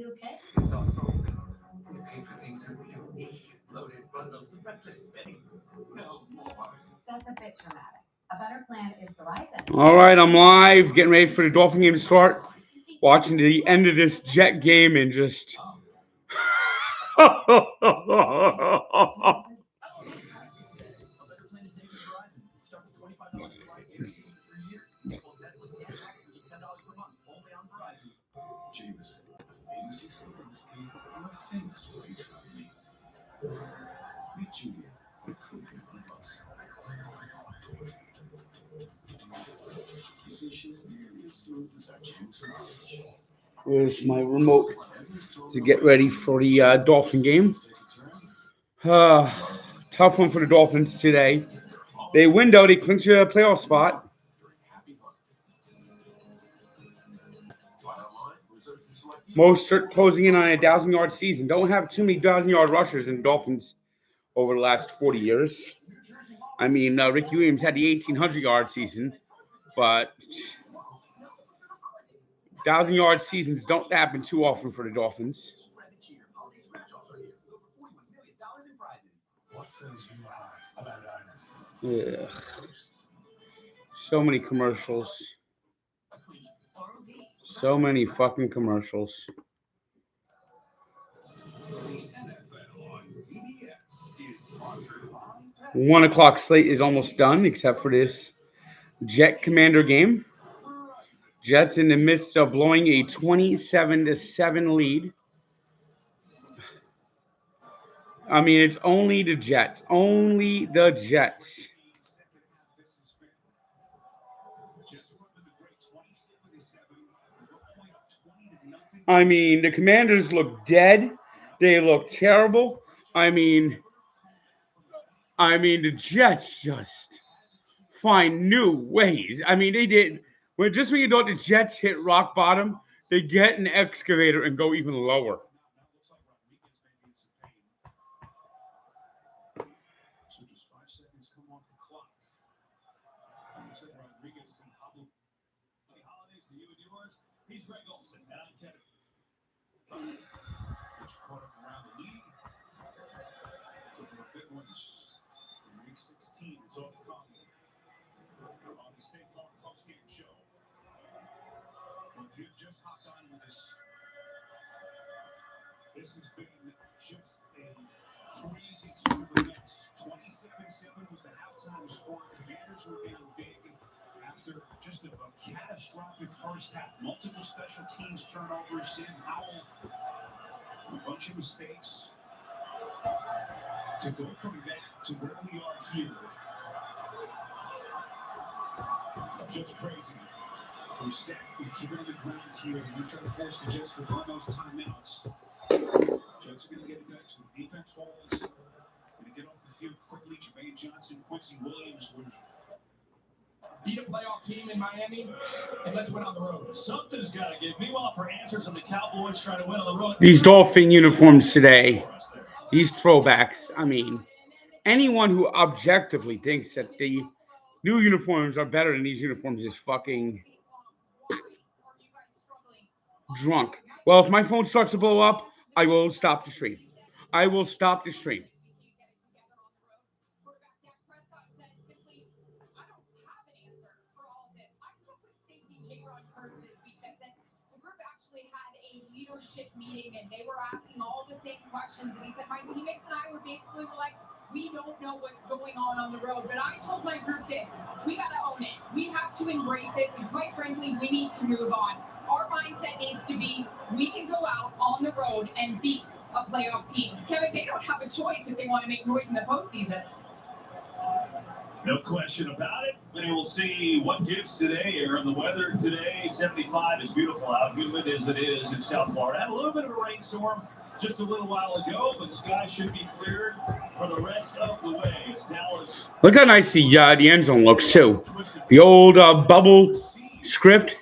It's our phone card. You pay for things that we don't need. Loaded bundles, the reckless spending. No more. That's a bit dramatic. A better plan is Verizon. All right, I'm live, getting ready for the Dolphin game to start. Watching to the end of this Jet game and just. Jameson, the famous exotic whiskey from a famous royal family. Meet Julia, the cook in front of us. You see, she's nearly as smooth as our Jameson orange. Where's my remote to get ready for the Dolphin game? Tough one for the Dolphins today. They win though, they clinch a playoff spot. Most are closing in on a 1,000-yard season. Don't have too many 1,000-yard rushers in the Dolphins over the last 40 years. I mean, Ricky Williams had the 1,800-yard season, but 1,000-yard seasons don't happen too often for the Dolphins. Ugh. So many commercials. So many fucking commercials. 1 o'clock slate is almost done, except for this Jet Commander game. Jets in the midst of blowing a 27-7 lead. I mean, it's only the Jets. Only the Jets. I mean, the Commanders look dead. They look terrible. I mean, the Jets just find new ways. I mean, they did. When you thought the Jets hit rock bottom, they get an excavator and go even lower. So just 5 seconds come off the clock. Looks like Rodriguez can hobble. Happy holidays to you and yours. He's Greg Olson. And I'm Kevin. Which caught up around the league. Couple of big ones. In week 16, it's all come on the State Farm postgame show. But if you've just hopped on with us, this has been just a crazy turn of events. 27-7 was the halftime score. Commanders were getting big after just a catastrophic first half. Multiple special teams turnovers. Sam Howell, a bunch of mistakes. To go from that to where we are here, just crazy. We're set. We're keeping the ground here. We try to force the Jets to run those timeouts. Jets are going to get it back. So the defense holds. Going to get off the field quickly. Jermaine Johnson, Quincy Williams would beat a playoff team in Miami, and let's win on the road. Something's got to give. Meanwhile, for answers on the Cowboys trying to win on the road. These Dolphin uniforms today, these throwbacks, I mean, anyone who objectively thinks that the new uniforms are better than these uniforms is fucking drunk. Well, if my phone starts to blow up, I will stop the stream. I will stop the stream. Meeting, and they were asking all the same questions, and he said my teammates and I were like, we don't know what's going on the road, but I told my group this: we got to own it, we have to embrace this, and quite frankly, we need to move on. Our mindset needs to be, we can go out on the road and beat a playoff team. Kevin, they don't have a choice if they want to make noise in the postseason. No question about it. And we'll see what gives today, or the weather today. 75 is beautiful out, humid as it is in South Florida. Had a little bit of a rainstorm just a little while ago, but sky should be cleared for the rest of the way. It's Dallas. Look how nice the end zone looks too. The old bubble script.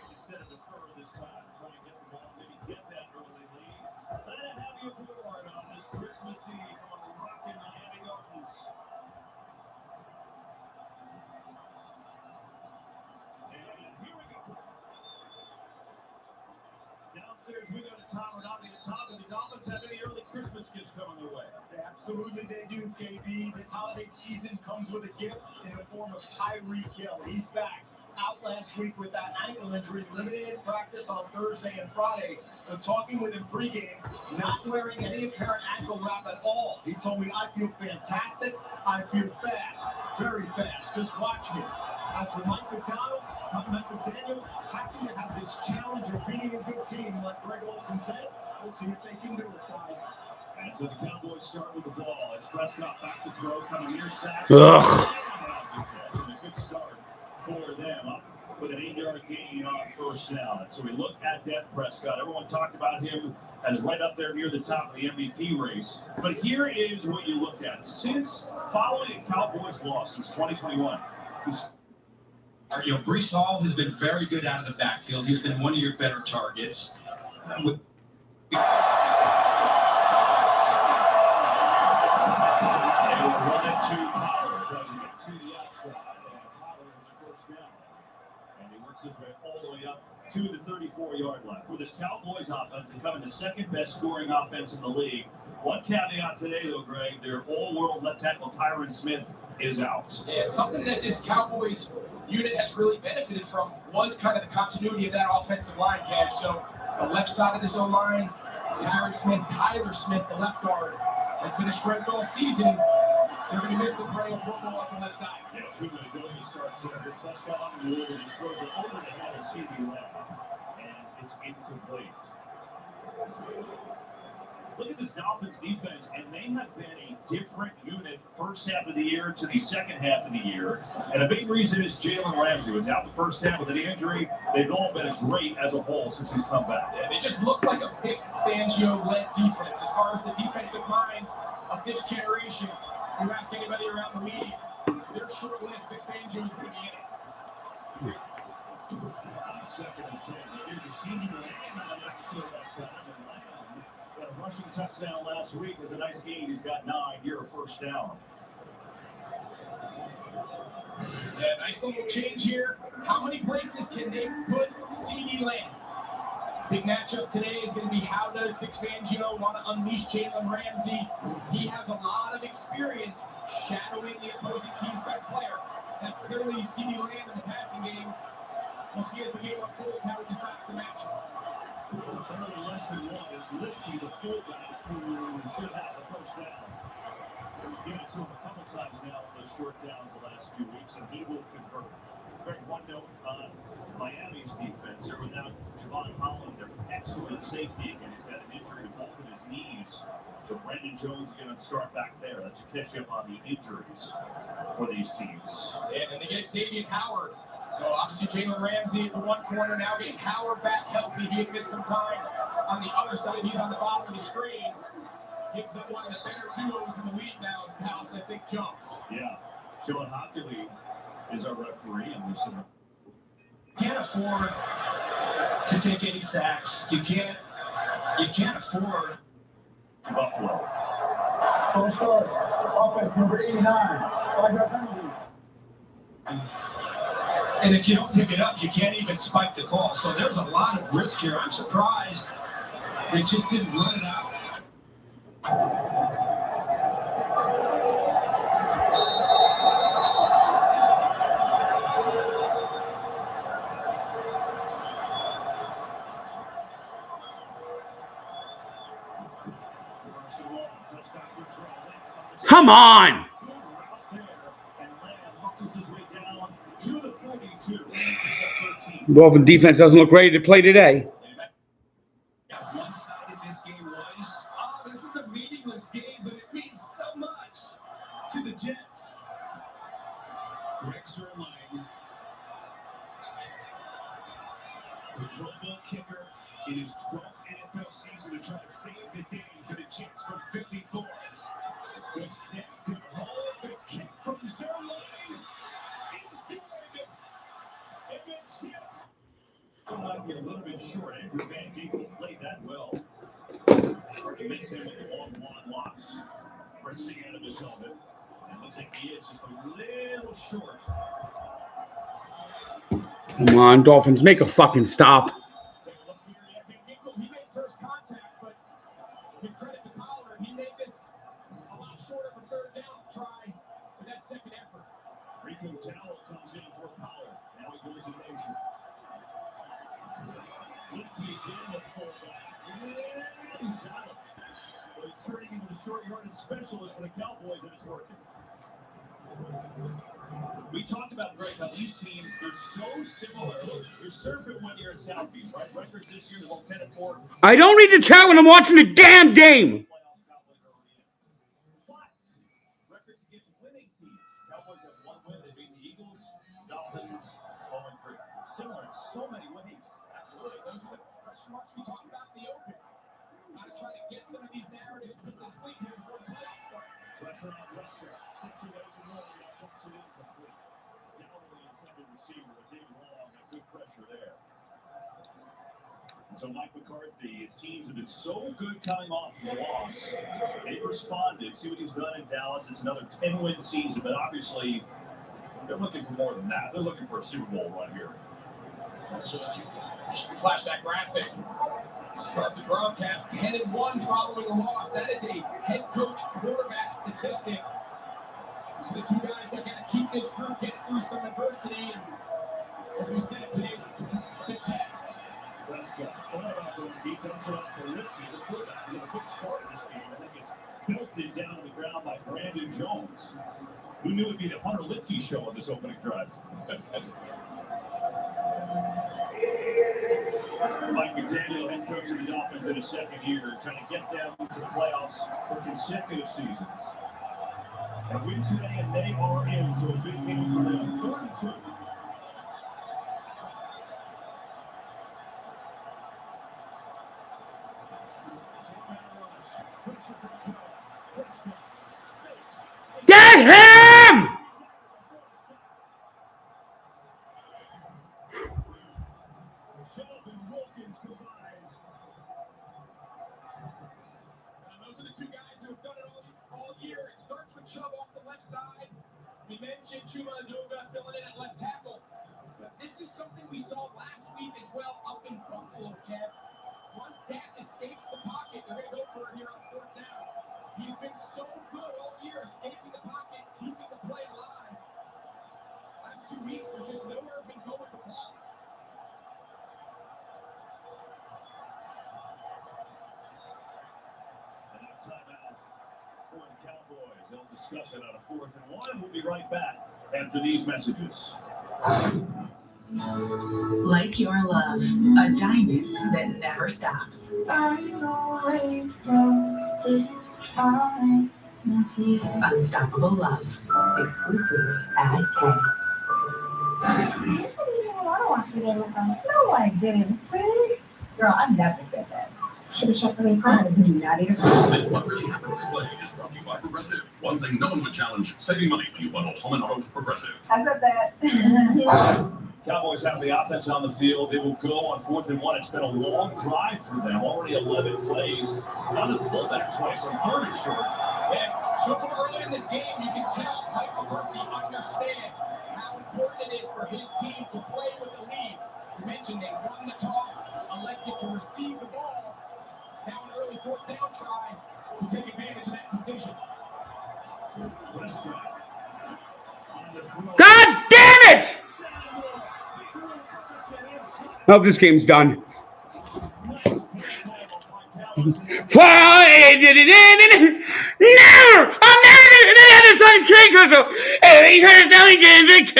Downstairs, we go to Tom Rinaldi to Tom, and the Dolphins have any early Christmas gifts coming their way? Absolutely, they do, KB. This holiday season comes with a gift in the form of Tyreek Hill. He's back. Out last week with that ankle injury, limited in practice on Thursday and Friday. But talking with him pregame, not wearing any apparent ankle wrap at all. He told me, I feel fantastic. I feel fast, very fast. Just watch me. As for Mike McDaniel, happy to have this challenge of beating a good team, like Greg Olson said. We'll see if they can do it, guys. And so the Cowboys start with the ball. It's Prescott back to throw, coming near sacks. Ugh. And a good start for them, up with an 8-yard gain on first down. And so we look at Dak Prescott. Everyone talked about him as right up there near the top of the MVP race. But here is what you look at. Since following a Cowboys loss since 2021, Breece Hall has been very good out of the backfield. He's been one of your better targets. They will run it to Pollard. Tries to get to the outside. And Pollard has a first down. And he works his way all the way up to the 34-yard line. For this Cowboys offense, they come in the second best scoring offense in the league. One caveat today, though, Greg, their all-world left tackle Tyron Smith is out. Yeah, something that this Cowboys unit has really benefited from was kind of the continuity of that offensive line, Cam. So the left side of this O-line, Tyler Smith, the left guard, has been a strength all season. They're going to miss the perennial Pro Bowl on the left side. Yeah, 2 minutes ago, he starts there. His best shot on the wall, and he throws it over the head of CD Lamb. And it's incomplete. Look at this Dolphins defense, and they have been a different unit first half of the year to the second half of the year. And a big reason is Jalen Ramsey was out the first half with an injury. They've all been great as a whole since he's come back. Yeah, they just look like a Vic Fangio-led defense. As far as the defensive minds of this generation, you ask anybody around the league, their short list, Vic Fangio is going to be in it. On second and 10, here's the senior Lamb on the backfield that time. Got a rushing touchdown last week. It was a nice game. He's got 9 here, a first down. Yeah, nice little change here. How many places can they put CD Lamb? Big matchup today is going to be how does Vic Fangio want to unleash Jalen Ramsey? He has a lot of experience shadowing the opposing team's best player. That's clearly CD Lamb in the passing game. We'll see as the game unfolds how he decides the matchup. Early less than one is Lipke, the fullback, who should have the first down. We've given it to him a couple times now on those short downs the last few weeks, and he will convert. Greg, one note on Miami's defense. They're without Javon Holland, their excellent safety, and he's got an injury to both of his knees. So Brandon Jones is going to start back there. That should catch up on the injuries for these teams. And they get Xavier Howard. So obviously Jalen Ramsey at the one corner now getting Howard back healthy. He had missed some time on the other side. He's on the bottom of the screen. Gives them one of the better duos in the league now as House, I think, jumps. Yeah. Sean Hockley is our referee, and there's some. Can't afford to take any sacks. You can't afford. Buffalo. First start, offense number 89. 5-yard penalty. And if you don't pick it up, you can't even spike the call. So there's a lot of risk here. I'm surprised they just didn't run it out. Come on! Dolphin defense doesn't look ready to play today. One side of this game was, this is a meaningless game, but it means so much to the Jets. Greg Zuerlein, the Pro Bowl kicker in his 12th NFL season to try to save the game for the Jets from 54. Good snap, good hold, the kick from Zuerlein is good. And the Jets. Might be a little bit short. Andrew Van Ginkel played that well. Hard to miss him with the long loss. Rinsing out of his helmet. And looks like he is just a little short. Come on, Dolphins, make a fucking stop. Take a look here at Van Ginkel. first contact, but you credit to Pollard. He made this a lot shorter of a third down try with that second effort. Rico Dowell comes in for Pollard. Now he goes in motion. Licky again at fullback. He's got him. Well, he's turning into the short yardage specialist for the Cowboys, and it's working. We talked about, Greg, how these teams, they're so similar. Look, you're surfing when you're in South Beach, right? Records this year, they're all 10-4. I don't read the chat when I'm watching the damn game. But records against winning teams. Cowboys have one win. They beat the Eagles, Dolphins, 0-3. Similar in so many ways. Absolutely. Those are the question marks we talked about in the open. How to try to get some of these narratives put to sleep here before the playoffs start. Pressure on Lester. Steps away from one. Now drops it incomplete. Down to the intended receiver. A big long. A good pressure there. And so Mike McCarthy, his teams have been so good coming off the loss. They've responded. See what he's done in Dallas. It's another 10-win season, but obviously they're looking for more than that. They're looking for a Super Bowl run here. So flash that graphic. Start the broadcast 10-1 following a loss. That is a head coach quarterback statistic. These are the two guys that got to keep this group get through some adversity. And as we said, today's the test. Prescott, he comes around to Lipke, the quarterback, with a good start in this game. I think it's belted down to the ground by Brandon Jones. Who knew it'd be the Hunter Lipke show on this opening drive? Mike McDaniel, head coach of the Dolphins in his second year, trying to get them to the playoffs for consecutive seasons. And win today, and they are in, so a big game for them. 3-2. Get him! Those are the two guys who have done it all year. It starts with Chubb off the left side. We mentioned Chuma Adoga filling in at left tackle. But this is something we saw last week as well up in Buffalo, Kev. Once Dak escapes the pocket, they're going to go for it here on fourth down. He's been so good all year, escaping the pocket, keeping the play alive. Last 2 weeks, there's just nowhere been going with the ball. Timeout for the Cowboys. They'll discuss it on a 4th and 1. We'll be right back after these messages. Like your love, a diamond that never stops. Unstoppable love, exclusively at K. You said you didn't want to watch the game with them. No, I didn't, sweetie. Girl, I never said that. Should have checked the replay. Not even. What really happened replay is brought to you by Progressive. One thing no one would challenge: saving money when you bundle home and auto with Progressive. I said that. Cowboys have the offense on the field. They will go on 4th and 1. It's been a long drive for them. Already 11 plays. Run to the fullback twice on 3rd and short. Yeah, so far early in this game, you can tell Mike McCarthy understands how important it is for his team to play with the lead. You mentioned they won the toss, elected to receive the ball. Now an early 4th down try to take advantage of that decision. God damn it! I hope this game's done. Never! I'm never going to have this on K because every time something games a K.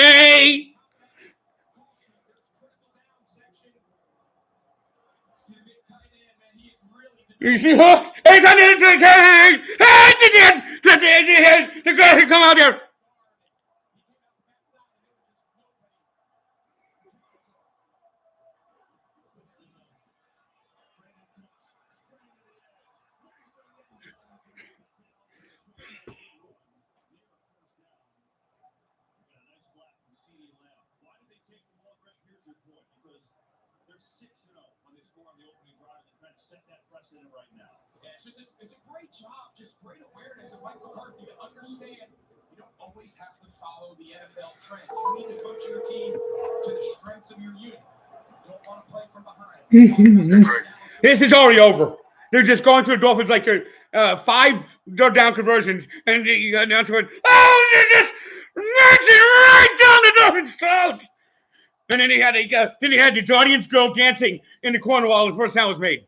You see hooks? It's on the K. The guy come out there. Right now. Yeah, it's a great job, just great awareness of Mike McCarthy to understand you don't always have to follow the NFL trend. You need to coach your team to the strengths of your unit. You don't want to play from behind. This is already over. They're just going through Dolphins like they're 5 down conversions, and you got down to it. Oh, they're just marching right down the Dolphins' throat. And then he had the audience girl dancing in the corner while the first down was made.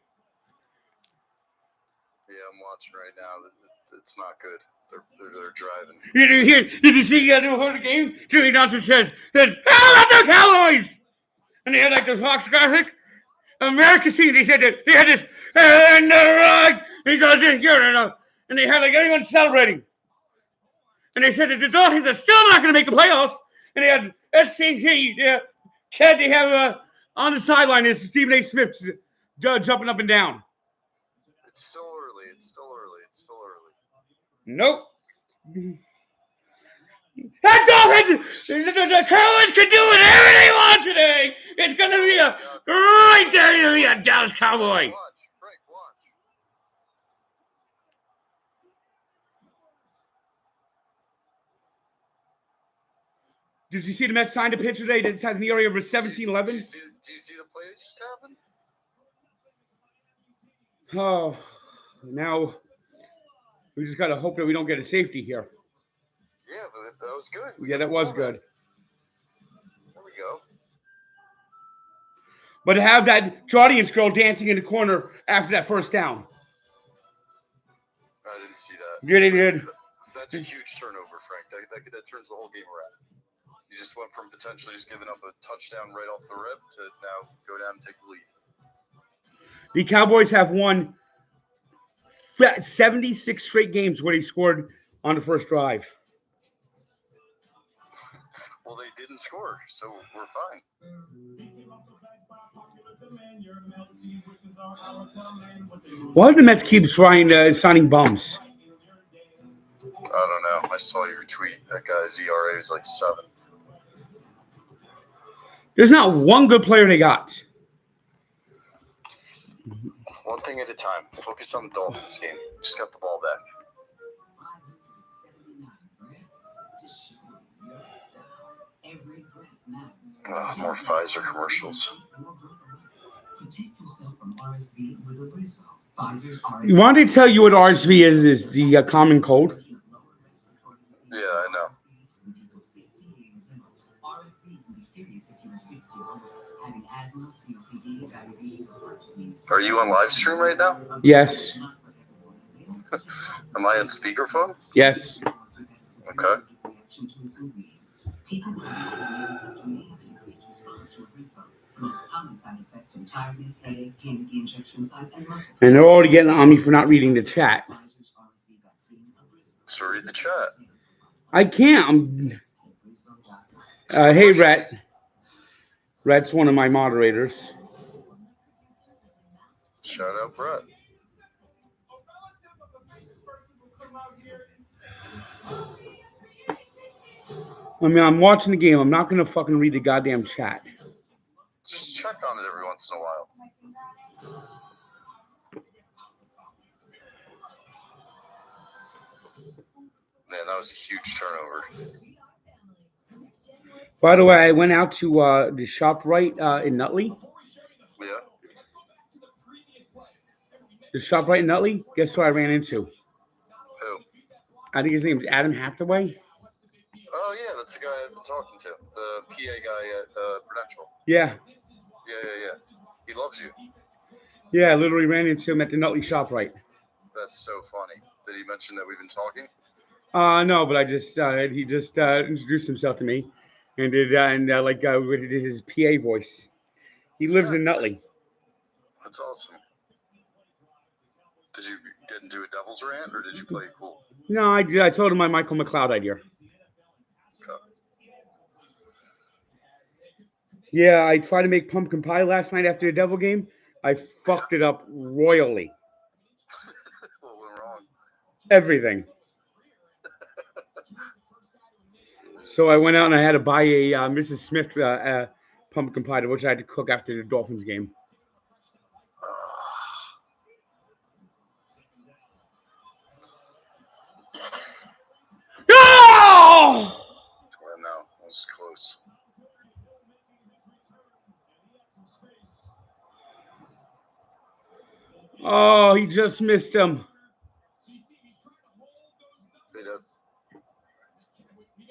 Yeah, I'm watching right now. It's not good. They're driving. Did you see before the game? Jimmy Johnson says, "Hell at the Cowboys!" And they had like this Hawks graphic. America's team. They said that they had this and the rug. He goes in here and they had like everyone celebrating. And they said that the Dolphins are still not going to make the playoffs. And they had SCG. Kid, they have on the sideline is Stephen A. Smith jumping up and down. It's still early. Nope. That Dolphins, the Cowboys can do whatever they want today. It's going to be right there to be a Dallas Cowboy. Watch, Frank, watch. Did you see the Mets signed a pitcher today that has an ERA over 17-11? Do you see the play that just happened? Oh, now we just got to hope that we don't get a safety here. Yeah, but that was good. Yeah, that was good. There we go. But to have that audience girl dancing in the corner after that first down. I didn't see that. Yeah, they did. That's a huge turnover, Frank. That turns the whole game around. You just went from potentially just giving up a touchdown right off the rip to now go down and take the lead. The Cowboys have won 76 straight games where they scored on the first drive. Well, they didn't score, so we're fine. Why do the Mets keep signing bums? I don't know. I saw your tweet. That guy's ERA is like 7. There's not one good player they got. One thing at a time. Focus on the Dolphins game. Just got the ball back. More Pfizer commercials. Why did they tell you what RSV is? Is the common cold? Yeah, I know. Are you on live stream right now? Yes. Am I on speakerphone? Yes. Okay. And they're already getting on me for not reading the chat. So read the chat. I can't. Hey, Rhett. Rhett's one of my moderators. Shout out, Brett. I mean, I'm watching the game. I'm not going to fucking read the goddamn chat. Just check on it every once in a while. Man, that was a huge turnover. By the way, I went out to the ShopRite in Nutley. Yeah. The ShopRite in Nutley. Guess who I ran into? Who? I think his name's Adam Hathaway. Oh, yeah, that's the guy I've been talking to. The PA guy at Prudential. Yeah. Yeah. He loves you. Yeah, I literally ran into him at the Nutley ShopRite. That's so funny. Did he mention that we've been talking? No, but he just introduced himself to me, and did his PA voice. He lives in Nutley. That's awesome. Did you get into a Devil's rant, or did you play it cool? No, I did. I told him my Michael McLeod idea. Okay. Yeah, I tried to make pumpkin pie last night after the Devil game. I fucked it up royally. What went wrong? Everything. So I went out and I had to buy a Mrs. Smith pumpkin pie, which I had to cook after the Dolphins game. No! Well, no, that was close. Oh, he just missed him.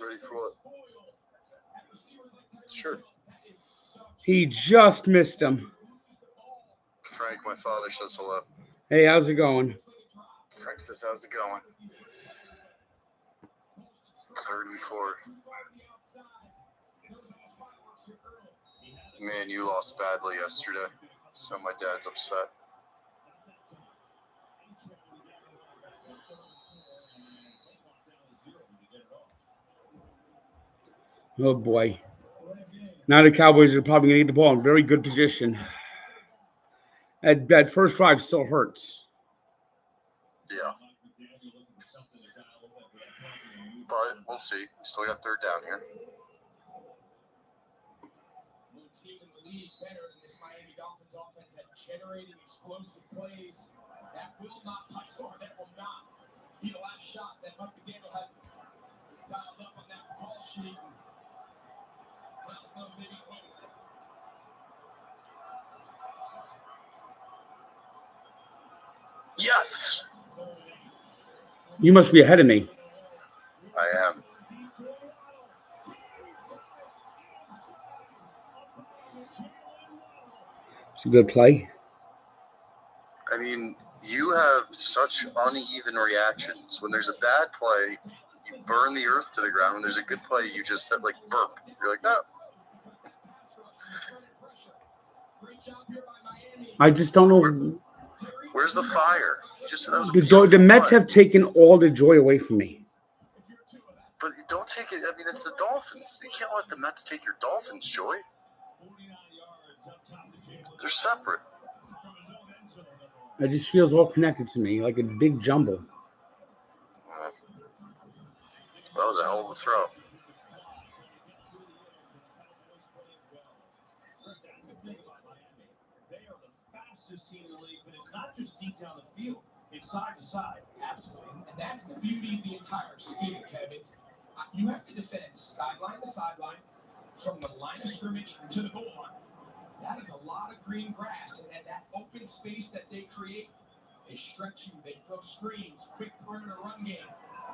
Ready for what? Sure. He just missed him. Frank, my father says hello. Hey, how's it going? Frank says, how's it going? 34. Man, you lost badly yesterday, so my dad's upset. Oh, boy. Now the Cowboys are probably going to get the ball in very good position. That first drive still hurts. Yeah. But we'll see. We still got third down here. No team in the league better than this Miami Dolphins offense at generating explosive plays. That will not, by far, that will not be the last shot that Mike McDaniel had dialed up on that call sheet. Dallas knows they can win. Yes! You must be ahead of me. I am. It's a good play. I mean, you have such uneven reactions. When there's a bad play, you burn the earth to the ground. When there's a good play, you just said, like, burp. You're like, no. I just don't know. Where's the fire? Just that was a The beautiful Mets play. have taken all the joy away from me. But don't take it. I mean, it's the Dolphins. You can't let the Mets take your Dolphins' joy. They're separate. It just feels all connected to me, like a big jumble. That was a hell of a throw. They are the fastest team in the league, but it's not just deep down the field. It's side to side. Absolutely. And that's the beauty of the entire scheme, Kevin. You have to defend sideline to sideline, from the line of scrimmage to the goal line. That is a lot of green grass, and that open space that they create, they stretch you, they throw screens, quick perimeter run game,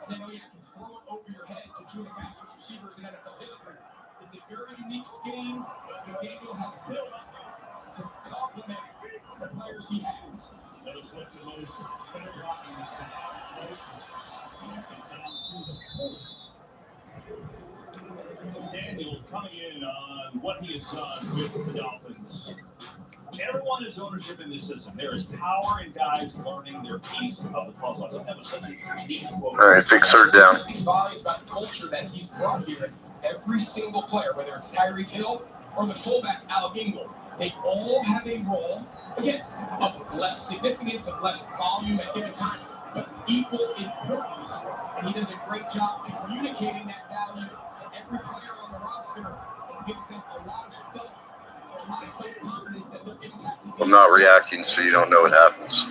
and then you can throw it over your head to two of the fastest receivers in NFL history. It's a very unique scheme that McDaniel has built to complement the players he has. Those look to most better blocking this time. It's down to the 40. Daniel coming in on what he has done with the Dolphins. Everyone has ownership in this system. There is power in guys learning their piece of the puzzle. I thought that was such a unique quote. All right, big third down. It speaks volumes about the culture that he's brought here. Every single player, whether it's Tyreek Hill or the fullback Alec Ingold, they all have a role, again, of less significance, of less volume at given times, but equal importance. And he does a great job communicating that value to every player on the roster and gives them a lot of self-confidence that they're impacting. I'm not reacting, so you don't know what happens.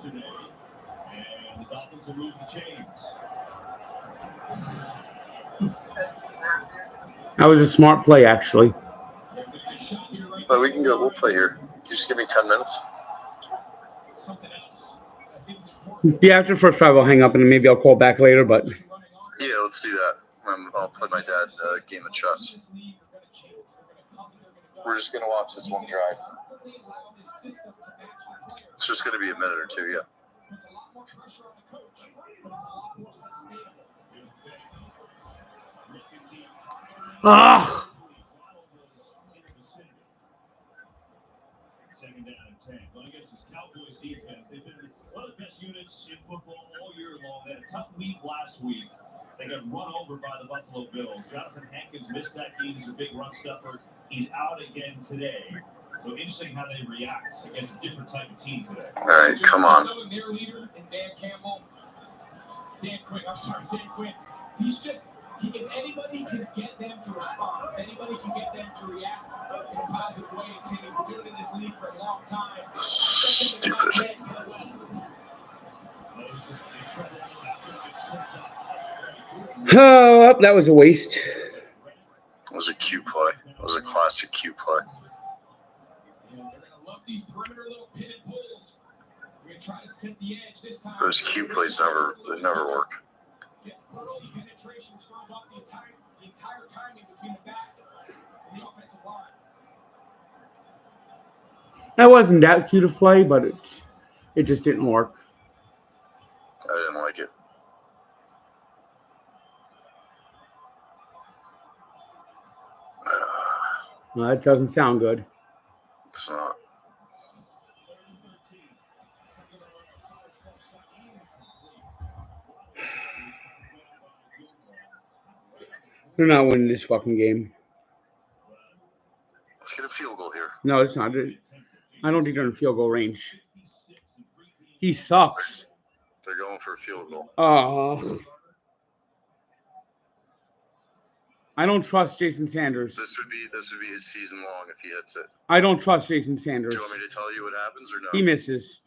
And the Dolphins will move the chains. That was a smart play, actually. But we can go. We'll play here. You just give me 10 minutes. Something else. Yeah, after the first drive, I'll hang up and then maybe I'll call back later. But Yeah, let's do that. I'll play my dad a game of chess. We're just going to watch this one drive. It's just going to be a minute or two, yeah. Puts a lot more pressure on the coach, but it's a lot more sustainable. ugh. Second down and 10. Going against this Cowboys defense, they've been one of the best units in football all year long. They had a tough week last week. They got run over by the Buffalo Bills. Jonathan Hankins missed that game. He's a big run stuffer. He's out again today. So interesting how they react against a different type of team today. All right, come on. Their leader in Dan Quinn. He's just, if anybody can get them to respond, if anybody can get them to react in a positive way, it's him. He's been doing it in this league for a long time. Stupid. Oh, that was a waste. It was a cute play. It was a classic Q play. And they're going to love these perimeter little pin and pulls. We're going to try to set the edge this time. Those Q plays never work. Gets early penetration, throws off the entire timing between the back and the offensive line. That wasn't that cute a play, but it just didn't work. I didn't like it. Well, that doesn't sound good. It's not. They're not winning this fucking game. Let's get a field goal here. No, it's not. I don't think they're in field goal range. He sucks. They're going for a field goal. I don't trust Jason Sanders. This would be his season long if he hits it. I don't trust Jason Sanders. Do you want me to tell you what happens or no? He misses.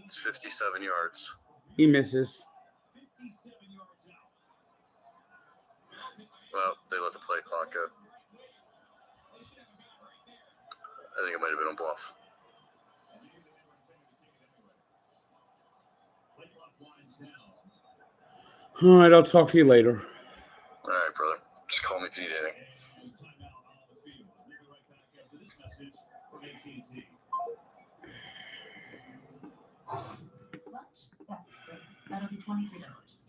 It's 57 yards. He misses. Well, they let the play clock go. I think it might have been a bluff. All right, I'll talk to you later. All right, brother. Just call me if you need anything. Yes, please. That'll be $23.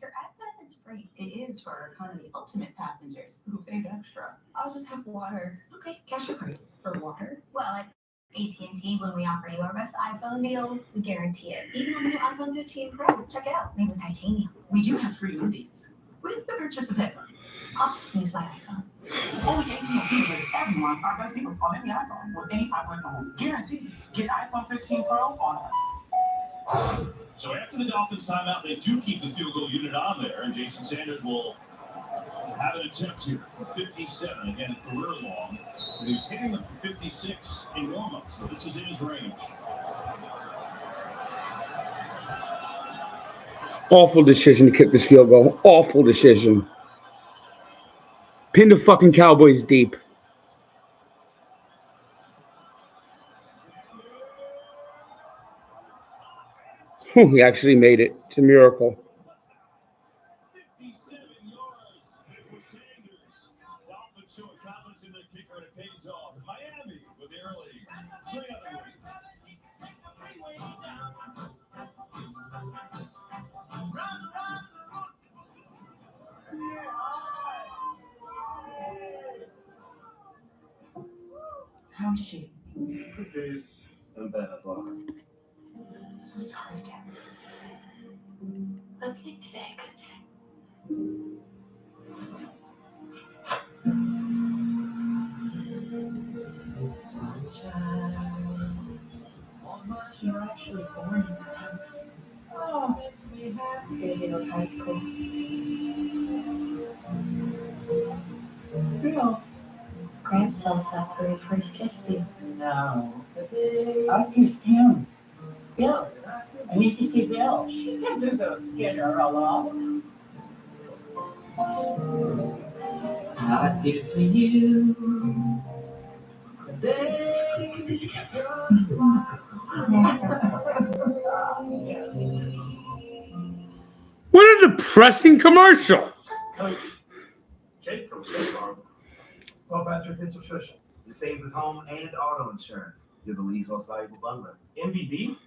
Your ad says it's free. It is for our economy ultimate passengers who paid extra. I'll just have water. Okay, cash or card. For water? Well, at AT&T, when we offer you our best iPhone deals, we guarantee it. Even on the new iPhone 15 Pro. Check it out. Made with titanium. We do have free movies with the purchase of headphones. I'll just use my iPhone. Only AT&T gives everyone our best deals on any iPhone with any applicable guarantee. Get iPhone 15 Pro on us. So after the Dolphins timeout, they do keep the field goal unit on there, and Jason Sanders will have an attempt here for 57, again, a career long. And he was hitting them for 56 in warm-up, so this is in his range. Awful decision to kick this field goal. Awful decision. Pin the fucking Cowboys deep. He actually made it. It's a miracle. 57 yards for Sanders. Dolphins showing confidence in their kicker, and it pays off. Miami with the early 3-0 lead. How's she? Good days and bad luck. So sorry, Dad. Let's make today a good day. Sunshine. You're actually born in the house. Oh, makes me happy. Busy high school. Real. Gramp says that's where he first kissed you. No. I kissed him. Bill. I need to see Bill. He can do the dinner alone. I give to you. What a depressing commercial. Coach, Jake from State Farm. Well, Patrick, it's official. You saved with home and auto insurance. You're the league's most valuable bundler. MVP?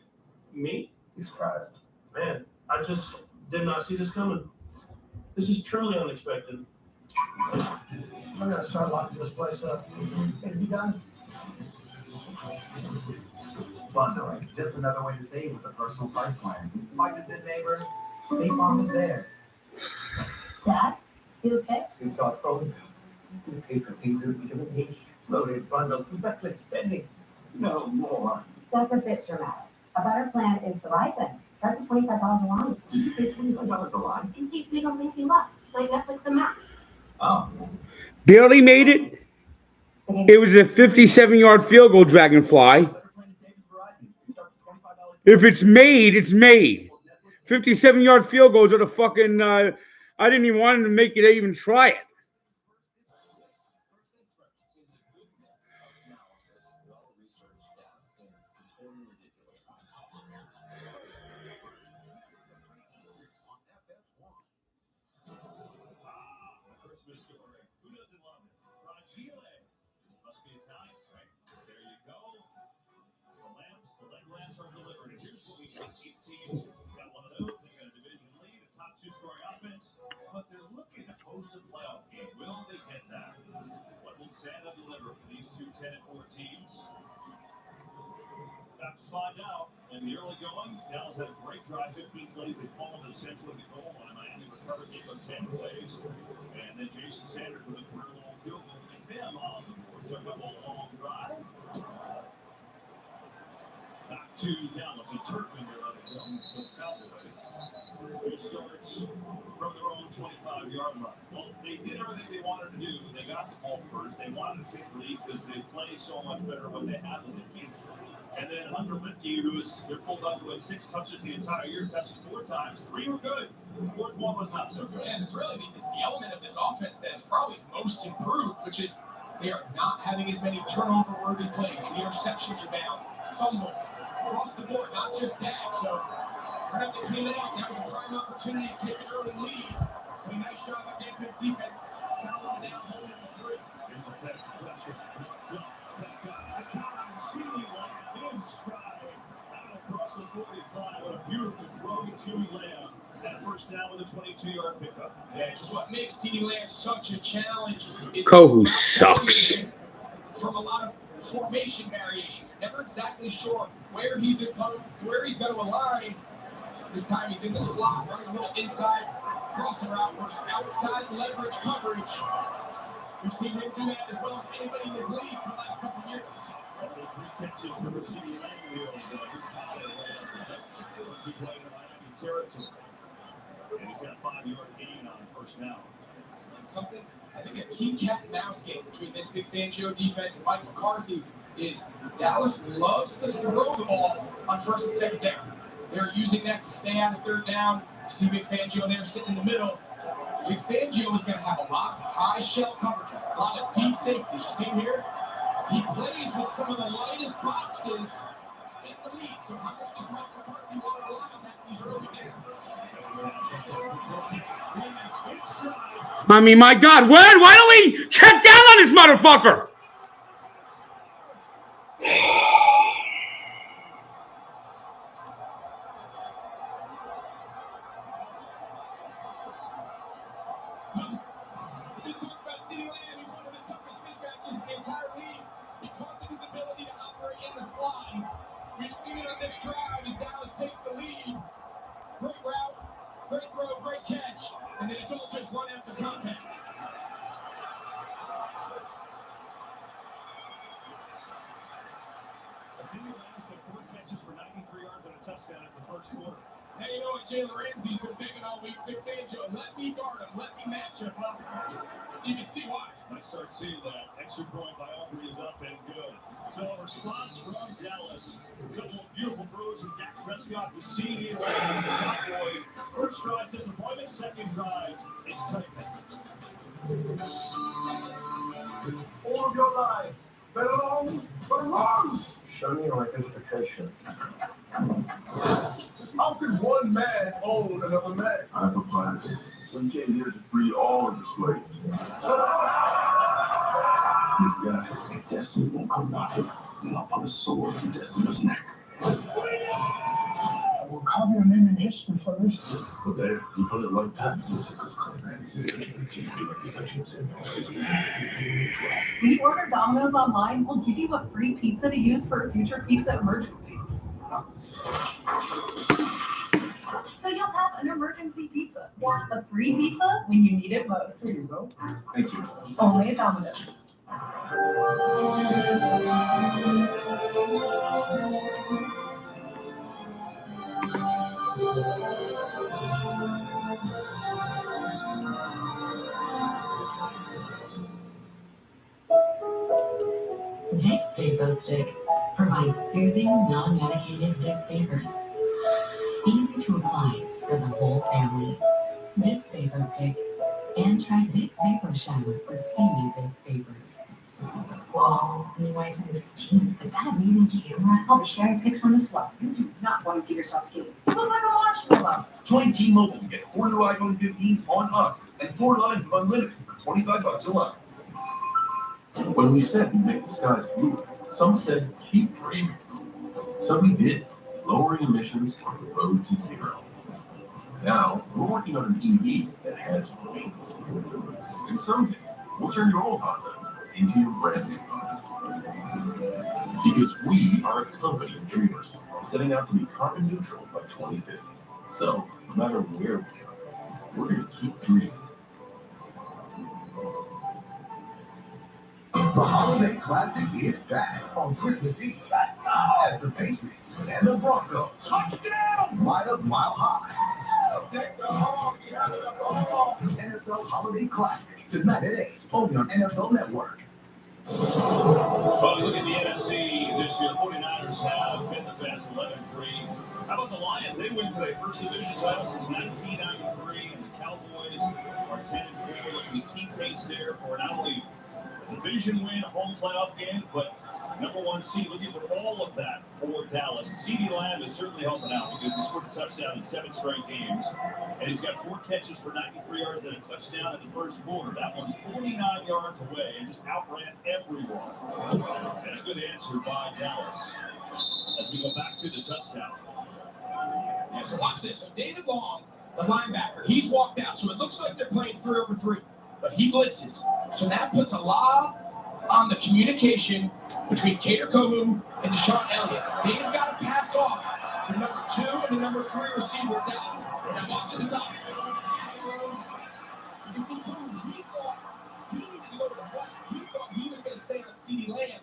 Me? He's surprised. Man, I just did not see this coming. This is truly unexpected. I'm gonna start locking this place up. Hey, you done? Bundling. Just another way to save with a personal price plan. Like a good neighbor, State Farm is there. Dad, you okay? It's our phone. We pay for things that we don't need. Loaded bundles, reckless spending. No more. That's a bit dramatic. A better plan is Verizon. Starts at $25 a line. Did you say $25 a line? You see big on things you love, like Netflix and Max. Oh. Barely made it. It was a 57-yard field goal, Dragonfly. If it's made, it's made. 57-yard field goals are the fucking... I didn't even want him to make it even try it. analysis, well-researched data, and totally ridiculous. On FS1. A Christmas story. Who doesn't love it? Fragile. Must be Italian, right? There you go. The leg lamps are delivered. And here's what we got. Each team got one of those. They got a division lead, a top two-scoring offense. But they're looking to host a playoff game. Will they get that? What will Santa deliver for these two 10-4 teams? Have to find out. In the early going, Dallas had a great drive, 15 plays. They fall to the central of the goal line. Miami recovered, gave up 10 plays. And then Jason Sanders with a career long field goal to get them on the board. Took a long drive. Back to Dallas and Turpin here on the film for the Cowboys. Who starts from their own 25-yard line. Well, they did everything they wanted to do. They got the ball first. They wanted to take the lead because they play so much better when they have the lead. And then Hunter Linkey, who is their fullback, who had 6 touches the entire year, touched 4 times. 3 were good. 4th one was not so good. And it's really it's the element of this offense that is probably most improved, which is they are not having as many turnover-worthy plays. The interceptions are down. Fumbles across the board, not just Dak. So we're going to have to clean it up. That was a prime opportunity to take an early lead. But a nice job by David's defense. Settling down, holding the 3. Here's a fake pressure. Prescott, down, CD Lamb in stride. Out across the 45. What a beautiful throw to Lamb. That first down with a 22-yard pickup. Yeah, just what makes CD Lamb such a challenge is Kohu sucks. From a lot of formation variation. You're never exactly sure where he's going to align. This time he's in the slot, running a little inside crossing route versus outside leverage coverage. We've seen him do that as well as anybody in his league for the last couple of years. One of the 3 catches for CD Lamb wheels. His collar as he played in Miami territory. And he's got a 5-yard gain on first down. And something, I think, a key cat and mouse game between this Vic Fangio defense and Mike McCarthy is Dallas loves to throw the ball on 1st and 2nd down. They're using that to stay out of 3rd down. You see Vic Fangio there sitting in the middle. Vic Fangio is going to have a lot of high shell coverages, a lot of deep safeties. You see him here? He plays with some of the lightest boxes in the league. So how much does Mike McCarthy want to rely on that these early downs? I mean, my God, why don't we check down on this motherfucker? Just talked about CD Lamb. He's one of the toughest mismatches in the entire league because of his ability to operate in the slot. We've seen it on this drive as Dallas takes the lead. Great route, great throw, great catch, and then it's all just run after contact. CD Lamb's got 4 catches for 93 yards and a touchdown. That's the first quarter. Now you know what Jalen Ramsey's been begging all week. Vic Fangio, let me guard him, let me match him. You can see why. Might start seeing that. Extra point by Aubrey is up and good. So a response from Dallas. A couple of beautiful throws from Dak Prescott to CD Lamb. The Cowboys. First drive disappointment. Second drive excitement. All of your life, belong for runs. Show me your identification. How could one man own another man? I have a plan. We came here to free all of the slaves. This guy, Destiny won't come knocking. Then I'll put a sword to Destiny's neck. I will carve your name in history for this. But there, you put it like that. When you order Domino's online, we'll give you a free pizza to use for a future pizza emergency. So you'll have an emergency pizza. A free pizza when you need it most. Here you go. Thank you. Only at Domino's. Vicks Vapor Stick provides soothing, non-medicated Vicks Vapors. Easy to apply for the whole family. Vicks Vapor Stick. And try Vicks Vapor Shower for steamy Vicks Vapors. Wow. Anyway, from the 15, but that amazing camera helped share pics from the swell. You do not want to see yourself skating. Look like a marshmallow. Join T-Mobile and get 4 new iPhone 15s on us and 4 lines of unlimited for $25 a month. When we said we'd make the skies blue, some said keep dreaming. So we did, lowering emissions on the road to zero. Now, we're working on an EV that has wings. And someday, we'll turn your old Honda into your brand new Honda. Because we are a company of dreamers, setting out to be carbon neutral by 2050. So, no matter where we are, we're going to keep dreaming. The Holiday Classic is back on Christmas Eve as the Patriots and the Broncos touchdown ride up Mile High. Take the hog, you have the ball. The NFL Holiday Classic tonight at 8 only on NFL Network. Well, look at the NFC this year. 49ers have been the best, 11-3. How about the Lions? They win today, first division title since 1993, and the Cowboys are 10-4, looking to keep pace there for not only a division win, a home playoff game, but number one seed, looking for all of that for Dallas. And CeeDee Lamb is certainly helping out because he scored a touchdown in 7 straight games, and he's got 4 catches for 93 yards and a touchdown in the first quarter. That one 49 yards away and just outran everyone. And a good answer by Dallas as we go back to the touchdown. Yeah, so watch this. So David Long, the linebacker, he's walked out, so it looks like they're playing 3 over 3, but he blitzes. So that puts a lot on the communication between Cater Kohu and Deshaun Elliott. They've got to pass off the number 2 and the number 3 receiver, Dallas. Now watch this up. You can see Kohu, he thought he needed to go to the flat. He thought he was going to stay on CeeDee Lamb.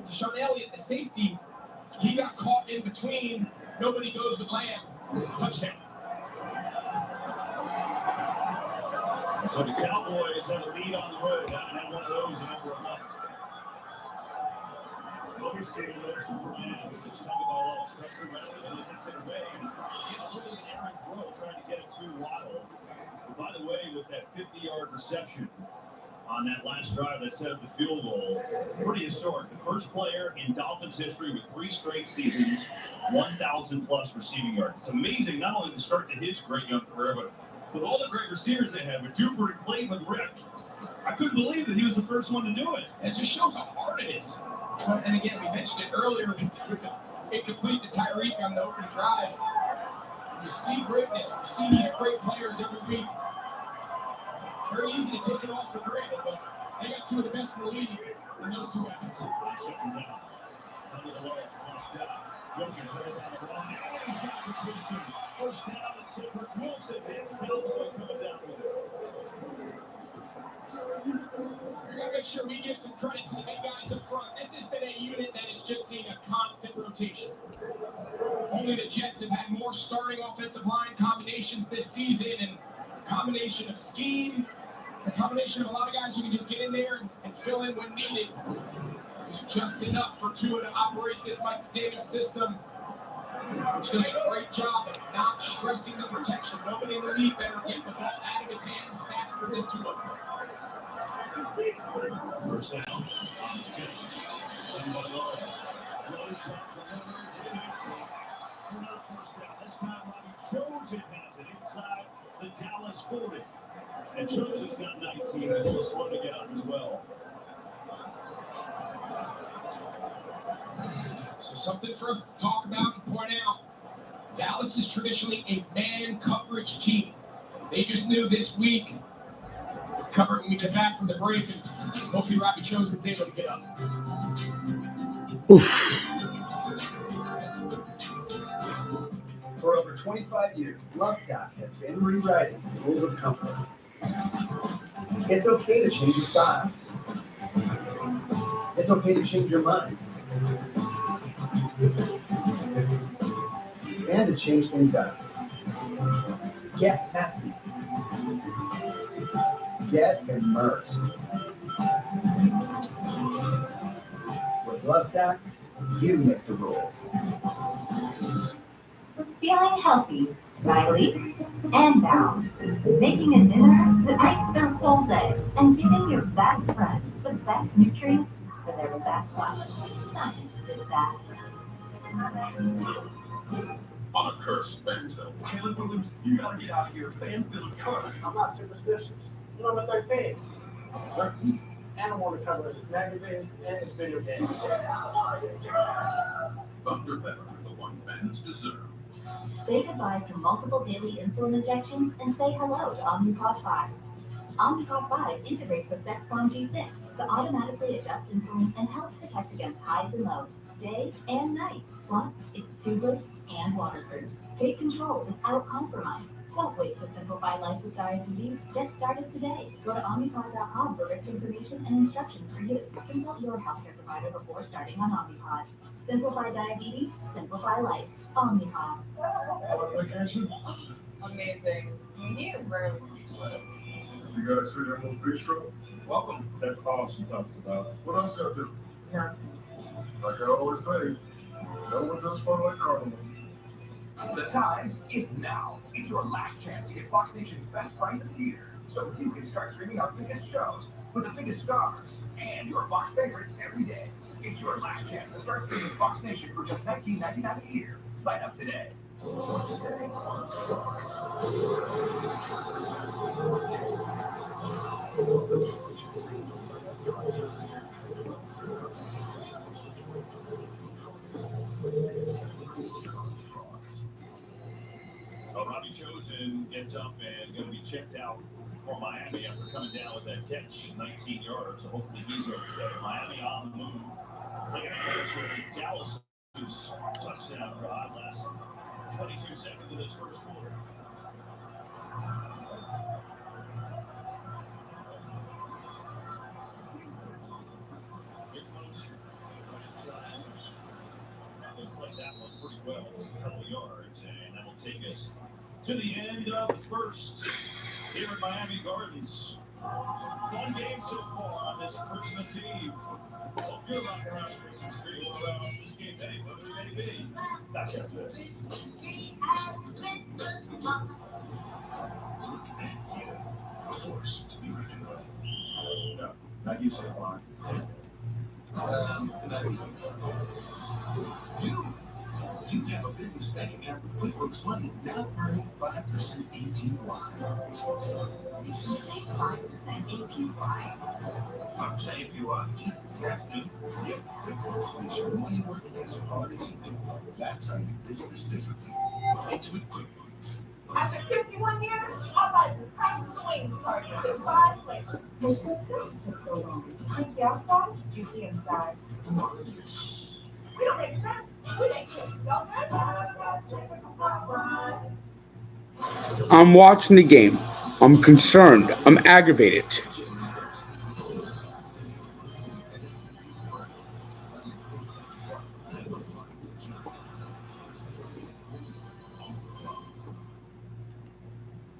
Deshaun Elliott, the safety, he got caught in between. Nobody goes with Lamb. Touchdown. So the Cowboys have a lead on the road. Haven't had one of those in over a month. Overseeing motion for Lamb, just tugging the ball up, pressure rather than it hits it away. He's really an errant throw, trying to get it to Waddle. And by the way, with that 50-yard reception on that last drive that set up the field goal, pretty historic. The first player in Dolphins history with 3 straight seasons, 1,000-plus receiving yards. It's amazing, not only the start to his great young career, but with all the great receivers they had, with Duper and Clayton with Rick. I couldn't believe that he was the first one to do it. It just shows how hard it is. And again, we mentioned it earlier with the incomplete to Tyreek on the opening drive. You see greatness. You see these great players every week. It's very easy to take it off for granted, but they got 2 of the best in the league in those 2 guys. Second down. Under the low, flushed out. Wilkins goes on the run. And he's got completion. First down, it's Cedric Wilson. It's Cowboy coming down with it. We're going to make sure we give some credit to the big guys up front. This has been a unit that has just seen a constant rotation. Only the Jets have had more starting offensive line combinations this season, and a combination of scheme, a combination of a lot of guys who can just get in there and fill in when needed. It's just enough for Tua to operate this Mike McDaniel system, which does a great job of not stressing the protection. Nobody in the league better get the ball out of his hand faster than Tua. First down on the 5th. Run by Lowe. Lowe's up for Leonard. Another first down. This time, Robbie Chosen has it inside the Dallas 40. And Chosen's got 19. He's a little slow to get up as well. So something for us to talk about and point out. Dallas is traditionally a man coverage team. They just knew this week cover it when we get back from the break, and hopefully Robbie Chosen's able to get up. Oof. For over 25 years, Lovesac has been rewriting the rules of comfort. It's okay to change your style. It's okay to change your mind. And to change things up. Get messy. Get immersed. With Lovesac, you make the rules. Feeling healthy, dry leaks, and balance. Making a dinner that makes their whole day. And giving your best friends the best nutrients for their best luck. Science did that. On a cursed Fansville. Taylor Williams, you gotta get out of here. Fansville is cursed. I'm not superstitious. Number 13. 13? And I want to cover this magazine and this video game. Thunder Pepper, the one fans deserve. Say goodbye to multiple daily insulin injections and say hello to Omnipod 5. Omnipod 5 integrates with Dexcom G6 to automatically adjust insulin and help protect against highs and lows, day and night. Plus, it's tubeless and waterproof. Take control without compromise. Don't wait to simplify life with diabetes. Get started today. Go to Omnipod.com for risk information and instructions for use. Consult your healthcare provider before starting on Omnipod. Simplify diabetes, simplify life. Omnipod. Vacation? Amazing. He is rarely speechless. You guys see that most bistro? Welcome. That's all she talks about. What else y'all do? Nothing. Like I always say, no one does fun like Carnival. The time is now. It's your last chance to get Fox Nation's best price of the year, so you can start streaming our biggest shows with the biggest stars and your Fox favorites every day. It's your last chance to start streaming Fox Nation for just $19.99 a year. Sign up today. So Robbie Chosen gets up and going to be checked out for Miami after coming down with that catch, 19 yards. So hopefully he's ready today. Miami on the move. Looking at Dallas' touchdown drive last 22 seconds of this first quarter. Here's Moser. Right side. Looks like that one pretty well. Just a couple yards, and that will take us to the end of the first here at Miami Gardens. Fun game so far on this Christmas Eve. Hope you're rocking around the Christmas tree or around this game day, whatever it may be. Back after this. Forced to be recognized. No, not you, say why. Not even. You have a business bank account with QuickBooks Money now earning 5% APY. Did you say 5% APY? 5% APY? That's new. Yep, QuickBooks makes your money work as hard as you do. That's how you business differently. Intuit QuickBooks. After 51 years, Popeyes is crashing the wing party in 5 flavors. What's so silly took so long? Crispy outside, juicy inside. We don't make sense. We make chicken, don't we? I'm watching the game. I'm concerned. I'm aggravated.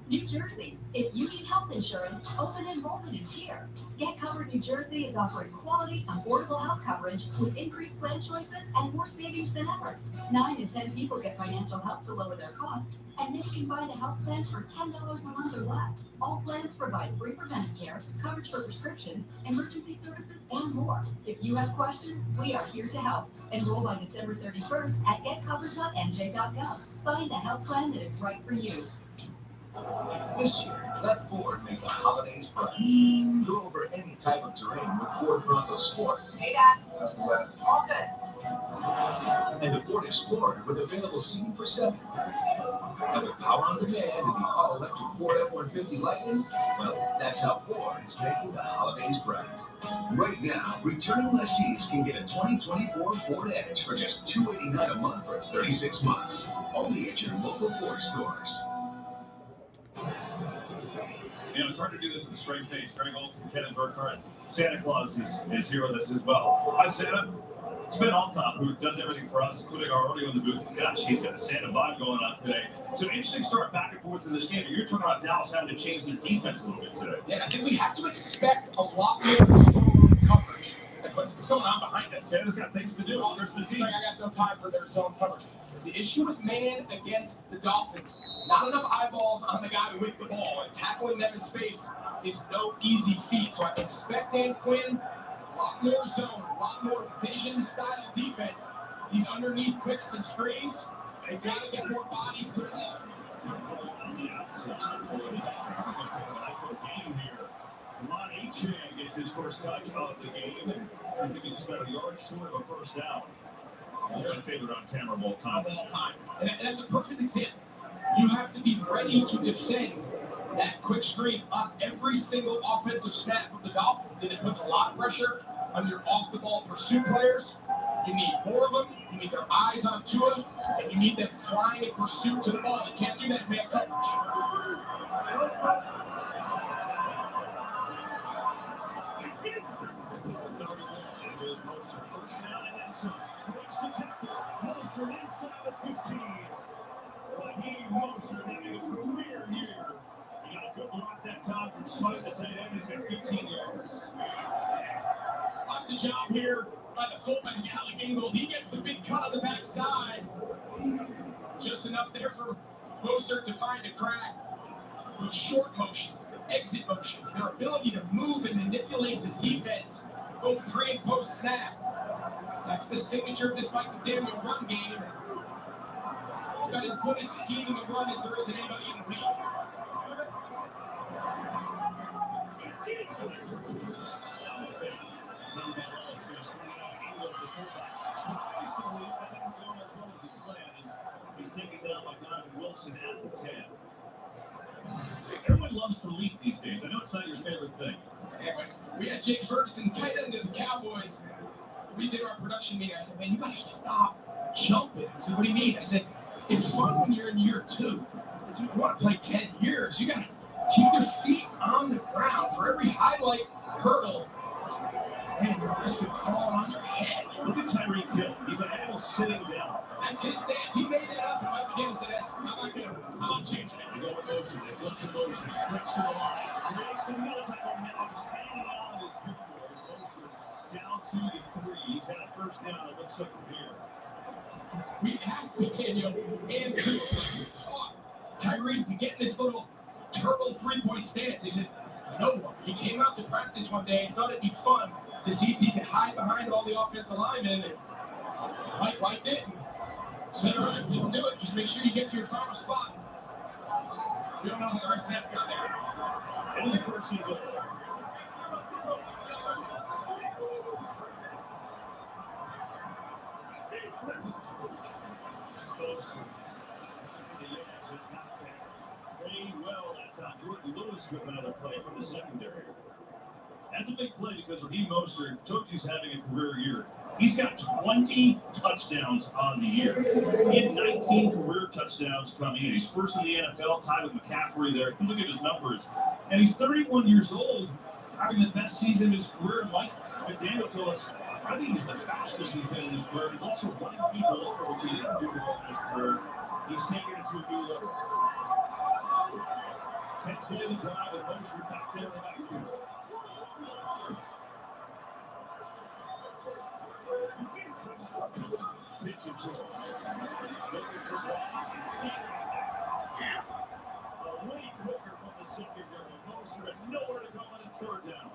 New Jersey. If you need health insurance, open enrollment is here. Get Covered New Jersey is offering quality, affordable health coverage with increased plan choices and more savings than ever. 9 in 10 people get financial help to lower their costs, and you can find a health plan for $10 a month or less. All plans provide free preventive care, coverage for prescriptions, emergency services, and more. If you have questions, we are here to help. Enroll by December 31st at getcovered.nj.gov. Find the health plan that is right for you. This year, let Ford make the holidays bright. Go over any type of terrain with Ford Bronco Sport. Hey, Dad. That's the weather. All good. And the Ford Explorer with available seating for 7. And with power on demand and the all-electric Ford F-150 Lightning, well, that's how Ford is making the holidays bright. Right now, returning lessees can get a 2024 Ford Edge for just $289 a month for 36 months. Only at your local Ford stores. You know, it's hard to do this with a straight face. Greg Olson, Ken and Burkhardt. Santa Claus is here with us as well. Hi, Santa. It's Ben Altop, who does everything for us, including our audio in the booth. Gosh, he's got a Santa vibe going on today. So interesting start back and forth in this game. You're talking about Dallas having to change the defense a little bit today. Yeah, I think we have to expect a lot more zone coverage. What's going on behind us? Santa's got things to do. There's the team. I got no time for their zone coverage. The issue with man against the Dolphins, not enough eyeballs on the guy with the ball, and tackling them in space is no easy feat. So I expect Dan Quinn lot more zone, a lot more vision-style defense. These underneath quicks and screens, they got to get more bodies to the ball. On the outside, nice little game here. Ron Achan gets his first touch of the game. I think he's just about a yard short of a first down. My favorite on camera of all time. And that's a perfect example. You have to be ready to defend that quick screen on every single offensive snap of the Dolphins, and it puts a lot of pressure on your off-the-ball pursuit players. You need more of them. You need their eyes on Tua, and you need them flying in pursuit to the ball. You can't do that in man coverage. Here's Mostert, first down and then some. Breaks the tackle. Mostert inside the 15. Raheem Mostert having a career year. He got a good block that time from Smythe, the tight end. He's got 15 yards. Watch the job here by the fullback, Alec Ingold. He gets the big cut on the backside. Just enough there for Mostert to find a crack. Those short motions, the exit motions, their ability to move and manipulate the defense, both pre and post snap. That's the signature of this Mike McDaniel run game. He's got as good a scheming a run as there is in anybody in the league. He's taken down by Donovan Wilson at the 10. Everyone loves to leap these days. I know it's not your favorite thing. Anyway, we had Jake Ferguson, tight end of the Cowboys. We did our production meeting. I said, man, you got to stop jumping. He said, what do you mean? I said, it's fun when you're in year 2. But you want to play 10 years. You got to keep your feet on the ground. For every highlight hurdle, man, you're risking falling on your head. Look at Tyreek Hill. He's an animal sitting down. That's his stance. He made that up. And Mike McDaniel said, I'm not changing it. They go with motion. They flip to motion. Flips to the line. Creates another tackle now. Just hanging on his good boys. Mostert down to the 3. He's got a first down. It looks like from here. We asked McDaniel and Coop taught Tyreek to get this little turtle 3-point stance. He said, no one. He came out to practice one day and thought it'd be fun to see if he could hide behind all the offensive linemen. And Mike liked it and said, all right, we can do it. Just make sure you get to your final spot. We don't know how the rest of that's got there. It is a first and goal. Played well that time. Jordan Lewis with another play from the secondary. That's a big play because Raheem Mostert, told you he's having a career year. He's got 20 touchdowns on the year. He had 19 career touchdowns coming in. He's first in the NFL, tied with McCaffrey there. Look at his numbers. And he's 31 years old, having the best season of his career. Mike McDaniel told us, I think he's the fastest he's been in his career. He's also running people over, which he didn't do well in his career. He's taking it to a new level. 10th play of the drive with Mostert back there in the backfield. Pitch it to him. Looking for blocks. Way quicker from the secondary. Mostert had nowhere to go on its third down.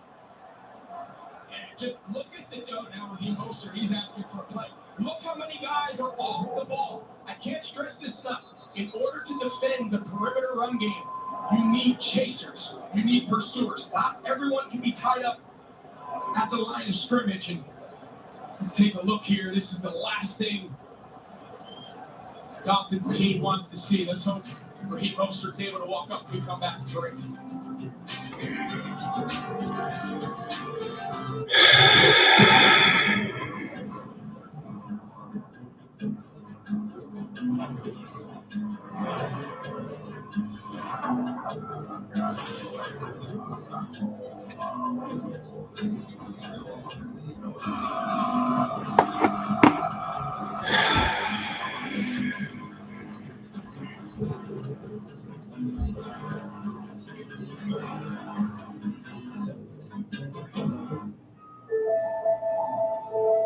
And just look at the dough now with Raheem Mostert. He's asking for a play. Look how many guys are off the ball. I can't stress this enough. In order to defend the perimeter run game, you need chasers. You need pursuers. Not everyone can be tied up at the line of scrimmage. And let's take a look here. This is the last thing this Dolphins team wants to see. Let's hope Raheem Mostert's able to walk up and come back to break.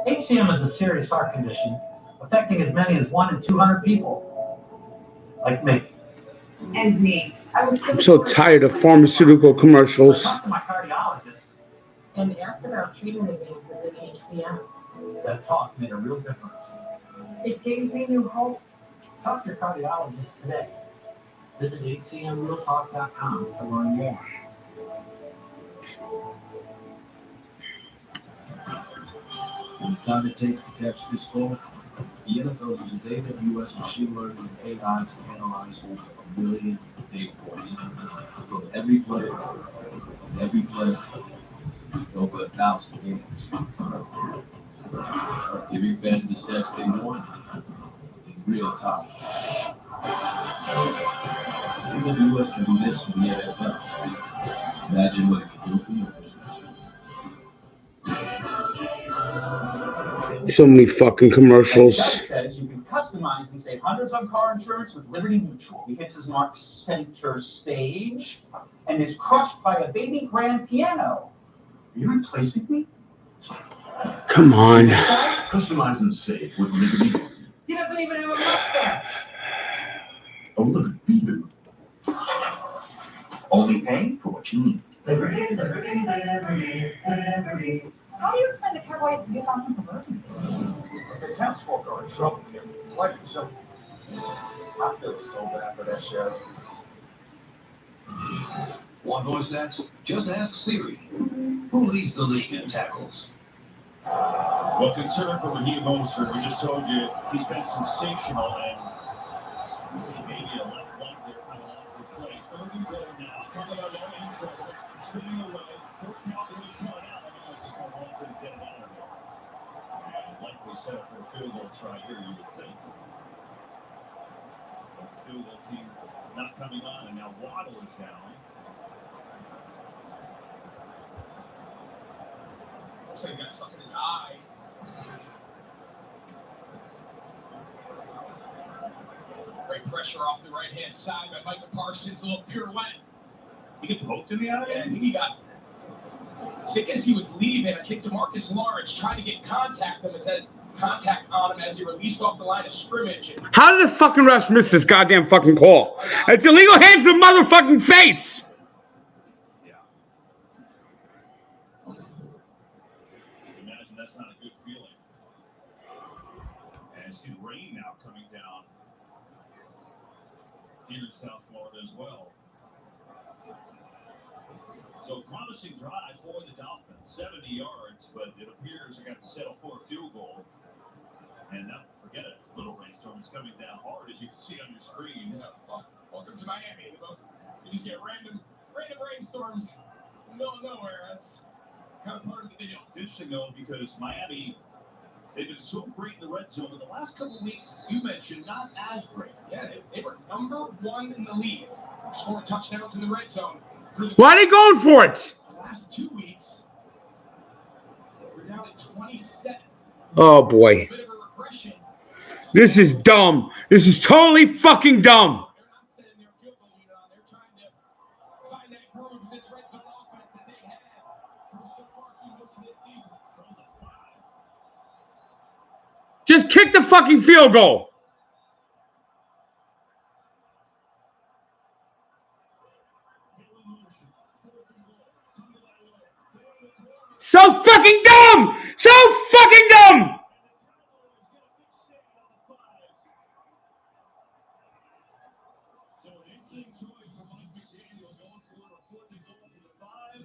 HCM is a serious heart condition affecting as many as 1 in 200 people, like me. And me. I'm so tired of pharmaceutical commercials. I talked to my cardiologist, and ask about treatment advances at HCM. That talk made a real difference. It gave me new hope. Talk to your cardiologist today. Visit hcmrealtalk.com to learn more. And the time it takes to catch this ball, the NFL uses AWS machine learning and AI to analyze over 1 million data points from every player, over 1,000 games, giving fans the stats they want in real time. AWS can do this for the NFL. Imagine what it can do for you. So many fucking commercials. Doug says you can customize and save hundreds on car insurance with Liberty Mutual. He hits his mark center stage and is crushed by a baby grand piano. Are you replacing me? Come on. Customize and save with Liberty. He doesn't even have a mustache. Oh, look, Bebop. Only pay for what you need. Liberty, liberty, liberty, liberty. How do you explain the Cowboys' newfound sense of urgency? If the townsfolk are in trouble here, plain and simple. I feel so bad for that sheriff. Want more stats? Just ask Siri. Who leads the league in tackles? Well, concern for Raheem Mostert. We just told you he's been sensational, and you see maybe a left leg there coming off the play. Third and goal now. Coming along in trouble. Spinning away. Four Cowboys coming out. And now it's just going to run for the get it out of there. And likely set up for a field goal try here, you would think. But the field goal team not coming on, and now Waddle is down. Looks like he's got something in his eye. Great pressure off the right-hand side by Micah Parsons. A little pirouette. He get poked in the eye? Yeah, I think he got... I think as he was leaving, I think DeMarcus Lawrence tried to get contact on him as he released off the line of scrimmage. How did the fucking refs miss this goddamn fucking call? It's illegal hands to the motherfucking face. Imagine that's not a good feeling. And see the rain now coming down here in South Florida as well. So promising drive for the Dolphins, 70 yards, but it appears they're going to have to settle for a field goal. And now, forget it, little rainstorm is coming down hard, as you can see on your screen. Yeah. Welcome to Miami. You just get random rainstorms in the middle of nowhere. That's kind of part of the deal. It's interesting, though, because Miami, they've been so great in the red zone, but the last couple of weeks, you mentioned, not as great. Yeah, they were number one in the league, scoring touchdowns in the red zone. Why are they going for it? The last 2 weeks, we're down at 27. Oh, boy. A bit of a regression. This is dumb. This is totally fucking dumb. They're not setting their field goal unit on. They're trying to find that groove of this red zone offense that they had so far through most of this season. From the 5. Just kick the fucking field goal. So fucking dumb! So fucking dumb! So an interesting choice for Mike McDaniel going for a 4th and goal for the 5.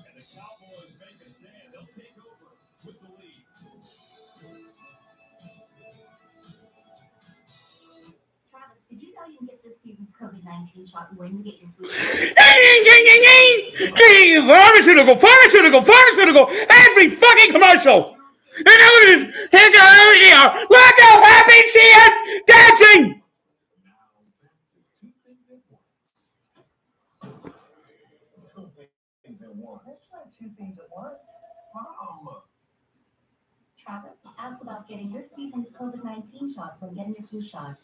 And the Cowboys make a stand. They'll take over with the lead. Travis, did you know you can get this season's COVID-19 shot when you get your flu? Pharmaceutical, every fucking commercial. And look at this. Here look how happy she is dancing. That's not two things at once. Mom. Travis, ask about getting this season's COVID-19 shot when getting your flu shot.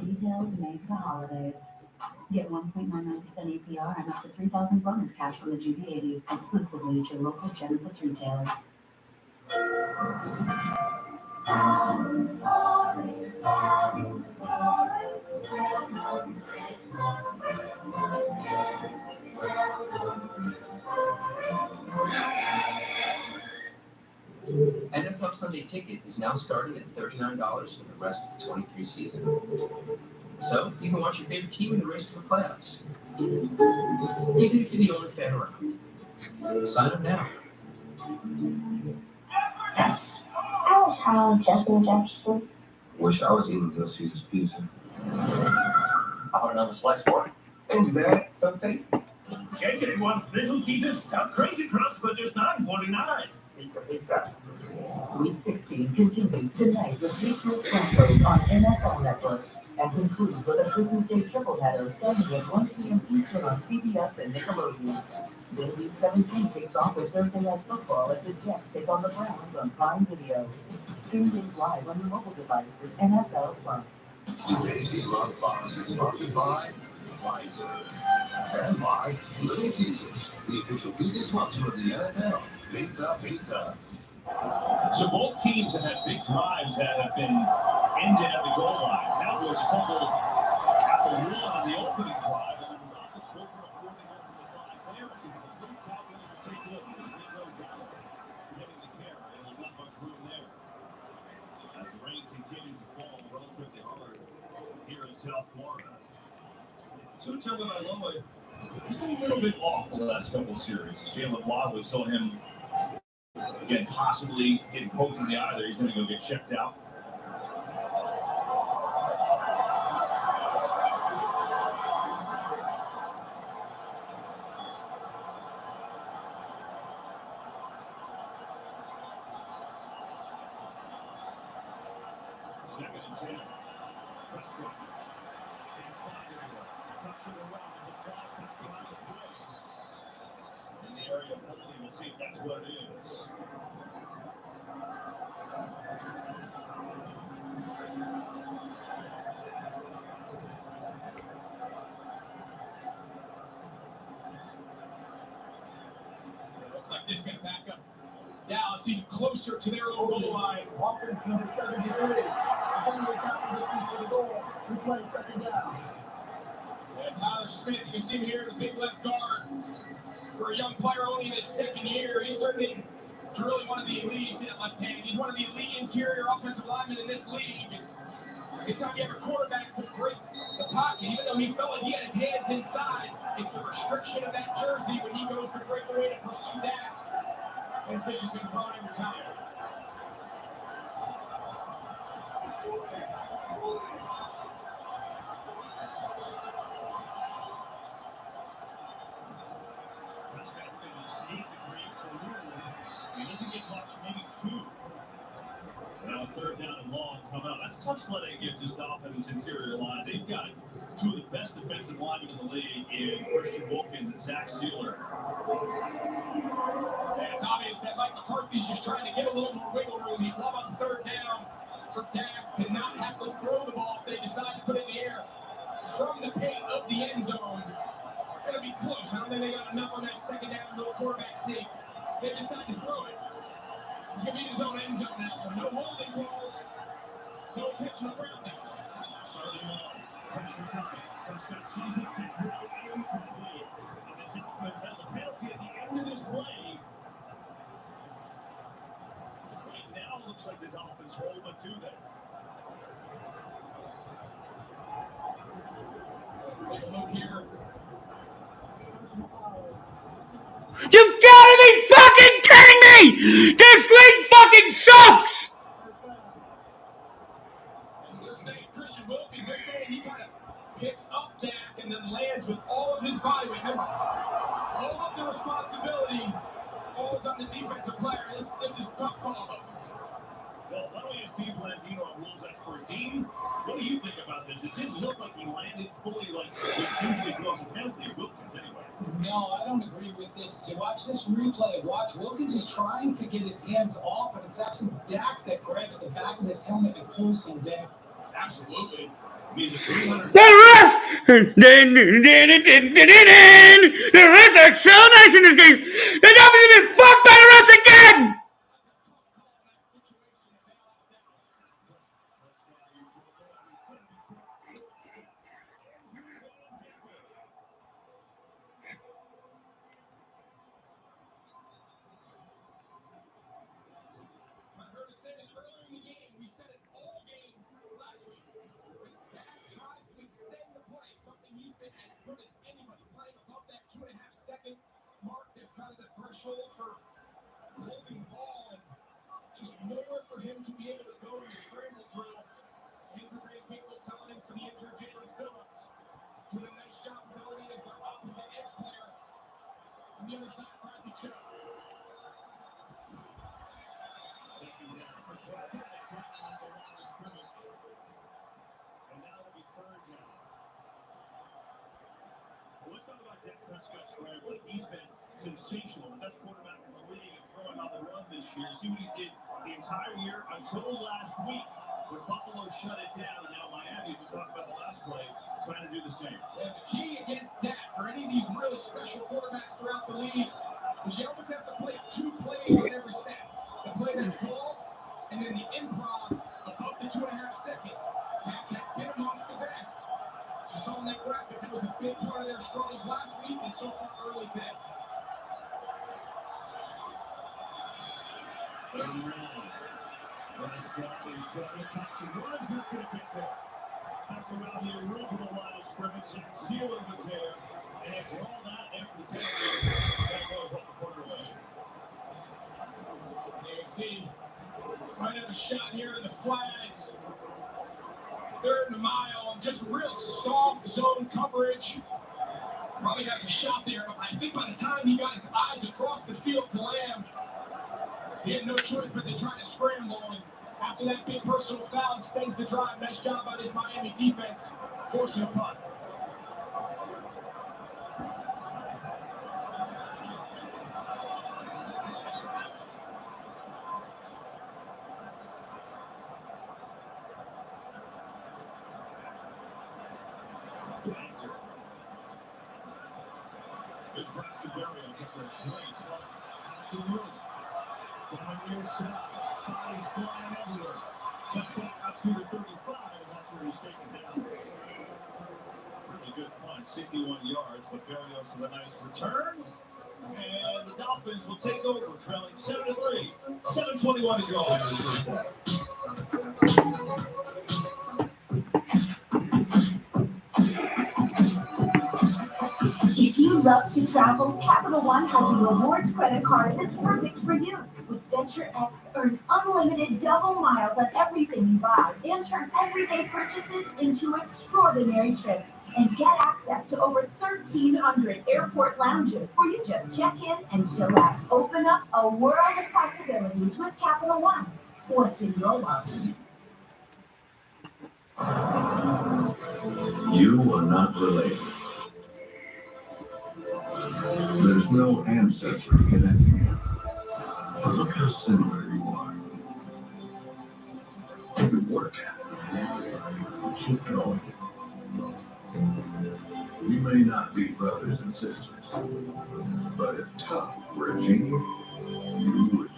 Details made for the holidays. Get 1.99% APR and up to $3,000 bonus cash from the GB80 exclusively at your local Genesis retailers. NFL Sunday Ticket is now starting at $39 for the rest of the 23 season. So you can watch your favorite team in the race to the playoffs, even if you're the only fan around. Sign up now. Yes. I wish I was Justin Jefferson. Wish I was eating Little Caesar's pizza. How about another slice, boy? Thanks, Dad. So tasty. JJ wants Little Caesars without crazy crust for just $9.49. Pizza. Week 16 continues tonight with Patriots Broncos on NFL Network and concludes with a Christmas Day tripleheader starting at 1 p.m. Eastern on CBS and Nickelodeon. Then Week 17 kicks off with Thursday Night Football as the Jets take on the Browns on Prime Video. Stream games live on your mobile device with NFL Plus. Today's Love Box is sponsored by Pfizer and by Little Caesars, the official pizza sponsor of the NFL. Pizza, pizza. So both teams have had big drives that have been ended at the goal line. Cowboys fumbled at the 1 on the opening drive, and then the Dolphins go for a 40-yard from the drive there. As the complete Cowboys will take this and they go down, getting the carry. And there's not much room there. As the rain continues to fall relatively hard here in South Florida. So Tagovailoa, he's been a little bit off the last couple of series. Jalen Waddle, we saw him again, possibly getting poked in the eye there. He's going to go get checked out. Second and 10. Prescott. Can't find anyone. Touch of the run. There's a flag back behind the play. In the area of holding, we'll see if that's what it is. Looks like this going to back up Dallas even closer to their own goal line. Offense number 73. Defenders have the distance to the goal. We play second down. Yeah, Tyler Smith, you can see him here, the big left guard. For a young player only in his second year, he's turned into really one of the elite. You see that left hand. He's one of the elite interior offensive linemen in this league. Anytime you have a quarterback to break the pocket, even though he felt like he had his hands inside, it's the restriction of that jersey when he goes to break away to pursue that. And Fish is going to throw it every time. Prescott looking to sneak to create some room. He doesn't get much, maybe 2. Now third down and long come out. That's tough sledding against this Dolphins interior line. They've got 2 of the best defensive linemen in the league in Christian Wilkins and Zach Sealer. Yeah, it's obvious that Mike McCarthy's just trying to get a little more wiggle room. He'd love on third down for Dak to not have to throw the ball if they decide to put it in the air from the paint of the end zone. It's going to be close. I don't think they got enough on that second down, little quarterback sneak. They decide to throw it. He's going to be in his own end zone now, so no holding calls, no intentional groundings. Pressure time. Prescott sees it, gets rid of it, incomplete. And the Dolphins has a penalty at the end of this play. Right now, it looks like the Dolphins hold but 2 there. Take a look here. You've got to be fucking kidding me! This league fucking sucks! As they're saying, Christian Wilkins, they're saying he kind of picks up Dak and then lands with all of his body weight. All of the responsibility falls on the defensive player. This is tough call, though. Well, why don't we ask Dean Blandino, our rules expert. Dean, what do you think about this? It didn't look like he landed fully like he usually draws a penalty of Wilkins anyway. No, I don't agree with this. To watch this replay, Wilkins is trying to get his hands off, and it's actually Dak that grabs the back of his helmet and pulls him down. Absolutely. Means a 300. The refs are so nice in this game. The Dolphins have been fucked by the refs again. Mark, that's kind of the threshold for holding the ball, and just nowhere for him to be able to go in the scramble drill. Andrew Van Ginkel filling in for the injured Jalen Phillips. Doing a nice job filling in as their opposite edge player. On the other side, Bradley Chubb. Second down for Bradley. Down at the line of scrimmage. And now it'll be third down. Well, let's talk about Dak Prescott scrambling. He's been sensational, the best quarterback in the league and throwing on the run this year. See what he did the entire year until last week when Buffalo shut it down. And now Miami, as we talked about the last play, trying to do the same. Yeah, the key against Dak or any of these really special quarterbacks throughout the league is you always have to play two plays on every snap. The play that's called and then the improv above the 2.5 seconds. Dak had been amongst the best. You saw in that graphic, that was a big part of their struggles last week and so far early today. Prescott is touching. Runs not going to get there. Back around the original line of scrimmage, sealing the tear. And after all that, after the penalty, that goes off the corner away. You see, might have a shot here in the flats. Third and a mile, and just real soft zone coverage. Probably has a shot there, but I think by the time he got his eyes across the field to Lamb, he had no choice but to try to scramble. And after that big personal foul, extends the drive. Nice job by this Miami defense, forcing a punt. It's Braxton Berrios up there. Great punt. Absolutely. Down near side. Bodies flying everywhere. Gets back up to the 35, and that's where he's taken down. Really good punt. 61 yards, but Berrios with a nice return. And the Dolphins will take over, trailing 7-3. 7:21 to go in the first half. If you love to travel, Capital One has a rewards credit card that's perfect for you. With Venture X, earn unlimited double miles on everything you buy and turn everyday purchases into extraordinary trips. And get access to over 1,300 airport lounges where you just check in and chill out. Open up a world of possibilities with Capital One. What's in your wallet? You are not related. There's no ancestry connecting you. But look how similar you are. You work at it. Keep going. We may not be brothers and sisters, but if tough were a gene, you would be.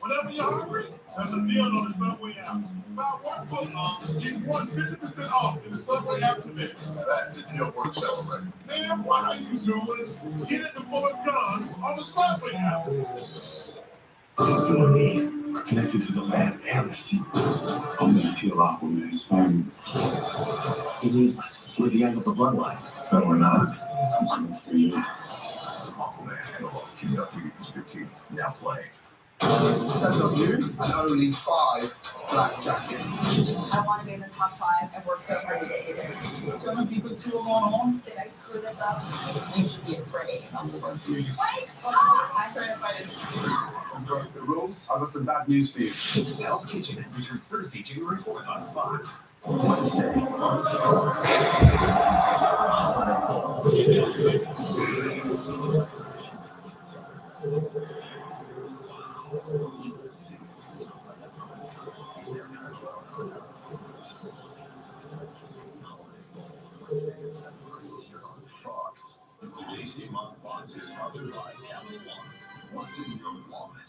Whenever you're hungry, there's a deal on the Subway app. Buy one foot, get one 50% off in the Subway app today. That's a deal worth celebrating. Man, what are you doing? Get it before it's gone on the Subway app. You and me are connected to the land and the sea. I'm gonna feel Aquaman's family. It means we're the end of the bloodline. No, we're not. I'm coming for you. Aquaman and the Lost Kingdom Booster Team now play. 7 of you and only 5 black jackets. I want to be in the top 5 and work so hard to get you there. Some people too long on. Did I screw this up? You should be afraid. I'm the one who. Wait! I'm trying to fight it. You broke the rules. I've got some bad news for you. Hell's Kitchen returns Thursday, January 4th on Fox. Wednesday. Fox. Today's game on Fox is sponsored by Capital One. What's in your wallet?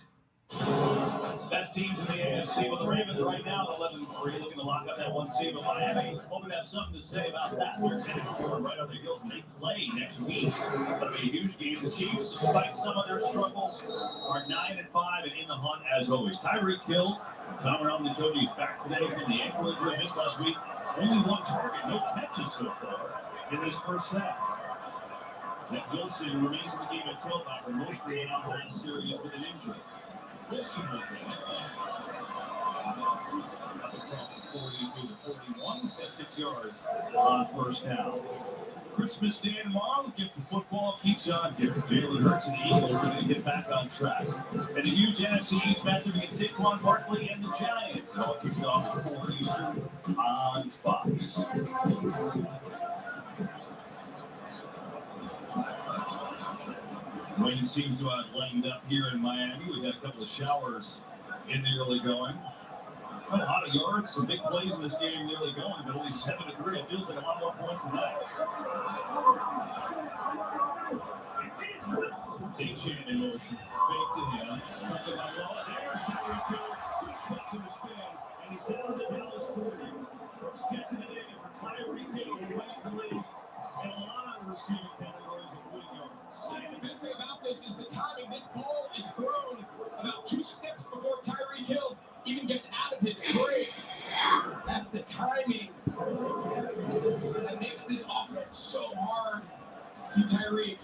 Best teams in the AFC with the Ravens right now at 11-3, looking to lock up that 1 seed. But Miami hoping to have something to say about that. They're 10-4 right on their heels, and they play next week. That'll be a huge game. The Chiefs, despite some of their struggles, are 9-5 and in the hunt as always. Tyreek Hill, Tom around the show, he's back today from the ankle injury missed last week. Only 1 target, no catches so far in this first half. Nick Wilson remains in the game at tailback, but mostly out last series with an injury. Wilson will be up across the 42 to 41. He's got 6 yards on first down. Christmas Day tomorrow, the gift of football keeps on giving. Jalen Hurts and the Eagles are going to get back on track. And a huge NFC East matchup against Saquon Barkley and the Giants. It all kicks off at 4 Eastern on Fox. Rain seems to have lightened up here in Miami. We've had a couple of showers in the early going. A lot of yards, some big plays in this game in the early going, but only 7-3. It feels like a lot more points than that. Zachan in motion. Fake to him. Took the ball. There's Tyreek Hill. Good catch in the spin. And he's down to the Dallas 40. First catch of the day for Tyreek Hill. He leads the league in a lot of receiving categories, including yards. And the best thing about this is the timing. This ball is thrown about 2 steps before Tyreek Hill even gets out of his break. That's the timing that makes this offense so hard. See Tyreek.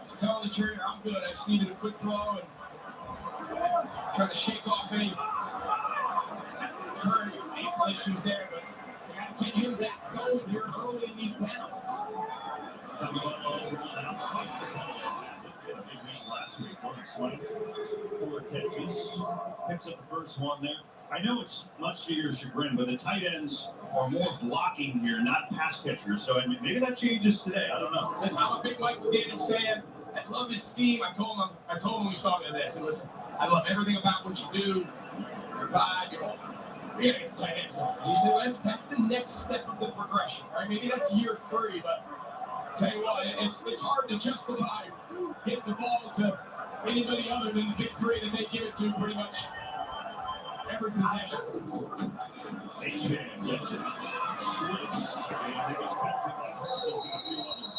He's telling the trainer, I'm good. I just needed a quick throw and trying to shake off any current ankle issues there. But you got to get him back going here early in these downs. A big week last week. Swipe, 4 catches. Picks up the first one there. I know it's much to your chagrin, but the tight ends are more blocking here, not pass catchers. So I mean, maybe that changes today. I don't know. Listen, I'm a big Mike McDaniel fan. I love his scheme. I told him when we saw him this. And listen, I love everything about what you do. Your vibe, your whole. We gotta get the tight ends going. He said, that's the next step of the progression, right? Maybe that's year 3, but tell you what, it's hard to justify getting the ball to anybody other than the big 3 that they give it to pretty much every possession. Zachan gets it. Slips. And it gets back to Parsons and a few others.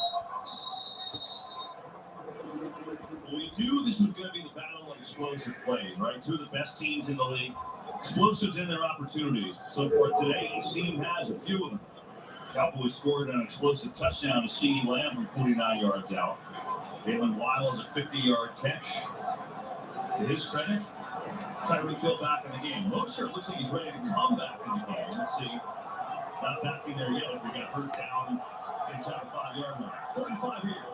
We knew this was going to be the battle of explosive plays, right? 2 of the best teams in the league. Explosives in their opportunities. So far today, each team has a few of them. Cowboys scored an explosive touchdown to CeeDee Lamb from 49 yards out. Jalen Waddle has a 50-yard catch. To his credit, Tyreek Hill back in the game. Mostert looks like he's ready to come back in the game. Let's see. Not back in there yet if we got hurt down inside the 5-yard line. 45 here.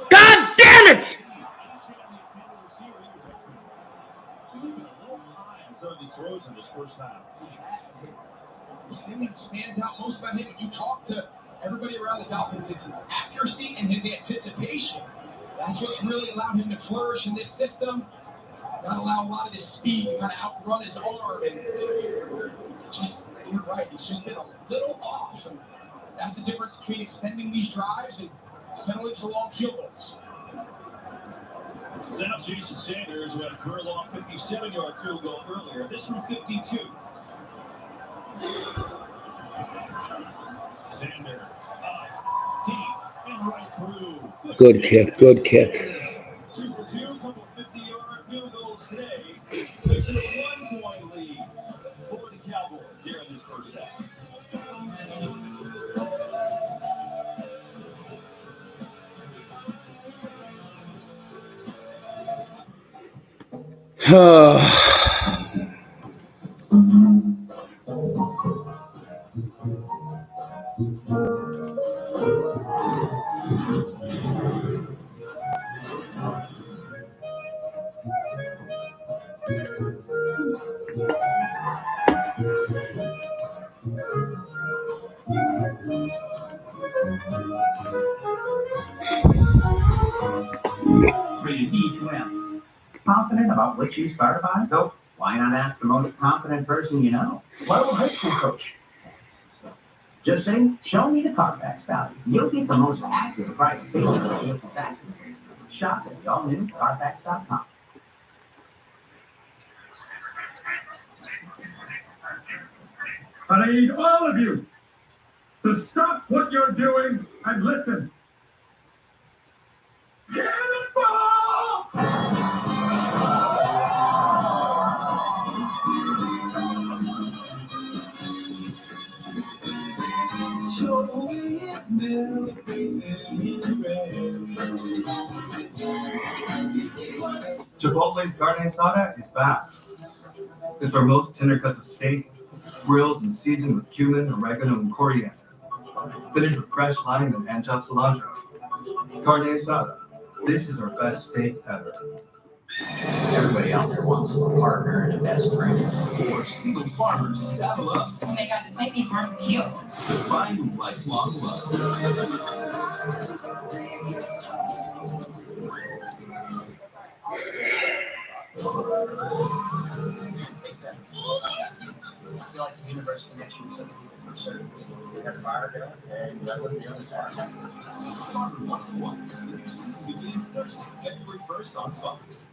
God damn it! Some of these throws in this first half. The thing that stands out most about him when you talk to everybody around the Dolphins is his accuracy and his anticipation. That's what's really allowed him to flourish in this system. Not allow a lot of his speed to kind of outrun his arm. And just, you're right, he's just been a little off. And that's the difference between extending these drives and settling for long field goals. Now Jason Sanders, who had a career-long 57-yard field goal earlier. This one, 52. Sanders up, deep, and right through. Good kick, good kick. 2 for 2, couple 50-yard field goals today. Makes it a 1-point lead for the Cowboys here in this first half. Rated E to M. Confident about what you started by? Nope. Why not ask the most confident person you know? Well, high school coach. Just say, show me the Carfax value. You'll get the most accurate price based on the vehicle tax information. Shop at the all-new Carfax.com. I need all of you to stop what you're doing and listen. Cannonball! Chipotle's carne asada is back. It's our most tender cuts of steak, grilled and seasoned with cumin, oregano, and coriander, finished with fresh lime and chopped cilantro. Carne asada. This is our best steak ever. Everybody out there wants a partner and a best friend. For single farmers, saddle up. Oh my God, this might be barbecue. To find lifelong love. I feel like the universe connects you to some people for certain reasons. You got fire going, and that wouldn't be on this fire. Farmer Wants One. The new season begins Thursday, February 1st on Fox.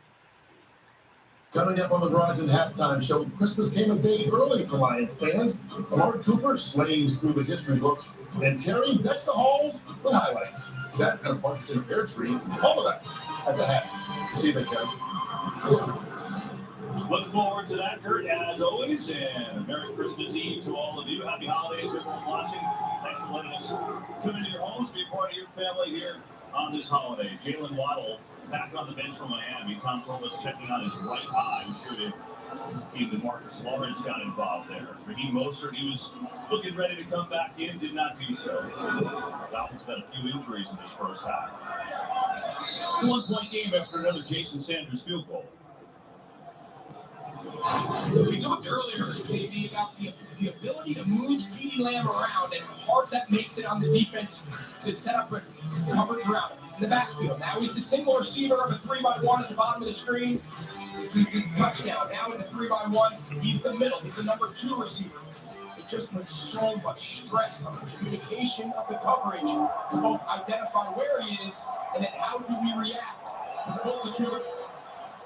Coming up on the Verizon halftime show, Christmas came a day early for Lions fans. Amari Cooper slays through the history books, and Terry decks the halls with highlights. That and a partridge in a pear tree, all of that at the half. See you then, Kevin. Look forward to that, Kurt, as always, and Merry Christmas Eve to all of you. Happy holidays, everyone watching. Thanks for letting us come into your homes, be part of your family here on this holiday. Jalen Waddle back on the bench from Miami. Tom told us checking on his right eye. I'm sure even Marcus Lawrence got involved there. Raheem Mostert, he was looking ready to come back in, did not do so. Dolphins had a few injuries in this first half. It's a one-point game after another Jason Sanders field goal. We talked earlier, KB, about the ability to move CeeDee Lamb around and how hard that makes it on the defense to set up a coverage around him. He's in the backfield. Now he's the single receiver of a 3x1 at the bottom of the screen. This is his touchdown. Now in the 3x1, he's the middle. He's the number 2 receiver. It just puts so much stress on the communication of the coverage to both identify where he is and then how do we react to the multitude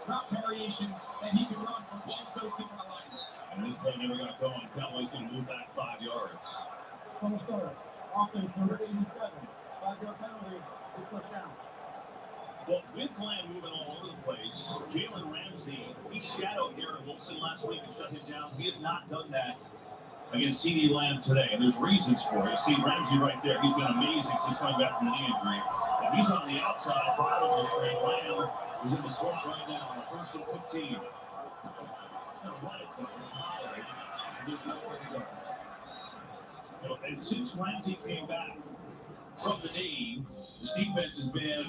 route variations that he can run from all of those different alignments. And this play never got going. Cowboys going to move back 5 yards. Almost start. Offense number 87. 5-yard penalty. This touchdown. Well, with Lamb moving all over the place, Jalen Ramsey, he shadowed Garrett Wilson last week and shut him down. He has not done that against CeeDee Lamb today, and there's reasons for it. You see Ramsey right there. He's been amazing since coming back from the knee injury. And he's on the outside, bottom of the screen. Lamb is in the slot right now on a 1st and 15. There's nowhere to go. And since Ramsey came back from the knee, this defense has been,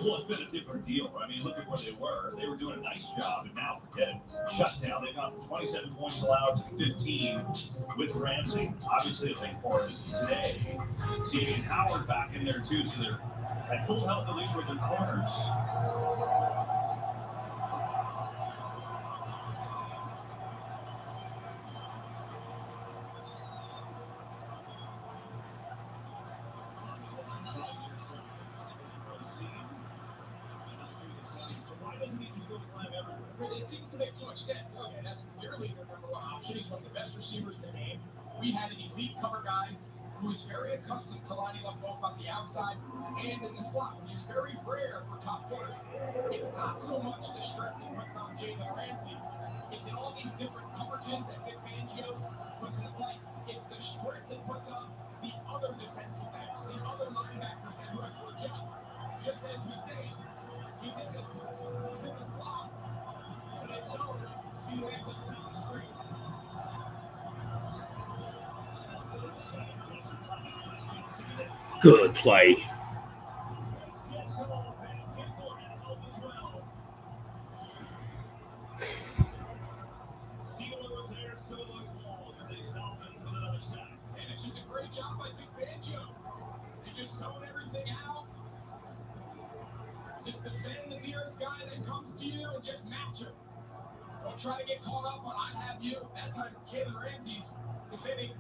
well, it's been a different deal. I mean, look at where they were. They were doing a nice job, and now forget it. Shut down. They've gone from 27 points allowed to 15 with Ramsey. Obviously, a big part of it today. See, and Howard back in there, too, so they're at full health, at least with their corners. It seems to make too much sense. Okay, that's clearly their number 1 option. He's one of the best receivers in the game. We had an elite cover guy who is very accustomed to lining up both on the outside and in the slot, which is very rare for top corners. It's not so much the stress he puts on Jalen Ramsey. It's in all these different coverages that Vic Fangio puts in play. It's the stress it puts on the other defensive backs, the other linebackers that you have to adjust. Just as we say, he's in the slot. And it's over. See you at the top of the screen. Good play. And it's just a great job by Vic Fangio. They just zone everything out. Just defend the nearest guy that comes to you and just match him. Don't try to get caught up on I have you. That time Jalen Ramsey's defending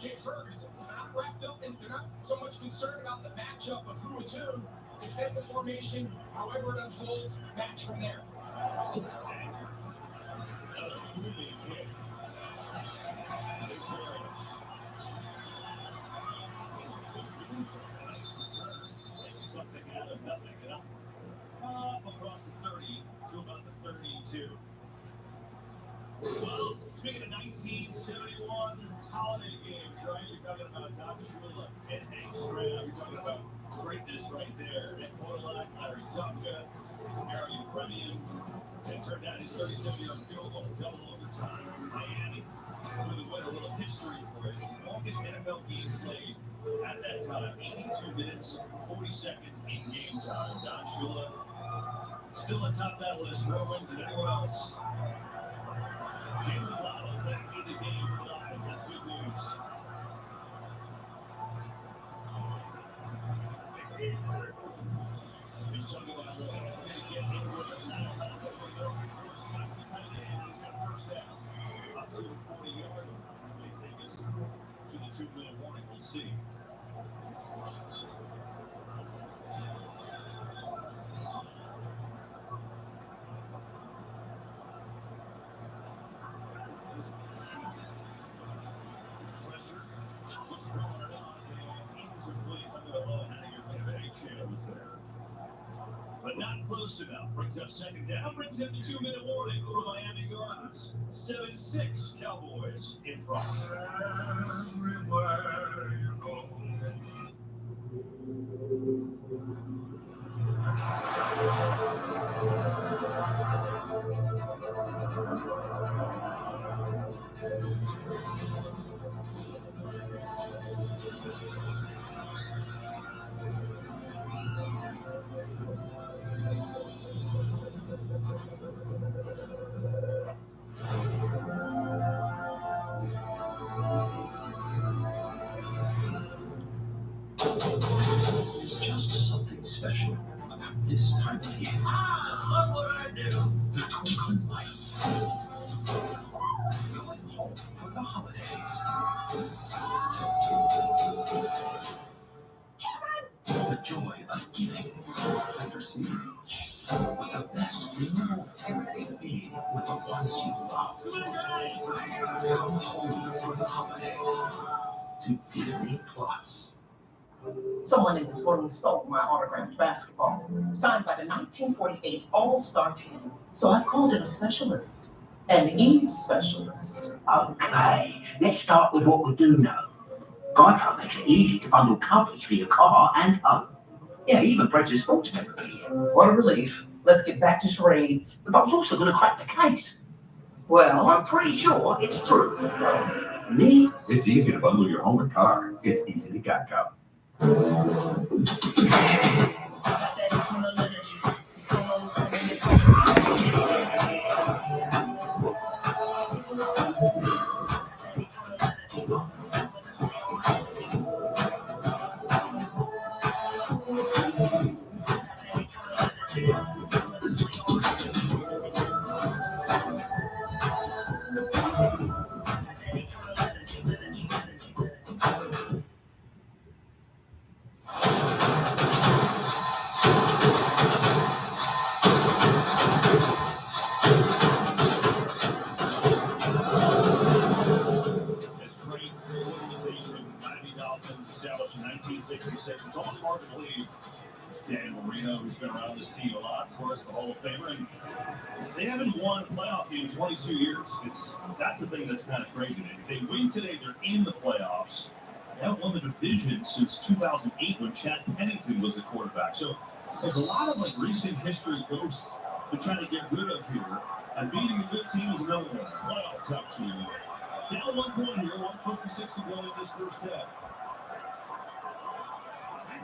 Jay Ferguson's not wrapped up in, they're not so much concerned about the matchup of who is who. Defend the formation, however it unfolds, match from there. Another moving kick. There's Harris. Nice return. Making something out of nothing. And up across the 30 to about the 32. Well, speaking of 1971 holiday games, right? You're talking about Don Shula and Hank Stram. You're talking about greatness right there. And Portland, Larry Zupka, Marion Premium. And turned out his 37-yard field goal, double overtime in Miami. Really went a little history for it. Longest NFL game played at that time. 82 minutes, 40 seconds in game time. Don Shula still atop that list. More wins than anyone else. Jalen Waddle back in the game for the Dolphins. That's good news. He's talking about going to get hit with a first down. Up to the 40-yard line. They take us to the 2-minute warning. We'll see. Pressure. Just throwing it on. Incomplete. I'm going to was there. But not close enough. Brings up second down. Brings up the 2-minute warning for Miami Gardens. 7-6 Cowboys in front. Everywhere you go. There's just something special about this time of year. Look what I do. The twinkling lights. Going home for the holidays. The joy of giving and receiving. Yes. With the best thing of all. Being with the ones you love. Come home for the holidays. To Disney Plus. Someone in this room stole my autographed basketball, signed by the 1948 All-Star team. So I've called in a specialist, an e-specialist. Okay, let's start with what we do know. Geico makes it easy to bundle coverage for your car and home. Yeah, even purchase sports memorabilia. What a relief. Let's get back to charades. But I was also going to crack the case. Well, I'm pretty sure it's true. Me? It's easy to bundle your home and car. It's easy to Geico. Dolphins established in 1966. It's almost hard to believe. Dan Marino, who's been around this team a lot, of course, the Hall of Famer, and they haven't won a playoff game in 22 years. That's the thing that's kind of crazy. If they win today, they're in the playoffs. They haven't won the division since 2008 when Chad Pennington was the quarterback. So there's a lot of recent history ghosts they're trying to get rid of here. And beating a good team is another one. Playoff tough team. Down 1 point here, 156 to go in this first half.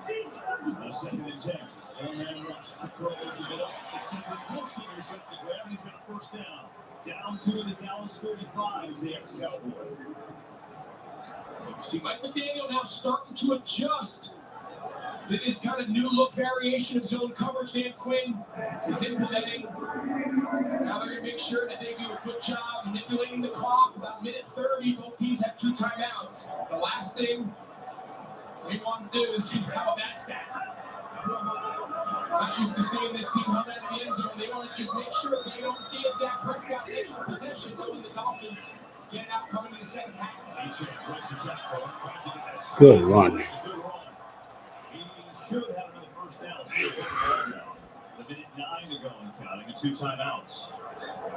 A second and 10. And rush to throw over the middle. It's Cedric Wilson who's got the grab, and he's got a first down. Down to the Dallas 35 is the ex-Cowboy. You see Mike McDaniel now starting to adjust to this kind of new look variation of zone coverage Dan Quinn is implementing. Now they're going to make sure that they do a good job manipulating the clock. About minute 30, both teams have 2 timeouts. The last thing they want to do is how about that stat? Not used to seeing this team hung out in the end zone. They want to just make sure they don't give Dak Prescott an extra possession, knowing the Dolphins get it out coming to the second half. Good run. He should have another first down. The minute 9 to go and counting, and 2 timeouts.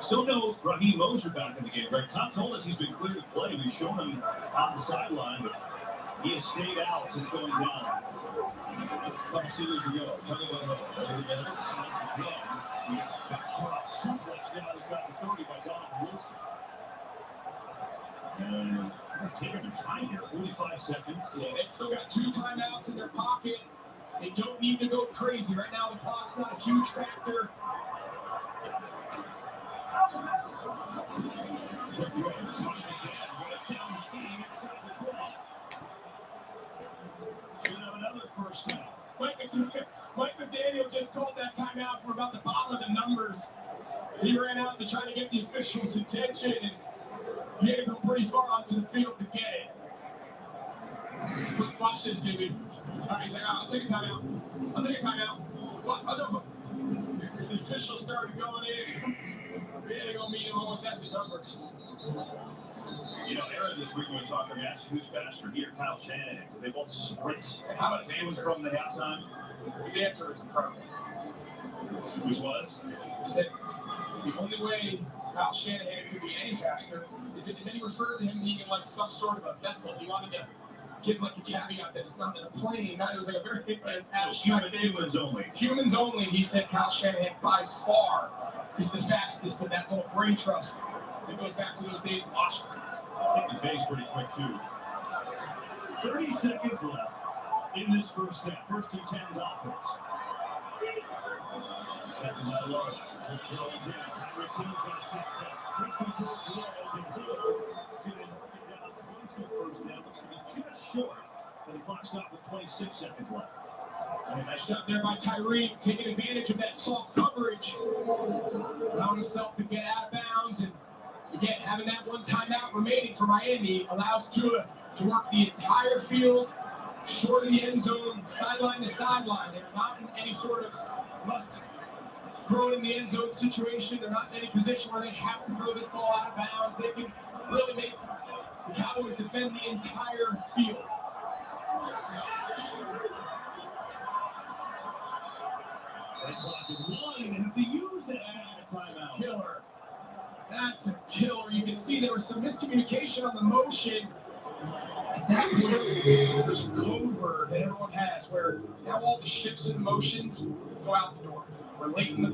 Still no Raheem Mostert back in the game. Greg, Tom told us he's been cleared to play. We've shown him on the sideline, but he has stayed out since going down. A couple series ago, talking about the minutes. Again, he gets backdrop suplex down inside the 30 by Donovan Wilson. And they're taking their time here, 45 seconds. Yeah, they've still got 2 timeouts in their pocket. They don't need to go crazy. Right now, the clock's not a huge factor. Should have another first down. Mike McDaniel just called that timeout from about the bottom of the numbers. He ran out to try to get the officials' attention, and he had to go pretty far onto the field to get it. Watch this, David. All right, he's like, I'll take a timeout. I'll take a timeout. The officials started going in. They had to go meet almost at the numbers. You know, Aaron this week when we talked, we asked who's faster here, Kyle Shanahan, because they both sprint. How about his answer from the halftime? His answer is incredible. Which was? He said the only way Kyle Shanahan could be any faster is if, and then he referred to him being in like some sort of a vessel. He wanted to give like a caveat that it's not in a plane. It was like a very abstract humans only. Humans only. He said Kyle Shanahan by far is the fastest in that little brain trust that goes back to those days in Washington. I think the pace pretty quick too. 30 seconds left in this first half. First and 10 Dolphins. Second by Love. Throwing down. Tyreek Hill's got a sack pass. Racing towards the edge, and Hill is going to knock it down. Close to a first down. Looks to be just short. But the clock stopped with 26 seconds left. And a nice shot there by Tyreek, taking advantage of that soft coverage. Allowing himself to get out of bounds. And again, having that one timeout remaining for Miami allows Tua to work the entire field, short of the end zone, sideline to sideline. They're not in any sort of must throw it in the end zone situation. They're not in any position where they have to throw this ball out of bounds. They can really make the Cowboys defend the entire field. That clock is one. They have to use that timeout. Killer. That's a killer. You can see there was some miscommunication on the motion. At that point, there's a code word that everyone has where now all the shifts and motions go out the door. We're late in the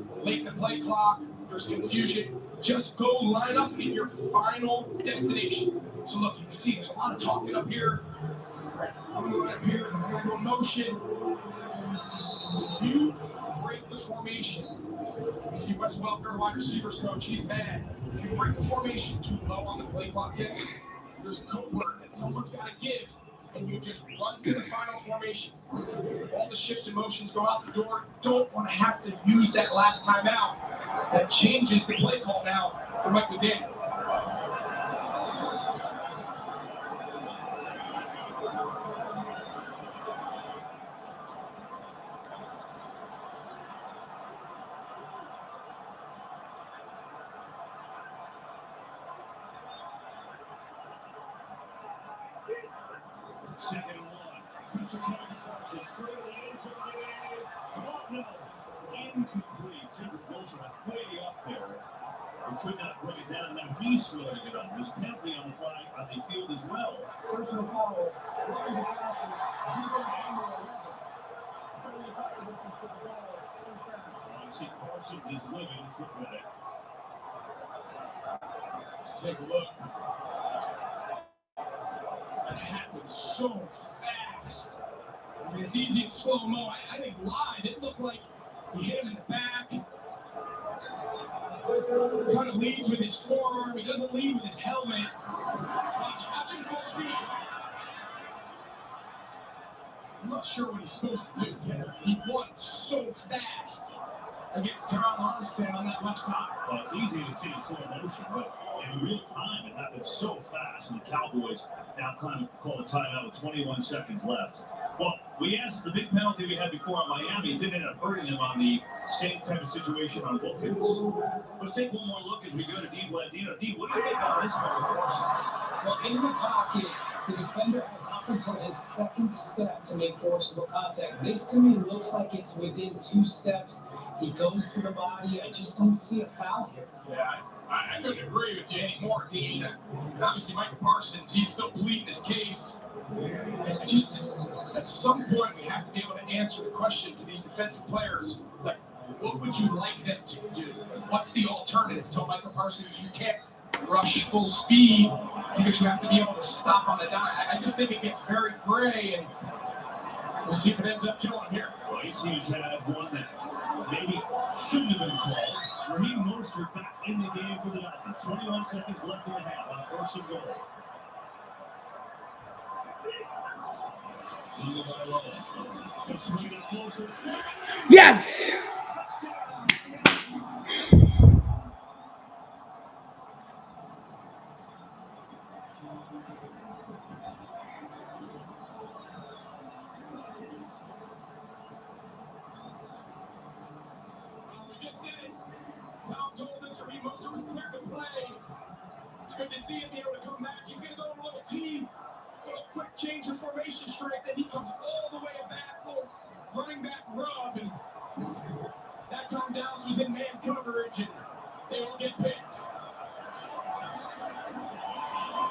play clock. There's confusion. Just go line up in your final destination. So look, you can see there's a lot of talking up here. I'm going up here. I'm going to go motion. You break the formation. You see Wes Welker, wide receivers coach, he's mad. If you break the formation too low on the play clock kick, there's a code word that someone's got to give, and you just run to the final formation. All the shifts and motions go out the door. Don't want to have to use that last timeout. That changes the play call now for Mike McDaniel. Second and 1. Pressure coming to Carson. Straight to the end zone. It is. Oh, no. Incomplete. Timber Wilson way up there. We could not bring it down. Now he's slowing it up. There's a penalty on the flag on the field as well. Personal foul. You see Parsons is living. Let's look at it. Let's take a look. That happened so fast. I mean, it's easy in slow-mo. I think live, it looked like he hit him in the back. Kind of leads with his forearm. He doesn't lead with his helmet. Watch him full speed. I'm not sure what he's supposed to do. He won so fast against Teron Armstead on that left side. Well, it's easy to see in slow motion, but in real time, it happens so fast, and the Cowboys now call a timeout with 21 seconds left. Well, we asked the big penalty we had before on Miami. It didn't end up hurting them on the same type of situation on Dolphins. Let's take one more look as we go to Dean Blandino. Dean, what do you think on this one with Parsons? Well, in the pocket, the defender has up until his second step to make forcible contact. This, to me, looks like it's within 2 steps. He goes to the body. I just don't see a foul here. Yeah, I couldn't agree with you anymore, Dean. And obviously, Michael Parsons, he's still pleading his case. I just, at some point, we have to be able to answer the question to these defensive players. Like, what would you like them to do? What's the alternative to Michael Parsons? You can't rush full speed because you have to be able to stop on a dime. I just think it gets very gray, and we'll see if it ends up killing him here. Well, he's had one that maybe shouldn't have been called. Raheem Mostert back in the game for the Dolphins. 21 seconds left in the half on 1st and goal. Yes! We just said it. Tom told us Raheem Mostert was clear to play. It's good to see him be able to come back. He's going to go on a little team. A little quick change of formation strength, and he comes all the way back. Little running back rub, and that time Downs was in man coverage, and they all get picked.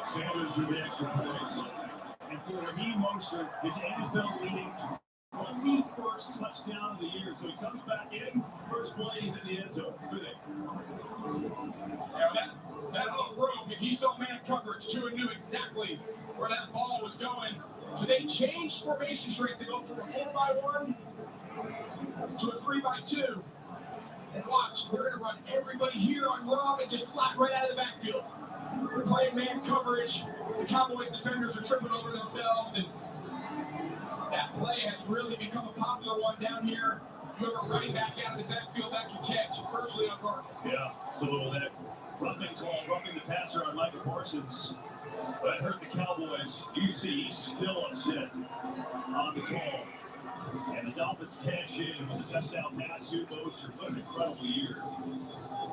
Sanders with the extra points. And for Raheem Mostert, his NFL-leading 21st touchdown of the year. So he comes back in, first play, he's in the end zone. Yeah, that hook broke, and he saw man coverage too, and knew exactly where that ball was going. So they changed formation strengths to go from a 4-by-1 to a 3-by-2. And watch, they're going to run everybody here on Rob and just slide right out of the backfield. We're playing man coverage. The Cowboys defenders are tripping over themselves, and that play has really become a popular one down here. You have a running back out of the backfield that can catch. It's virtually unguardable. Yeah, it's a little bit roughing call, roughing the passer on Michael Parsons. That hurt the Cowboys. You see, he's still upset on the call. And the Dolphins cash in with a touchdown pass to Mostert. What an incredible year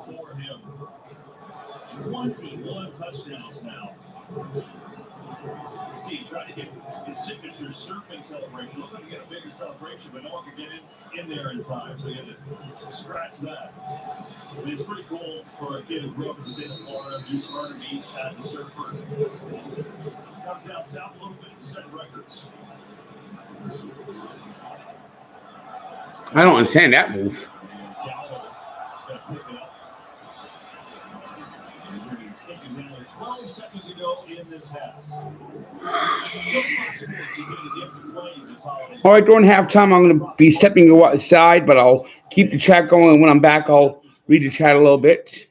for him. 21 touchdowns now. See, he tried to get his signature surfing celebration. Looked like he got a bigger celebration, but no one could get in there in time, so he had to scratch that. I mean, it's pretty cool for a kid who grew up in the state of Florida, do Smyrna Beach as a surfer. Comes down south a little bit to set records. I don't understand that move. Gonna pick it up. 12 seconds ago in this half. All right, during halftime, I'm going to be stepping aside, but I'll keep the chat going. When I'm back, I'll read the chat a little bit.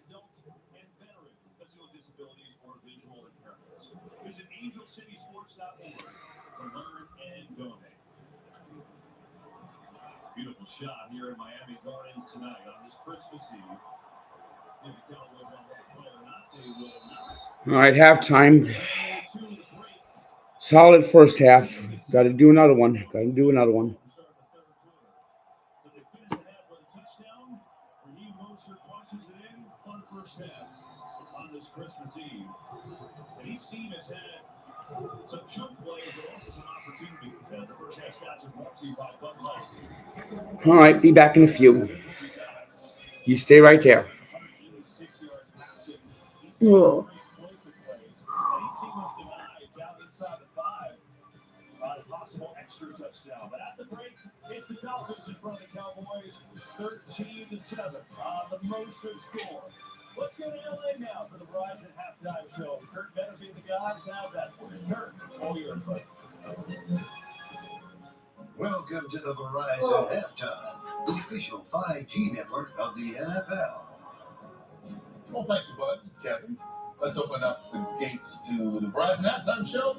Visit angelcitysports.org to learn and donate. Beautiful shot here in Miami Gardens tonight on this Christmas Eve. If the Cowboys want to play or not, they will not. All right, halftime. Solid first half. Got to do another one. So they finish the half with a touchdown. Raheem Mostert punches it in. Fun first half on this Christmas Eve. And each team has had some chunk plays, but also some opportunity. As the first half stats are brought to you by Bud Light. All right, be back in a few. You stay right there. Whoa. Possible extra touchdown, but at the break, it's the Dolphins in front of the Cowboys, 13-7 on the Mostert score. Let's go to LA now for the Verizon halftime show. Kurt better be the guys. Have that for you, Kurt. All yours, buddy. Welcome to the Verizon halftime, the official 5G network of the NFL. Well, thank you, Bud, Kevin. Let's open up the gates to the Verizon Halftime Show.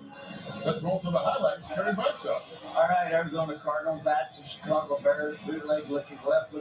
Let's roll through the highlights. Terry Bradshaw. All right, Arizona Cardinals at the Chicago Bears. Bootleg looking left.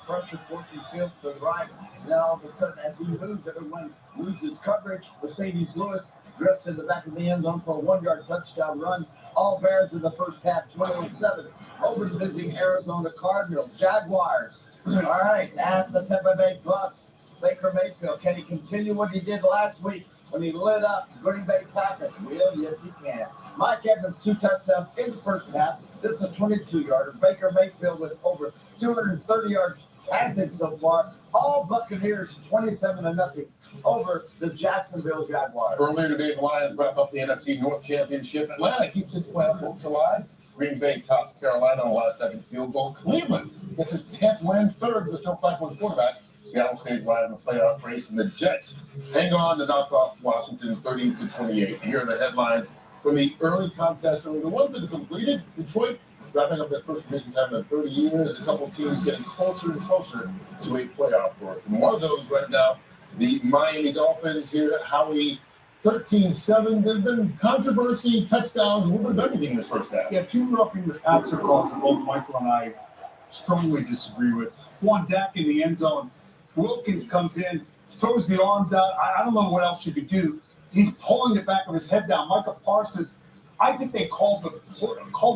Pressure 14 fields to the right. Then all of a sudden, as he moves, everyone loses coverage. Mercedes Lewis drifts to the back of the end zone for a 1-yard touchdown run. All Bears in the first half, 28-7. Over to visiting Arizona Cardinals. Jaguars. All right, at the Tampa Bay Bucks. Baker Mayfield, can he continue what he did last week when he lit up Green Bay Packers? Well, yes, he can. Mike Evans, 2 touchdowns in the first half. This is a 22-yarder. Baker Mayfield with over 230 yards passing so far. All Buccaneers 27-0 over the Jacksonville Jaguars. Earlier today, the Lions wrap up the NFC North Championship. Atlanta keeps its playoff hopes alive. Green Bay tops Carolina on a last-second field goal. Cleveland gets his 10th win, third with Joe Flacco's quarterback. Seattle stays live in the playoff race, and the Jets hang on to knock off Washington 30-28. Here are the headlines from the early contest, and the ones that are completed. Detroit wrapping up their first division time in 30 years. A couple teams getting closer and closer to a playoff berth. And one of those right now, the Miami Dolphins here, Howie, 13-7. There's been controversy, touchdowns, a little bit of everything this first half. Yeah, 2 roughing the passer calls that both Michael and I strongly disagree with. One, Dak in the end zone. Wilkins comes in, throws the arms out. I don't know what else you could do. He's pulling the back of his head down. Micah Parsons, I think they called the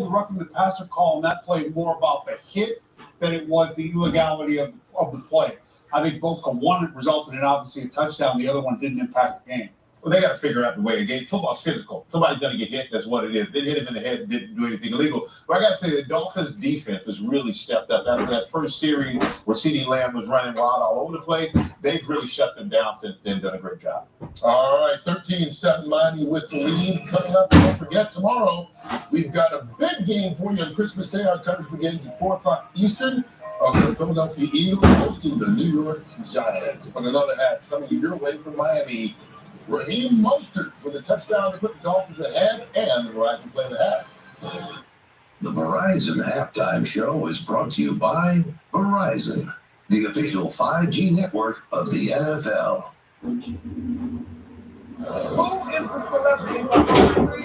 roughing the passer call on that play more about the hit than it was the illegality of the play. I think both called. One resulted in obviously a touchdown. The other one didn't impact the game. Well, they got to figure out the way. Again, football's physical. Somebody's going to get hit. That's what it is. Didn't hit him in the head. Didn't do anything illegal. But I got to say, the Dolphins' defense has really stepped up. After that first series where CeeDee Lamb was running wild all over the place, they've really shut them down since then. Done a great job. All right, 13-7 Miami with the lead. Coming up, don't forget, tomorrow we've got a big game for you on Christmas Day. Our coverage begins at 4 o'clock Eastern. The Philadelphia Eagles hosting the New York Giants. But another half coming your way from Miami. Raheem Mostert with a touchdown to put the Dolphins ahead, and the Verizon play the half. The Verizon Halftime Show is brought to you by Verizon, the official 5G network of the NFL. Who is the celebrity behind $3?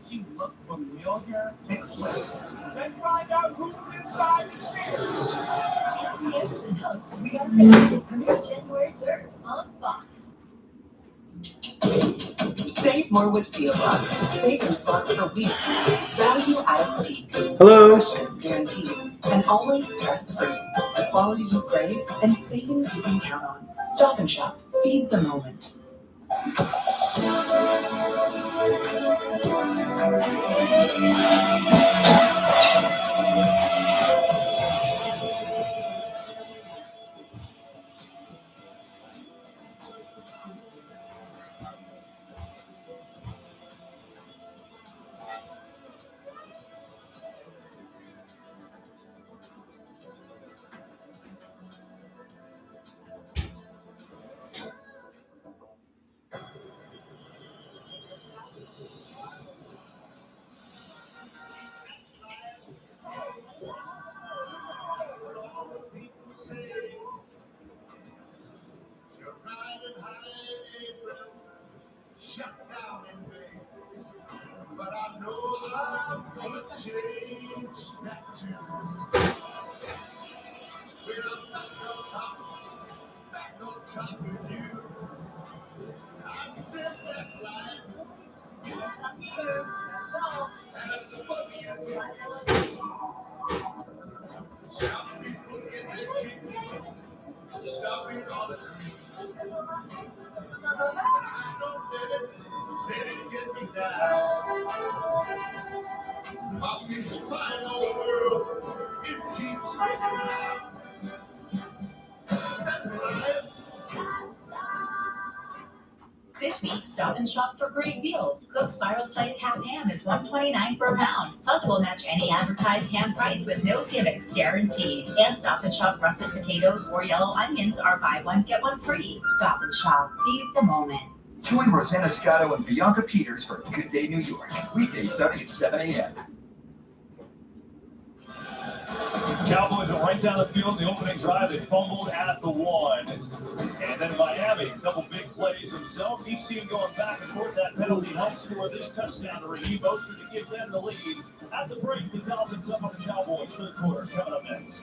She looks familiar. Let's find out who's inside the sphere. The Anderson House, We Are Connected, premieres January 3rd on Fox. Save more with Deal Lock. Save and stock for weeks. Value at its peak. Hello. Freshness guaranteed. And always stress-free. The quality you crave and savings you can count on. Stop and Shop. Feed the moment. Shut down in vain. But I know I'm gonna change that too. We're back on top with you. I said that life. And that's the funniest thing. Shout people get their feet. Stopping all the street. Don't let it get me down. I'll be spying all the world. It keeps spinning round. That's life. This week, Stop and Shop for great deals. Cooked spiral sliced half ham is $1.29 per pound. Plus, we'll match any advertised ham price with no gimmicks guaranteed. And Stop and Shop russet potatoes or yellow onions are buy one, get one free. Stop and Shop. Feed the moment. Join Rosanna Scotto and Bianca Peters for Good Day New York. Weekdays starting at 7 a.m. Cowboys went right down the field. The opening drive, they fumbled at the 1. And then Miami, a couple big plays themselves. Each team going back and forth. That penalty helped score this touchdown to Raheem Mostert to give them the lead. At the break, the Dolphins up on the Cowboys. Third quarter coming up next.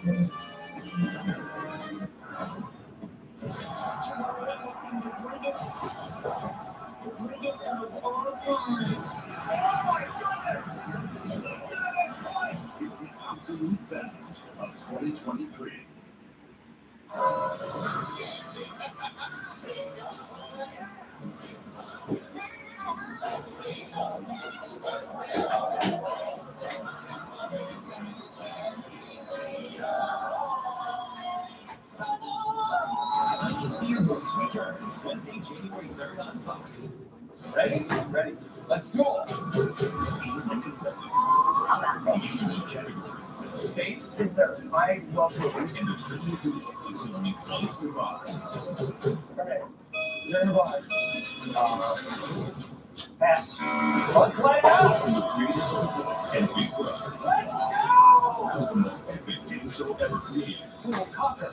The greatest of all time. Oh my goodness! It's the absolute best of 2023. Your Voice returns Wednesday, January 3rd on Fox. Ready? Ready. Let's do it. 81 contestants. Unique categories. Space. Dessert. I love cookies. And the trivia duel until only one survives. Okay. Survive. Pass. Let's let it out. From the greatest of the voice and Big Brother. Who's the most epic game show ever created? Cool copper.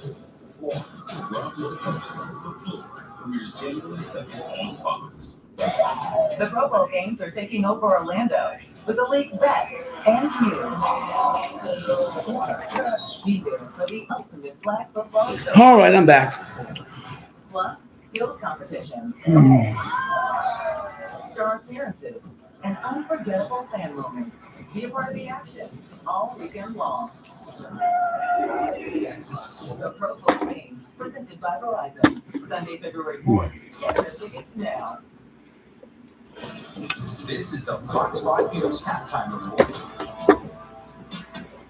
Rob your hosts, The Floor, premieres January 2nd on Fox. The Pro Bowl games are taking over Orlando with the league's best and news. Be there for the ultimate flag football show. All right, I'm back. Plus, skills competition, star appearances, and unforgettable fan moments. Be a part of the action all weekend long. The Pro Bowl games presented by Verizon. Sunday, February 4th. Get the tickets now. This is the Fox 5 News halftime report.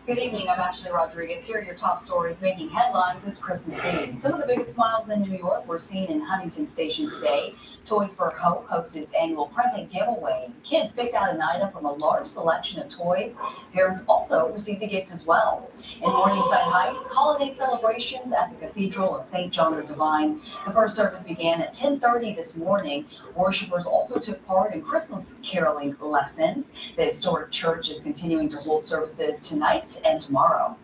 Good evening, I'm Ashley Rodriguez. Here are your top stories making headlines this Christmas Eve. Some of the biggest smiles in New York were seen in Huntington Station today. Toys for Hope hosted its annual present giveaway. Kids picked out an item from a large selection of toys. Parents also received a gift as well. In Morningside Heights, holiday celebrations at the Cathedral of St. John the Divine. The first service began at 10:30 this morning. Worshippers also took part in Christmas caroling lessons. The historic church is continuing to hold services tonight and tomorrow.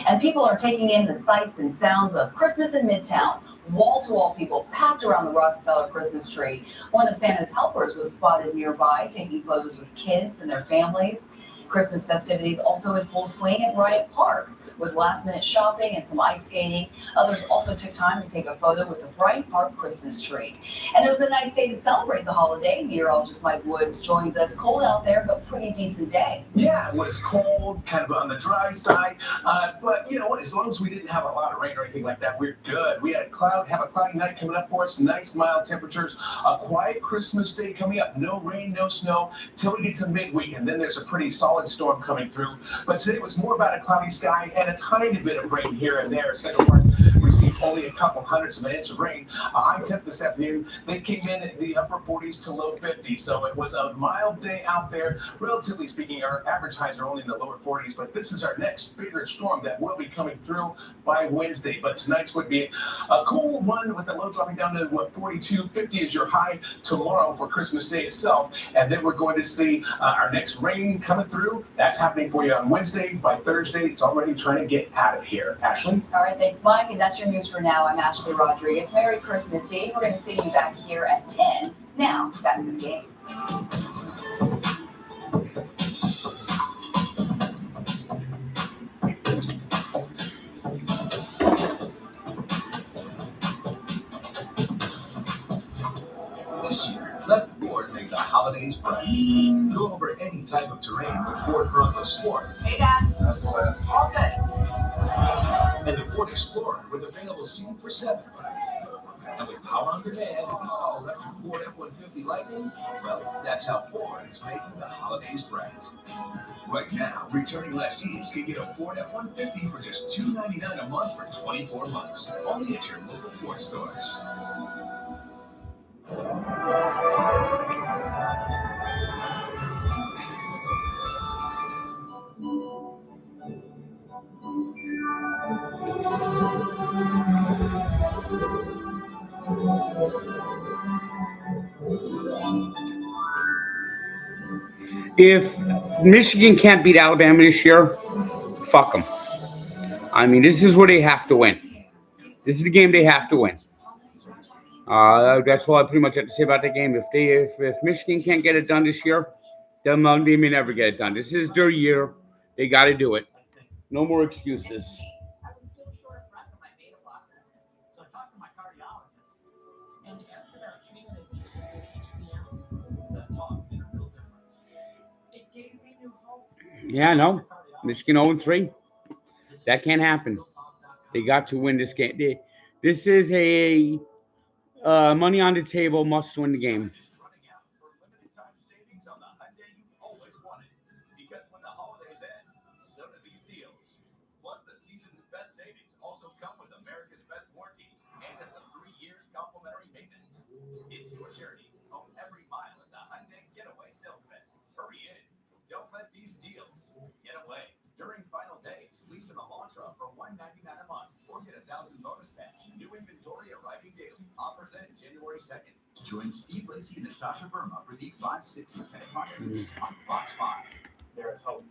And people are taking in the sights and sounds of Christmas in Midtown. Wall-to-wall people packed around the Rockefeller Christmas tree. One of Santa's helpers was spotted nearby taking photos with kids and their families. Christmas festivities also in full swing at Bryant Park with last-minute shopping and some ice skating. Others also took time to take a photo with the Bryant Park Christmas tree. And it was a nice day to celebrate the holiday. Meteorologist Mike Woods joins us. Cold out there, but pretty decent day. Yeah, it was cold, kind of on the dry side, but you know what? As long as we didn't have a lot of rain or anything like that, we're good. We had a cloudy night coming up for us. Nice mild temperatures. A quiet Christmas day coming up. No rain, no snow till we get to midweek, and then there's a pretty solid storm coming through. But today was more about a cloudy sky and a tiny bit of rain here and there. Central Park received only a couple hundredths of an inch of rain. High temp this afternoon, they came in at the upper 40s to low 50s, so it was a mild day out there. Relatively speaking, our average highs are only in the lower 40s, but this is our next bigger storm that will be coming through by Wednesday. But tonight's would be a cool one with the low dropping down to what, 42, 50 is your high tomorrow for Christmas Day itself. And then we're going to see our next rain coming through. That's happening for you on Wednesday. By Thursday, it's already trying to get out of here. Ashley? All right, thanks, Mike. And that's your news for now. I'm Ashley Rodriguez. Merry Christmas Eve. We're going to see you back here at 10. Now, back to the game. This year, let Ford make the holidays bright. Go over any type of terrain with Ford Bronco Sport. Hey, Dad. All good. And the Ford Explorer with available seating for 7. And with power on demand and the all-electric Ford F-150 Lightning, well, that's how Ford is making the holidays bright. Right now, returning lessees can get a Ford F-150 for just $299 a month for 24 months. Only at your local Ford stores. If Michigan can't beat Alabama this year, fuck them. I mean, this is where they have to win. This is the game they have to win. That's all I pretty much have to say about the game. If Michigan can't get it done this year, then they may never get it done. This is their year. They got to do it. No more excuses. I was still short of breath when I made a blocker. So I talked to my cardiologist and asked about treatment with HCM. The talk made a real difference. It gave me new hope. Yeah, no. Michigan 0-3. That can't happen. They got to win this game. This is a money on the table, must win the game. Because when the holidays end, so do these deals. Plus, the season's best savings also come with America's best warranty and up to 3 years complimentary maintenance. It's your journey. Own every mile in the Hyundai Getaway Salesman. Hurry in. Don't let these deals get away. During final days, lease an Elantra for $199 a month or get 1,000 bonus cash. New inventory arriving daily. Offers end January 2nd. Join Steve Lacy and Natasha Burma for the 5, 6, and 10 o'clock news on Fox 5. There is hope.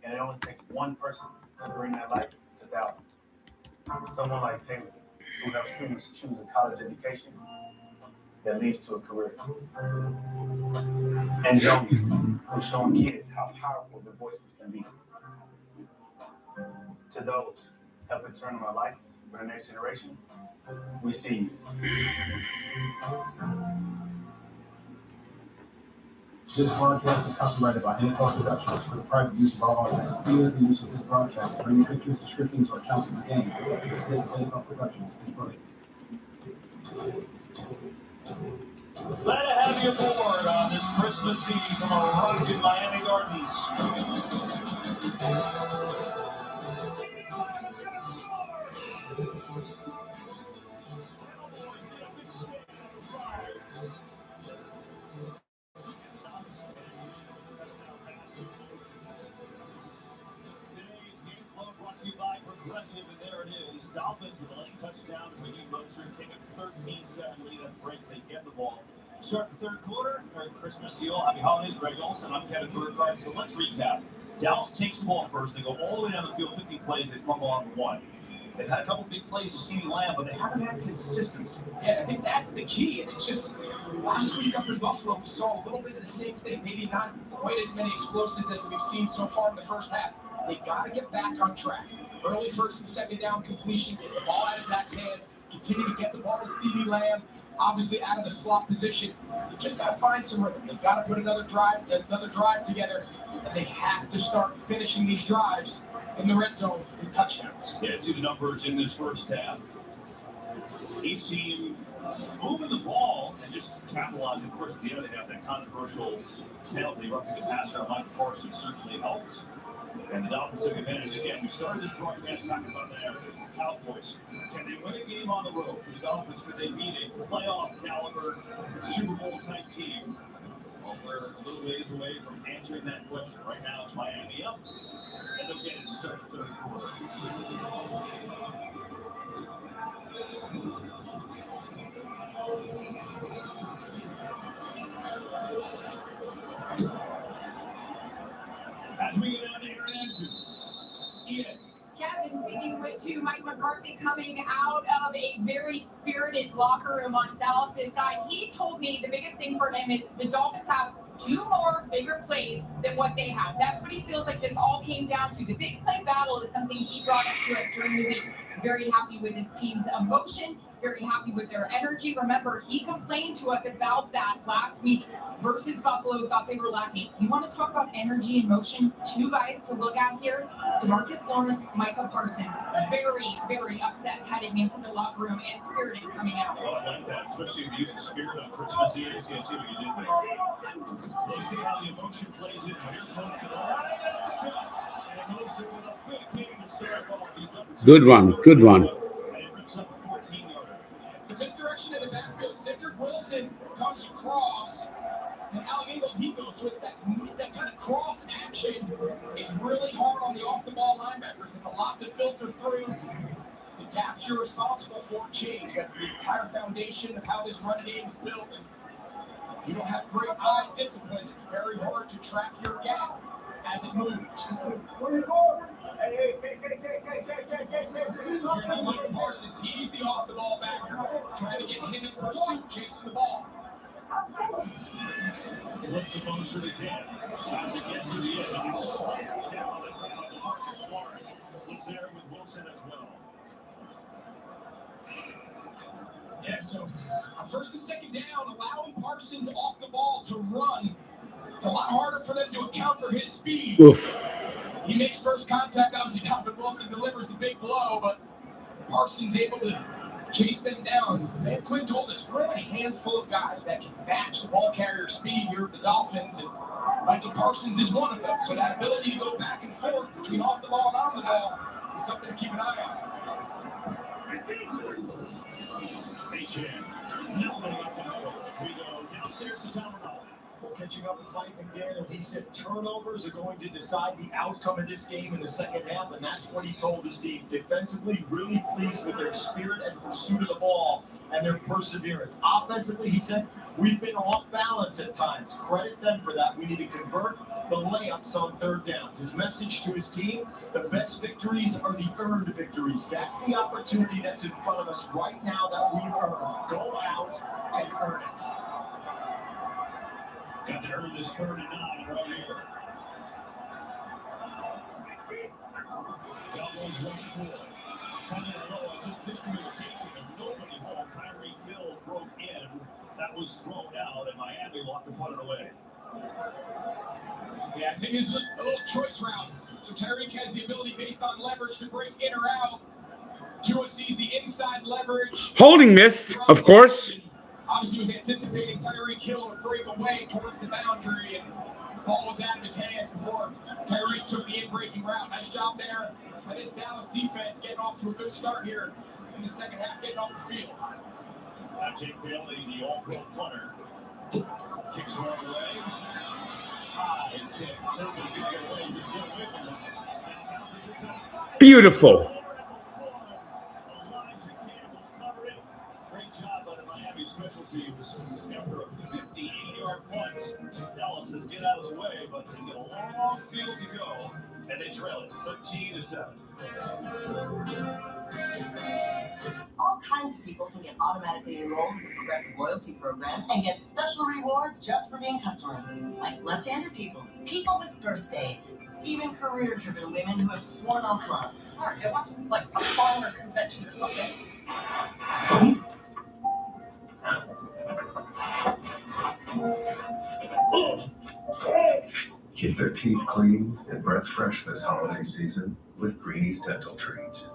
And it only takes one person to bring that light to thousands. Someone like Taylor, who helps students choose a college education that leads to a career. And Joey, who's showing kids how powerful their voices can be. To those helping turn on our lights for the next generation, we see you. This broadcast is copyrighted by NFL Productions for the private use of all audience. Either the use of this broadcast for any pictures, descriptions, or accounts of the game for the sake of NFL Productions is prohibited. Glad to have you aboard on this Christmas Eve from a rugged Miami Gardens. Today's game flow brought to you by Progressive, and there it is. Dolphins with a late touchdown to Raheem Mostert, take a 13-7 lead at the break. They get the ball. Start the third quarter. Merry Christmas to you all. Happy holidays. Greg Olson. I'm Kevin Burkhardt. So let's recap. Dallas takes the ball first. They go all the way down the field, 50 plays. They fumble on one. They've had a couple big plays to CeeDee Lamb, but they haven't had consistency. Yeah, I think that's the key. And it's just last week up in Buffalo, we saw a little bit of the same thing. Maybe not quite as many explosives as we've seen so far in the first half. They got to get back on track. Early first and second down completions, get the ball out of Dak's hands, continue to get the ball to CeeDee Lamb, obviously out of the slot position. They just got to find some rhythm. They've got to put another drive together, and they have to start finishing these drives in the red zone with touchdowns. Yeah, see the numbers in this first half. Each team moving the ball and just capitalizing. Of course, at the end of the half, that controversial penalty roughing the passer on Mike Parsons certainly helped. And the Dolphins took advantage again. We started this broadcast talking about the narrative. The Cowboys, can they win a game on the road? The Dolphins, could they beat a playoff caliber Super Bowl type team? Well, we're a little ways away from answering that question. Right now, it's Miami up, and they'll get it to start the third quarter. As we go down to Aaron Andrews. Ian. Kevin, speaking to Mike McCarthy coming out of a very spirited locker room on Dallas' side, he told me the biggest thing for him is the Dolphins have 2 more bigger plays than what they have. That's what he feels like this all came down to. The big play battle is something he brought up to us during the week. He's very happy with his team's emotion, very happy with their energy. Remember, he complained to us about that last week versus Buffalo, thought they were lacking. You want to talk about energy and motion? 2 guys to look at here, DeMarcus Lawrence, Micah Parsons. Very, very upset heading into the locker room and spirited coming out. Well, I like that, especially the use of spirit on Christmas Eve. See what you did there. We'll see how the emotion plays in. Here comes the ball. And Moser with a big game to start off. Good run. Good run. And it rips up a 14-yarder. It's the misdirection in the backfield. Cedric Wilson comes across, and Alec he goes. So it's that kind of cross action is really hard on the off-the-ball linebackers. It's a lot to filter through. The gaps you're responsible for change. That's the entire foundation of how this run game is built. And if you don't have great eye discipline, it's very hard to track your gap as it moves. So here's Michael Parsons. He's the off-the-ball backer, trying to get him in pursuit, chasing the ball. Flip to Moser again. Tries to get to the edge. And slammed down and Marcus Morris was there with Wilson as well. Yeah, so first and second down, allowing Parsons off the ball to run. It's a lot harder for them to account for his speed. Oof. He makes first contact. Obviously, Donovan Wilson delivers the big blow, but Parsons able to chase them down. Man, Quinn told us we're a handful of guys that can match the ball carrier speed here at the Dolphins, and Michael Parsons is one of them. So that ability to go back and forth between off the ball and on the ball is something to keep an eye on. H.M. Nothing up the middle as we go downstairs to Tom Ronaldo. Catching up with Mike McDaniel, he said turnovers are going to decide the outcome of this game in the second half, and that's what he told his team. Defensively, really pleased with their spirit and pursuit of the ball and their perseverance. Offensively, he said, we've been off balance at times. Credit them for that. We need to convert the layups on third downs. His message to his team, the best victories are the earned victories. That's the opportunity that's in front of us right now that we've earned. Go out and earn it. Got to earn this 3rd and 9 right here. Cowboys rush forward. Front and low, just miscommunication and nobody home. Tyreek Hill broke in. That was thrown out, and Miami walked the punt away. Yeah, I think it's a little choice route. So Tyreek has the ability based on leverage to break in or out. Tua sees the inside leverage. Holding missed, of course. Obviously was anticipating Tyreek Hill to break away towards the boundary, and the ball was out of his hands before Tyreek took the in-breaking route. Nice job there by this Dallas defense, getting off to a good start here in the second half, getting off the field. Now Jake Bailey, the all-pro punter, kicks one away. High kick. Surface to get away. He's good with him. Beautiful. Great job by the Miami special teams. After a 58-yard punt, Dallas says get out of the way, but they get a long field to go, and they trail it 13-7. All kinds of people can get automatically enrolled in the Progressive Loyalty Program and get special rewards just for being customers, like left-handed people, people with birthdays, even career-driven women who have sworn off love. Sorry, I watched this like a farmer convention or something. Keep their teeth clean and breath fresh this holiday season with Greenie's Dental Treats.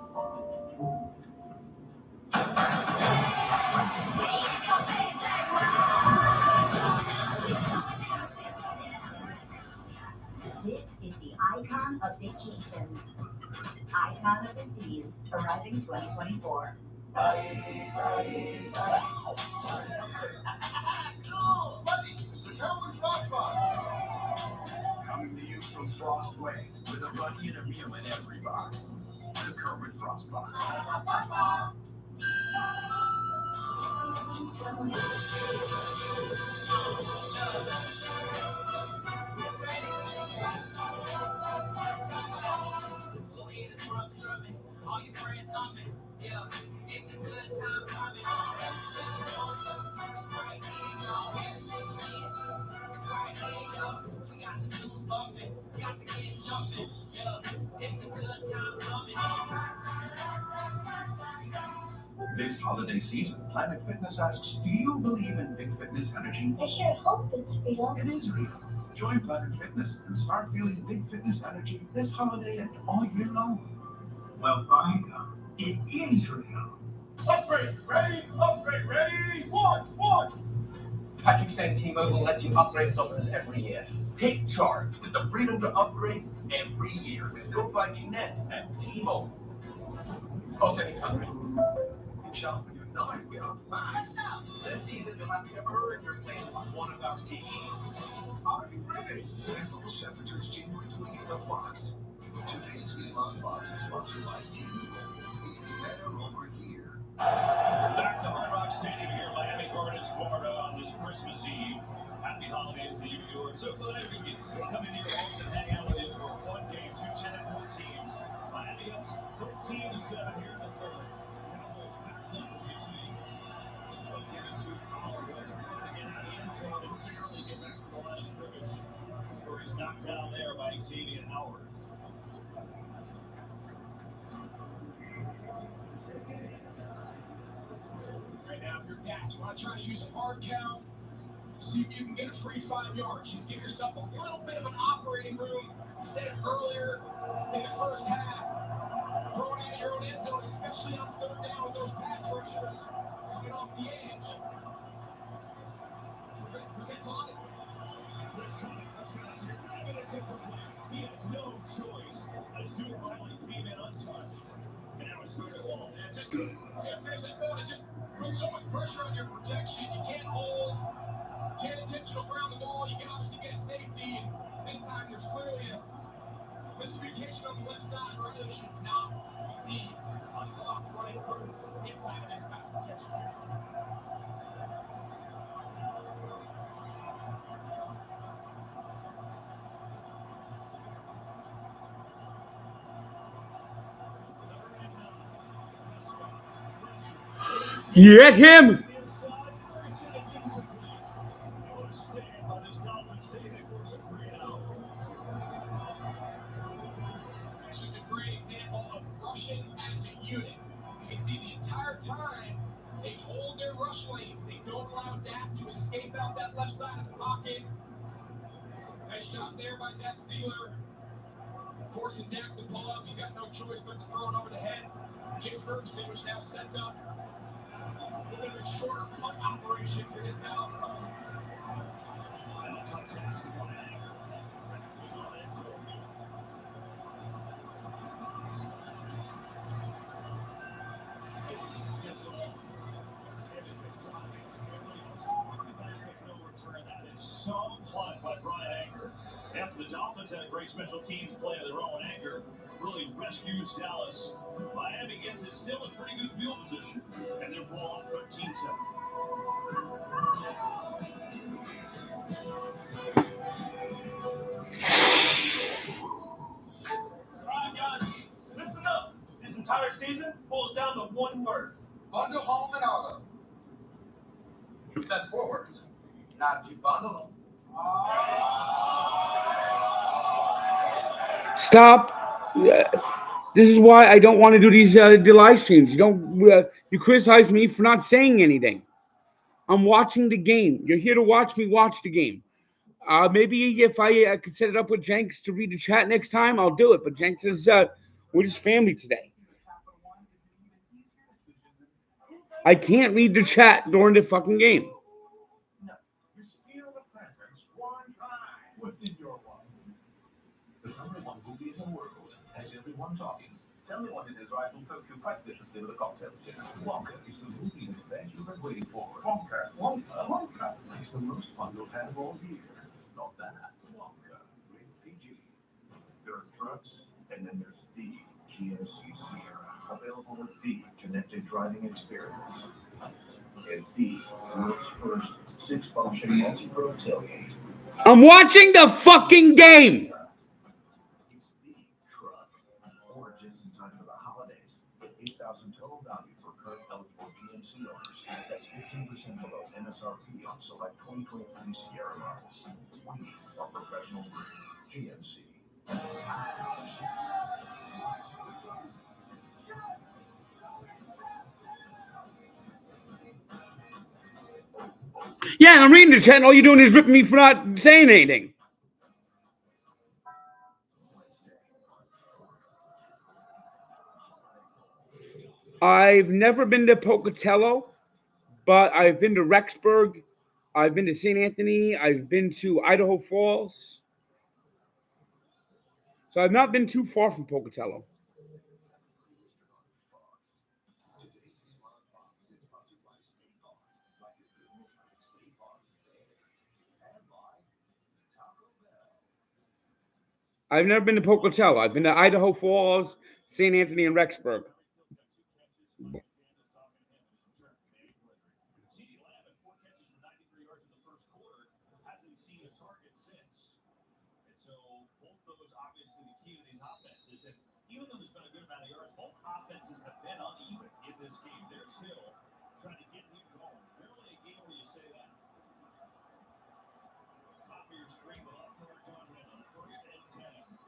This is the icon of vacation. Icon of the Seas, arriving 2024. Coming to you from Frostway with a buddy and a meal in every box. The Kermit Frost Box. All your friends on me, yeah, it's a good time coming. It's right here, y'all. It's right here, y'all. We got the dudes bumping, got the kids jumping, yeah, it's a good time coming. This holiday season, Planet Fitness asks, do you believe in Big Fitness energy? I sure hope it's real. It is real. Join Planet Fitness and start feeling Big Fitness energy this holiday and all year long. Well, by God, it is real. Upgrade ready, upgrade ready, one. Patrick saying T-Mobile lets you upgrade its offers every year. Take charge with the freedom to upgrade every year with no 5G net and T-Mobile. Oh, said he's hungry. Sharpen your knives, get on fast. This season, you'll have to earn your place on one of our teams. Are you ready? Next Level Chef returns January 28th on Fox. Today's Game on Fox is sponsored by T-Mobile. It's better over here. Back to Hard Rock Stadium here, Miami Gardens, Florida, on this Christmas Eve. At Happy holidays to you. We're so glad we can come into your homes and hang out with you for a fun game. 2 10-4 teams. Miami up 13-7 here in the third. Cowboys backed up, as you see. They'll give it to Howard. To get out of the end zone and barely get back to the line of scrimmage. Where he's knocked down there by Xavier Howard. Right now, if you're Dak, you want to try to use a hard count, see if you can get a free 5 yards. Just give yourself a little bit of an operating room. I said it earlier in the first half. Throwing out of your own end zone, especially on third down with those pass rushers coming off the edge. Presents on it. Blitz coming. Touchdowns here. 9 minutes in for Black. He had no choice as Duke Riley came in untouched. And now it's third and long. And just finish that thought. It just puts so much pressure on your protection. You can't hold. Can't intentional ground the ball. You can obviously get a safety. And this time there's clearly a miscommunication on the left side. Riley should not be unblocked running through inside of this pass protection. Get him! That's just a great example of rushing as a unit. You see the entire time they hold their rush lanes. They don't allow Dak to escape out that left side of the pocket. Nice job there by Zach Sealer. Forcing Dak to pull up. He's got no choice but to throw it over the head. Jay Ferguson, which now sets up a little bit of a shorter punt operation for this Dallas team. And a tough task to one anchor. Was on end zone. Gets it off. And it's a dropping. Williams. There's no return. That is some punt by Brian Anchor. After the Dolphins had a great special teams play of their own, Anchor really rescues Dallas. Miami gets it still in pretty good field position. And they're ball up 13-7. Alright, guys, listen up. This entire season boils down to one word. Bundle home and auto. That's 4 words. Not if you bundle them. Stop. This is why I don't want to do these the live streams. You criticize me for not saying anything. I'm watching the game. You're here to watch me watch the game. Maybe if I could set it up with Jenks to read the chat next time, I'll do it. But Jenks is we're just family today. I can't read the chat during the fucking game. No, you steal the presents one time. What's in your one? The number 1 movie in the world has everyone talking. Tell me what it is, or I shall poke you quite viciously with a cocktail stick. Wonka is the movie in advance you've been waiting for. Wonka. It's the most fun you'll have all year. Not that. Wonka. Rated PG. There are trucks, and then there's the GMC Sierra. Available with the connected driving experience. And the world's first 6-function multi-pro tailgate. I'm watching the fucking game. It's the truck. Or just in time for the holidays. Get $8,000 total value for current eligible GMC owners. That's 15% below MSRP on select 2023 Sierra models. We are professional grade GMC. Yeah, and I'm reading the chat, and all you're doing is ripping me for not saying anything. I've never been to Pocatello, but I've been to Rexburg. I've been to St. Anthony. I've been to Idaho Falls. So I've not been too far from Pocatello. I've never been to Pocatello. I've been to Idaho Falls, St. Anthony, and Rexburg. hasn't seen a target since. And so both those obviously the key to these offenses. And even though there's been a good amount of yards, both offenses have been uneven in this game. There's Hill trying to get him going. Rarely a game where you say that. Top of your screen, but off yards on him on 1st and 10.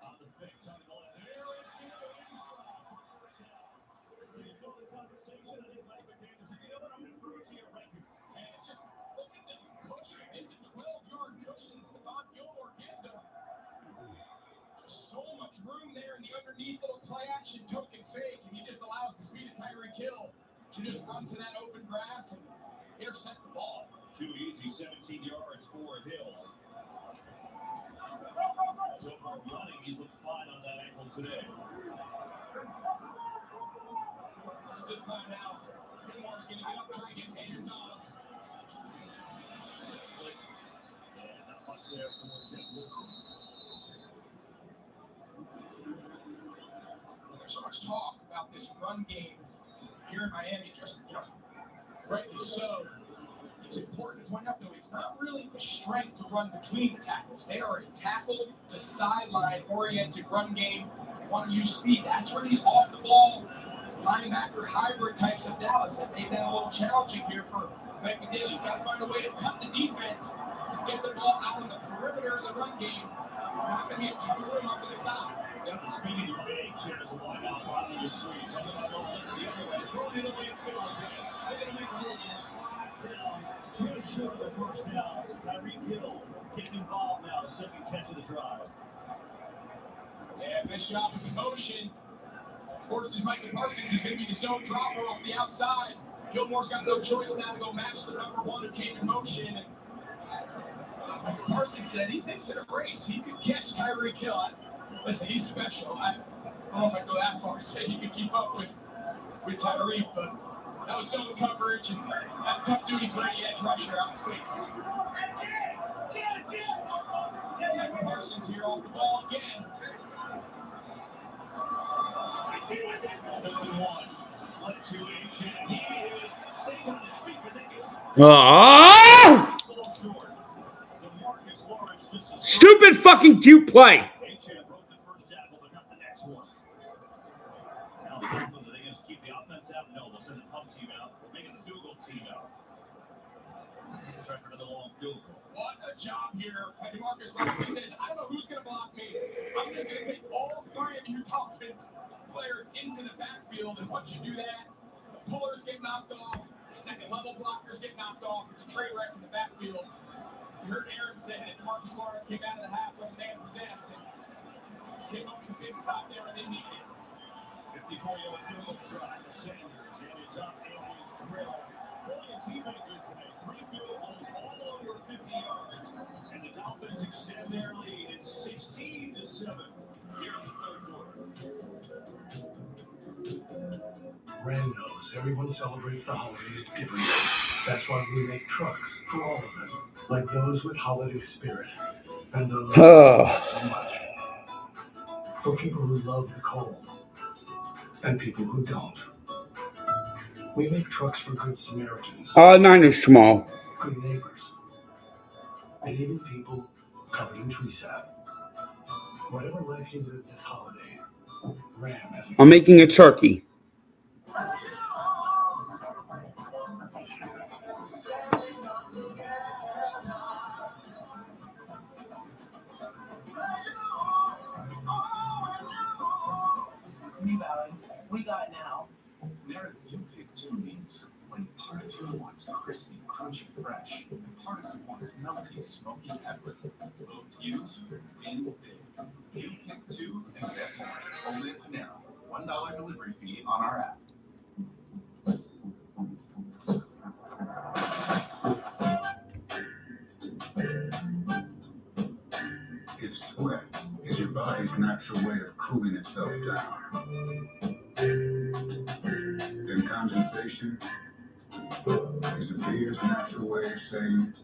On the fake, trying to go in there. It's Hill. He's strong for first down. So you feel the conversation. I think Mike McDaniels said, you know what, I'm going to throw it to your record. And just look at the cushion. It's a 12-yard cushion Stephon Gilmore gives him. Just so much room there in the underneath little play action token fake, and he just allows the speed of Tyreek Hill to just run to that open grass and intercept the ball. Too easy, 17 yards for Hill. So far running, he's looked fine on that ankle today. So this time now, Gilmore's going to get up, try to get hands on him. And not much there for Jeff Wilson. There's so much talk about this run game here in Miami, just, rightly so. It's important to point out, though, it's not really the strength to run between the tackles. They are a tackle to sideline-oriented run game. They want to use speed. That's where these off-the-ball linebacker hybrid types of Dallas have made that a little challenging here for Mike McDaniels. He's got to find a way to cut the defense and get the ball out on the perimeter of the run game. There's not going to be a ton of room up to the side. Got the speed of the chairs and wide out bottom of the screen. Coming up on the other way. Throw the other way. It's going to they're going to make a move and slides down just short of the first down. So Tyreek Hill getting involved now. The second catch of the drive. Yeah, nice job with the motion. Forces Micah Parsons, who's going to be the zone dropper off the outside. Gilmore's got no choice now to go match the number one who came in motion. And Micah Parsons said he thinks in a race he could catch Tyreek Hill. Listen, he's special. I don't know if I'd go that far and say he could keep up with Tyreek, but that was zone coverage, and that's tough duty for any edge rusher out in space. Micah Parsons here off the ball again. Stupid fucking cute play. Now, are they going to keep the offense out? No, they'll send the punt team out. We're making the field goal team out. Try for another long field goal. What a job here by DeMarcus Lawrence. He says, I don't know who's going to block me. I'm just going to take all three of you Dolphins players into the backfield, and once you do that, the pullers get knocked off, the second-level blockers get knocked off. It's a train wreck in the backfield. You heard Aaron say that DeMarcus Lawrence came out of the half like a man possessed and came up with a big stop there, and they needed it. 54-yard field goal try for Sanders, and it's up in his trail. Boy, has he been good today. 3 field goals, all over 50 yards, and the Dolphins extend their lead. It's 16-7 here in the third quarter. Ram knows everyone celebrates the holidays differently. That's why we make trucks for all of them, like those with holiday spirit, and those who love so much. For people who love the cold, and people who don't. We make trucks for good Samaritans. Niners small. Good neighbors. And even people covered in tree sap. Whatever life you live this holiday, Ram has a... I'm making a turkey. New Balance, we got it now. There's you pick two means when part of you wants crispy, crunchy, fresh, and part of you wants melty, smoky, peppery. Both use win big. You pick two and get more. Only at Panera. $1 delivery fee on our app. If sweat is your body's natural way of cooling itself down, then condensation is a beer's natural way of saying,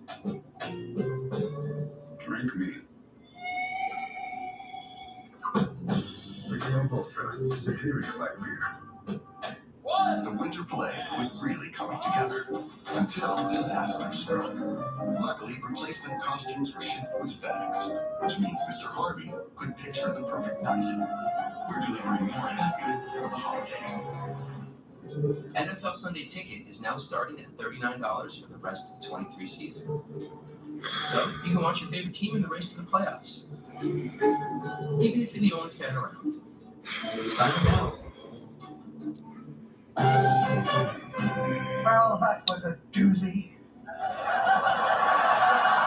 drink me. Michelob Ultra, superior light beer. The winter play was really coming together until disaster struck. Luckily, replacement costumes were shipped with FedEx, which means Mr. Harvey could picture the perfect night. We're delivering more happy for the holidays. NFL Sunday Ticket is now starting at $39 for the rest of the 23 season. So you can watch your favorite team in the race to the playoffs, even if you're the only fan around. Sign up now. Well, that was a doozy.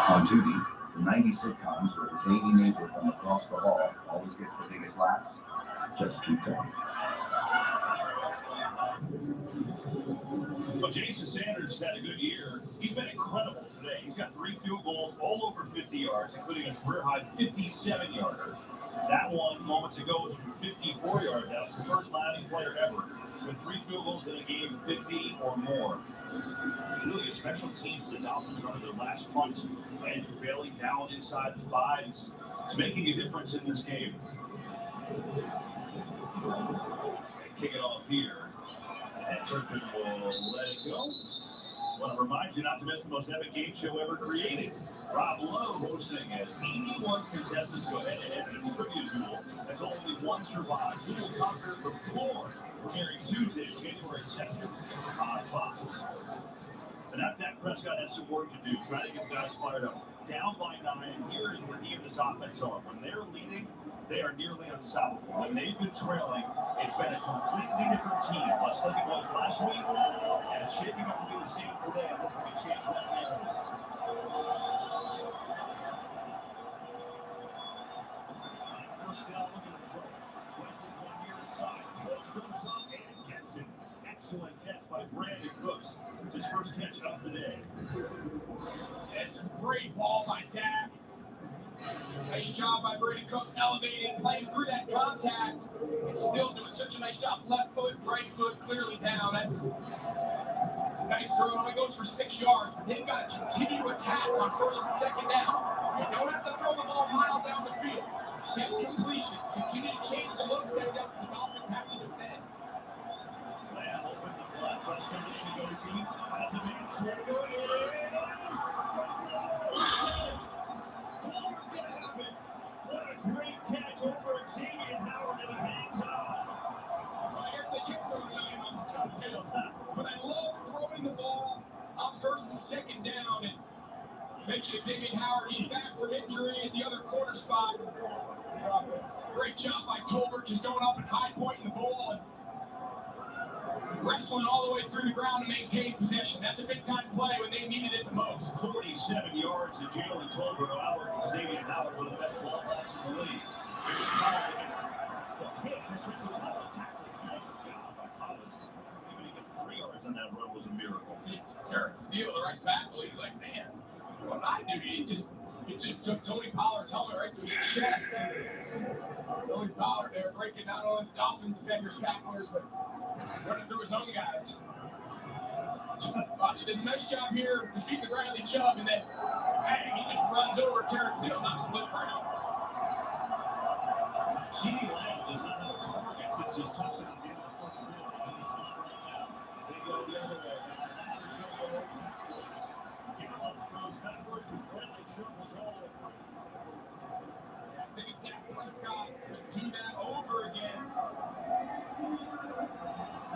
On Tubi, the 90s sitcoms where the zany neighbor from across the hall always gets the biggest laughs. Just keep going. Well, Jason Sanders has had a good year. He's been incredible today. He's got 3 field goals, all over 50 yards, including a career-high 57-yarder. That one moments ago was from 54 yards. That was the first Miami player ever with 3 field goals in a game, 50 or more. It's really a special team for the Dolphins running their last punt. Andrew Bailey down inside the 5. It's making a difference in this game. They kick it off here. And Turpin will let it go. Want to remind you not to miss the most epic game show ever created. Rob Lowe hosting as 81 contestants go head-to-head in a trivia duel as only one survives. Who will conquer the floor? Premiering Tuesday, January 2nd on Fox. And that Dak Prescott has some work to do, trying to get guys fired up. Down by 9, and here is where he and his offense are. When they're leading, they are nearly unstoppable. When they've been trailing, it's been a completely different team, much like it was last week, and it's shaping up to be the same today unless they can change that narrative. First down, looking at the throw. Twinkles one near side. Cooks goes up and gets it. Excellent catch by Brandon Cooks. It's his first catch of the day. That's a great ball by Dak. Nice job by Brandon Cooks, elevating, playing through that contact, and still doing such a nice job. Left foot, right foot, clearly down. It's a nice throw. It only goes for 6 yards, but they've got to continue to attack on 1st and 2nd down. They don't have to throw the ball a mile down the field. Get completions, continue to change the looks that the Dolphins have to defend. Lamb open the flat, Prescott looking to go deep. Has a man Twitter. Corner's gonna have it. What a great catch over Xavier Howard in a man time. Well, I guess they can't throw the line on this kind of field. But I love throwing the ball on 1st and 2nd down. And you mentioned Xavier Howard, he's back from injury at the other corner spot. Great job by Tolbert, just going up and high pointing the ball and wrestling all the way through the ground to maintain possession. That's a big-time play when they needed it the most. 47 yards to Jalen Tolbert. Howard and Xavier Howard were the best ball backs in the league. Here's Pollard against the hit. It's a lot of tackles. Nice job by Pollard. Even to get 3 yards on that run was a miracle. Terrence Steele, the right tackle, he's like, man, what did I do? It just took Tony Pollard's helmet right to his chest. And Tony Pollard there breaking not only the Dolphin defenders, tacklers, but running through his own guys. Watch, he does a nice job here defeating the Bradley Chubb, and then bang, he just runs over Terrence Steele, knocks him to the ground. CeeDee Lamb does not have a target since his touchdown at the end of the first quarter. He's right now. They go the other way. Now he's going to go backwards. Gallup throws backwards as Bradley Chubb was all over. I think Dak Prescott could do that over again.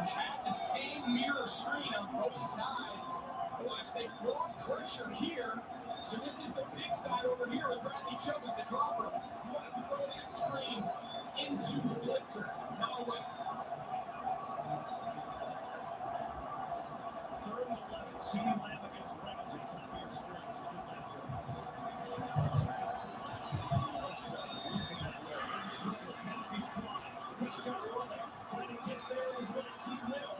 Have the same mirror screen on both sides. Watch, they want pressure here. So this is the big side over here with Bradley Chubb as the dropper. You want to throw that screen into the blitzer, not away. 3rd and 11. CeeDee Lamb against Ramsey. Top of your screen. It's a good matchup. Prescott moving that way. In trouble. Penalties fly. Prescott running. Trying to get there as well as he will.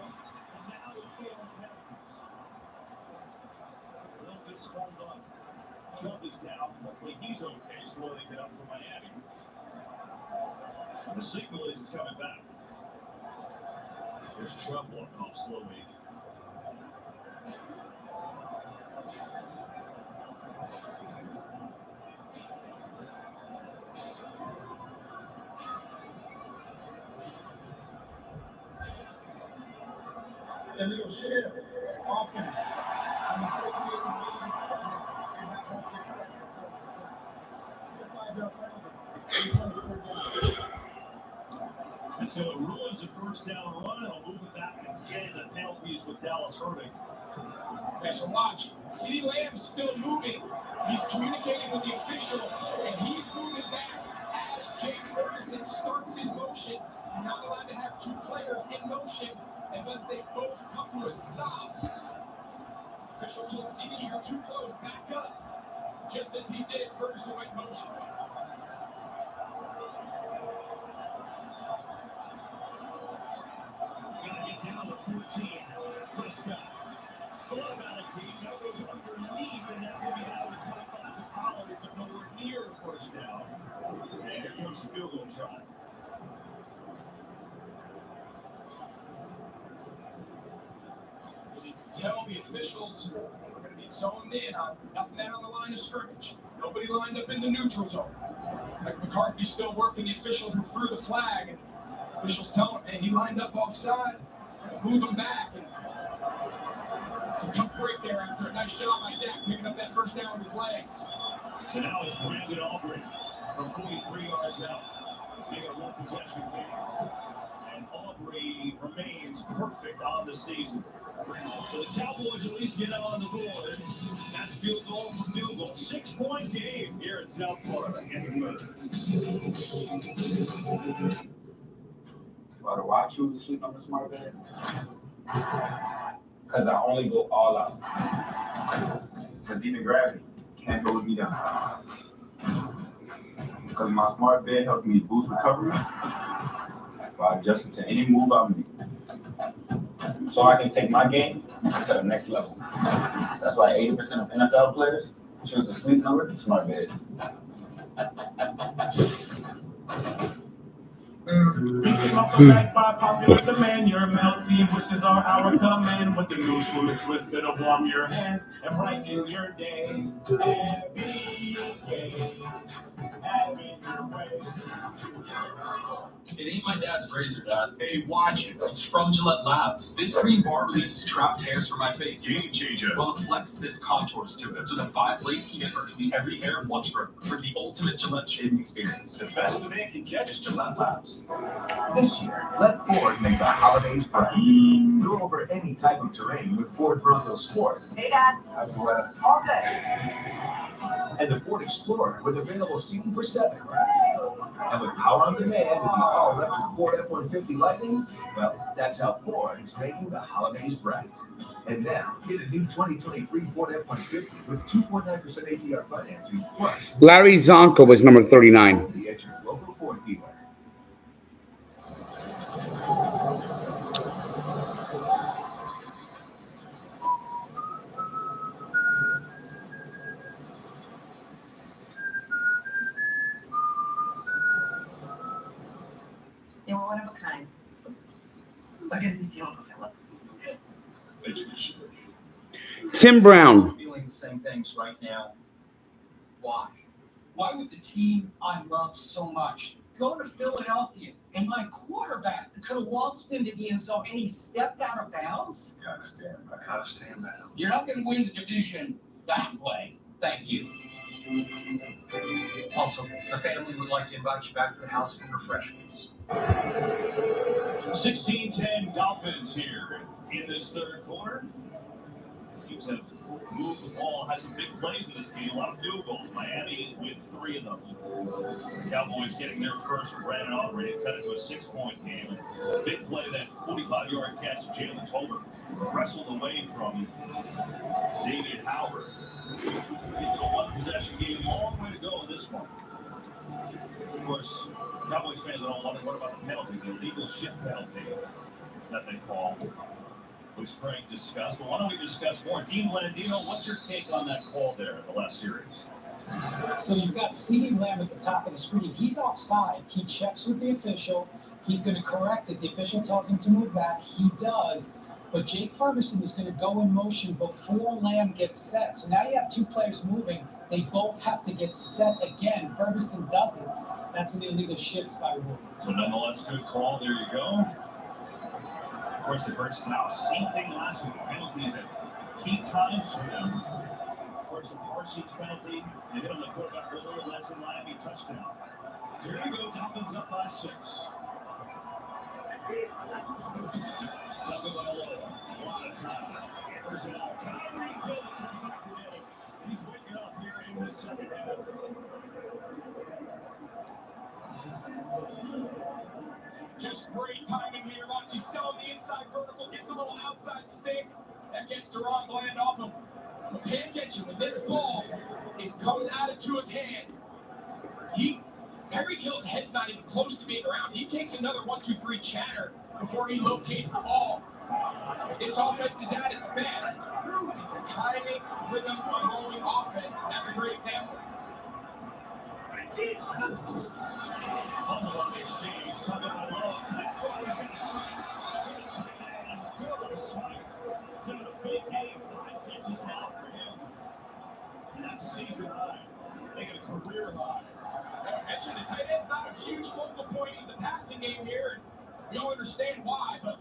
And now it's the on penalties. A little bit swallowed up. Chubb is down. Hopefully he's okay. Slowly get up for Miami. The signal is it's coming back. There's Chubb walking off slowly. illegal shift. Offense. On the 38-87, and that won't get set before the snap. It's a 5-yard penalty. And so it ruins a first down run. It'll move it back again. The penalties with Dallas Hurting. Okay, so watch. CeeDee Lamb's still moving. He's communicating with the official, and he's moving back as Jake Ferguson starts his motion. You're not allowed to have two players in motion unless they both come to a stop. Official told CeeDee, you're too close, back up. Just as he did, Ferguson went motion. Gotta get down to 14. Prescott. Thought about it, team. Now goes underneath, and that's going to be down to 25 to Collins, but nowhere near a first down. And here comes the field goal try. You can tell the officials are going to be zoned in on nothing down on the line of scrimmage. Nobody lined up in the neutral zone. Like McCarthy's still working the official who threw the flag, and officials tell him, hey, he lined up offside. Move him back. And it's a tough break there after a nice job by Dak picking up that first down with his legs. So now it's Brandon Aubrey from 43 yards out. Make it a one possession game. And Aubrey remains perfect on the season. So the Cowboys at least get on the board. That's field goal for field goal. 6-point game here in South Florida. Why I choose to sleep on the smart bed? Because I only go all out. Because even gravity can't hold me down. Because my smart bed helps me boost recovery by adjusting to any move I make. So I can take my game to the next level. That's why 80% of NFL players choose the Sleep Number smart bed. Off the back by popular demand, your melting wishes are our command. With the new foolish twist, it'll warm your hands and brighten your day. And be okay, have it your way. It ain't my dad's razor, Dad. Hey, watch it. It's from Gillette Labs. This green bar releases trapped hairs from my face. Game changer. Well, it flex this contours to it. So the 5 blades can get virtually every hair in one stroke for the ultimate Gillette shaving experience. The best a man can catch is Gillette Labs. This year, let Ford make the holidays bright. Go over any type of terrain with Ford Bronco Sport. Hey, Dad. How's the weather? All good. And the Ford Explorer with available seating for 7. And with power on demand with the all-electric Ford F-150 Lightning, well, that's how Ford is making the holidays bright. And now, get a new 2023 Ford F-150 with 2.9% APR financing plus. Larry Zonka was number 39. At your local Ford dealer. They were one of a kind. We're going to miss you, Uncle Philip. Tim Brown. I'm feeling the same things right now. Why? Why would the team I love so much go to Philadelphia and my quarterback could have waltzed into the end zone and he stepped out of bounds? You gotta stand back. Gotta stand back. You're not going to win the division that way. Thank you. Also, the family would like to invite you back to the house for refreshments. 16-10 Dolphins here in this third quarter. Teams have moved the ball, had some big plays in this game, a lot of field goals. Miami with 3 of them. The Cowboys getting their first Brandon Aubrey, cut it to a 6-point game. And big play, that 45-yard catch of Jalen Tolbert wrestled away from Xavier Howard. Into a one-possession game, long way to go in this one. Of course, Cowboys fans are all wondering what about the penalty, the illegal shift penalty that they call, which Craig discussed. But why don't we discuss more? Dean Blandino, what's your take on that call there in the last series? So you've got CeeDee Lamb at the top of the screen. He's offside. He checks with the official. He's going to correct it. The official tells him to move back. He does. But Jake Ferguson is going to go in motion before Lamb gets set. So now you have 2 players moving. They both have to get set again. Ferguson doesn't. That's an illegal shift by rule. So nonetheless, good call. There you go. Of course, it hurts now. Same thing last week. Penalties at key times for them. Of course, the Parsons penalty. They hit on the quarterback earlier, led to Miami touchdown. So here we go. Dolphins up by 6. Tagovailoa, a lot of time. Airs it out. Tyreek Hill comes back today. He's waking up here in the second half. Just great timing here. Watch, he's selling the inside vertical, gets a little outside stick. That gets Deron Bland off him. But pay attention, when this ball comes out into his hand, Tyreek Hill's head's not even close to being around. He takes another 1, 2, 3 chatter before he locates the ball. This offense is at its best. It's a timing, rhythm, throwing offense. That's a great example. Fumble on the exchange. Tagovailoa. Throws in strike. To the tight end. Philip Smith. It's in a big game. 5 catches now for him. And that's a season high. They get a career high. I mentioned the tight end's not a huge focal point in the passing game here. We all understand why, but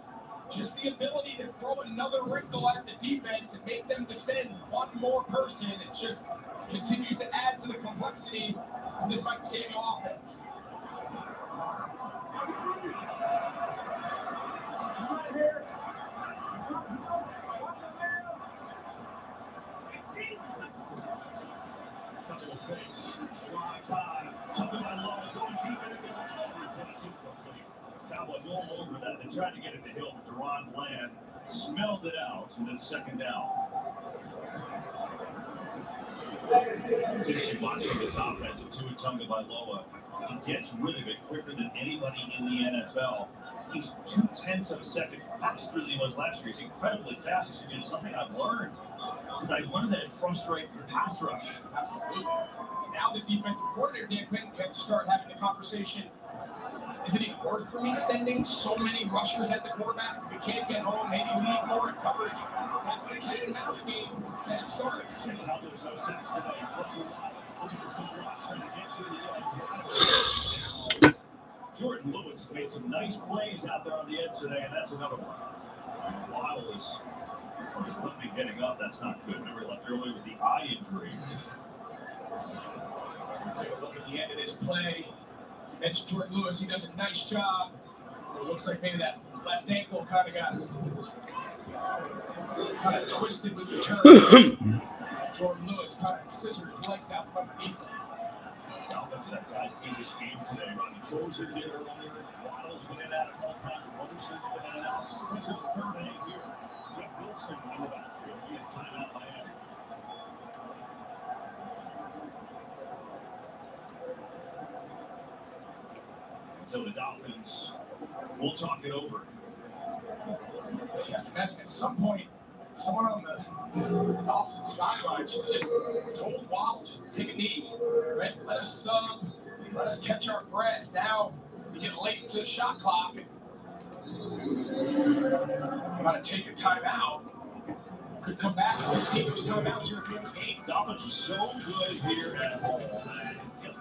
just the ability to throw another wrinkle at the defense and make them defend one more person, it just continues to add to the complexity of this Mike Daniel offense. Double face. A lot of time. Tagovailoa going deep into the everything's incomplete. Cowboys all over that. They tried to get it to Hill, but Deron Bland smelled it out, and then second down. It's interesting watching this offense of Tua Tagovailoa. He gets rid of it quicker than anybody in the NFL. He's 0.2 of a second faster than he was last year. He's incredibly fast. He said, it's something I've learned. Because I learned that it frustrates the pass rush. Absolutely. Now the defensive coordinator, Dan Quinn, you have to start having the conversation. Is it even worth for me sending so many rushers at the quarterback? If we can't get home, maybe leave more in coverage. That's the cat and mouse game that starts. And Cowboys no sacks today. Looking for some blocks trying to get through the edge. Jordan Lewis made some nice plays out there on the edge today, and that's another one. Waddle is slightly getting up. That's not good. Remember, he left earlier with the eye injury. Take a look at the end of this play. You mentioned Jordan Lewis. He does a nice job. It looks like maybe that left ankle kind of twisted with the turn. Jordan Lewis kind of scissored his legs out from underneath him. Dolphins have guys in this game today. Ronnie Chosen did earlier. Waddle's been in and out a couple times. Roberson's been in and out. What's in the third inning here? Jeff Wilson in the backfield. He had timeout Miami. So the Dolphins will talk it over. You have to imagine at some point, someone on the Dolphins sideline should just told Waddle, just take a knee, right? Let us sub, let us catch our breath. Now we get late into the shot clock. I'm going to take a timeout. Could come back and take those timeouts here at the end of the game. Dolphins are so good here at home.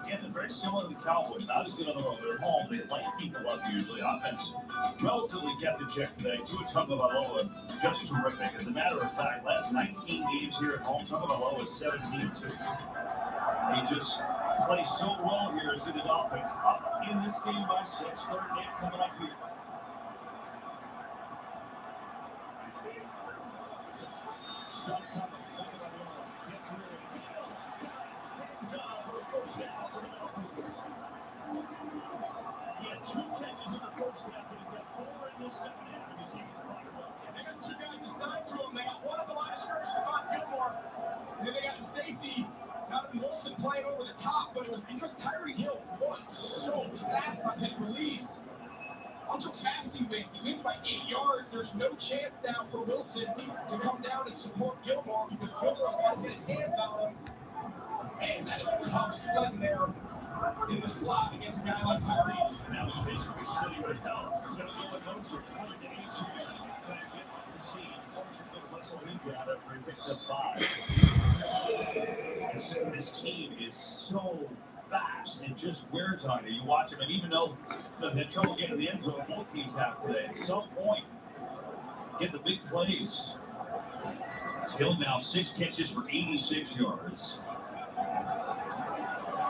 Again, very similar to the Cowboys. Not as good on the road. They're at home. They light people up usually. Offense relatively kept in check today. Tua Tagovailoa just terrific. As a matter of fact, last 19 games here at home, Tagovailoa is 17-2. He just plays so well here as in the Dolphins. Up in this game by 6. Third game coming up here. Stop coming. Gets rid of it. Hands on for a first down for the Dolphins. He had 2 catches in the first half, but he's got 4 in the second half. And you see he's fired up. And they got 2 guys assigned to him. They got one on the line of scrimmage for Don Gilmore. And then they got a safety, not Wilson, playing over the top, but it was because Tyreek Hill won so fast on his release. Watch how fast he wins. He wins by 8 yards. There's no chance now for Wilson to come down and support Gilmore because Gilmore's got to get his hands on him. Man, that is tough sledding there in the slot against a guy like Tyreek. Now he's basically sitting with help. He's going to go and go for 4th and 8 here. Trying to get up the scene. Morrison's going to wrestle him down after he picks up 5. This team is so fast and just wears on you. You watch them, and even though they had trouble getting to the end zone, both teams have today. At some point, get the big plays. Hill now 6 catches for 86 yards.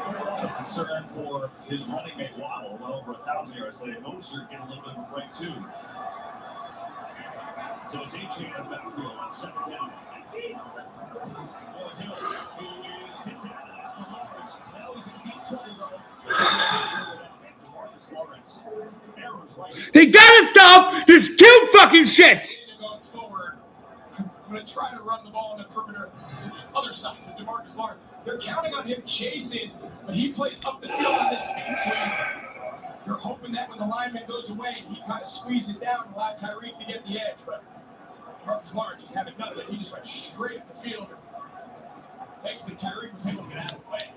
A concern for his running mate Waddle, well over 1,000 yards today. Moser getting a little bit of a break too. So it's H.A. in the backfield on 2nd down. Hill, who is hit out of that for Lawrence. Now he's in deep trouble though. They gotta stop this cute fucking shit. Going forward, I'm going to try to run the ball on the perimeter. Other side of DeMarcus Lawrence. They're counting on him chasing, but he plays up the field on this speed swing. You're hoping that when the lineman goes away, he kind of squeezes down and allows Tyreek to get the edge. But Marcus Lawrence was having none of it. He just went straight up the field. Thankfully, Tyreek was able to get out of the way.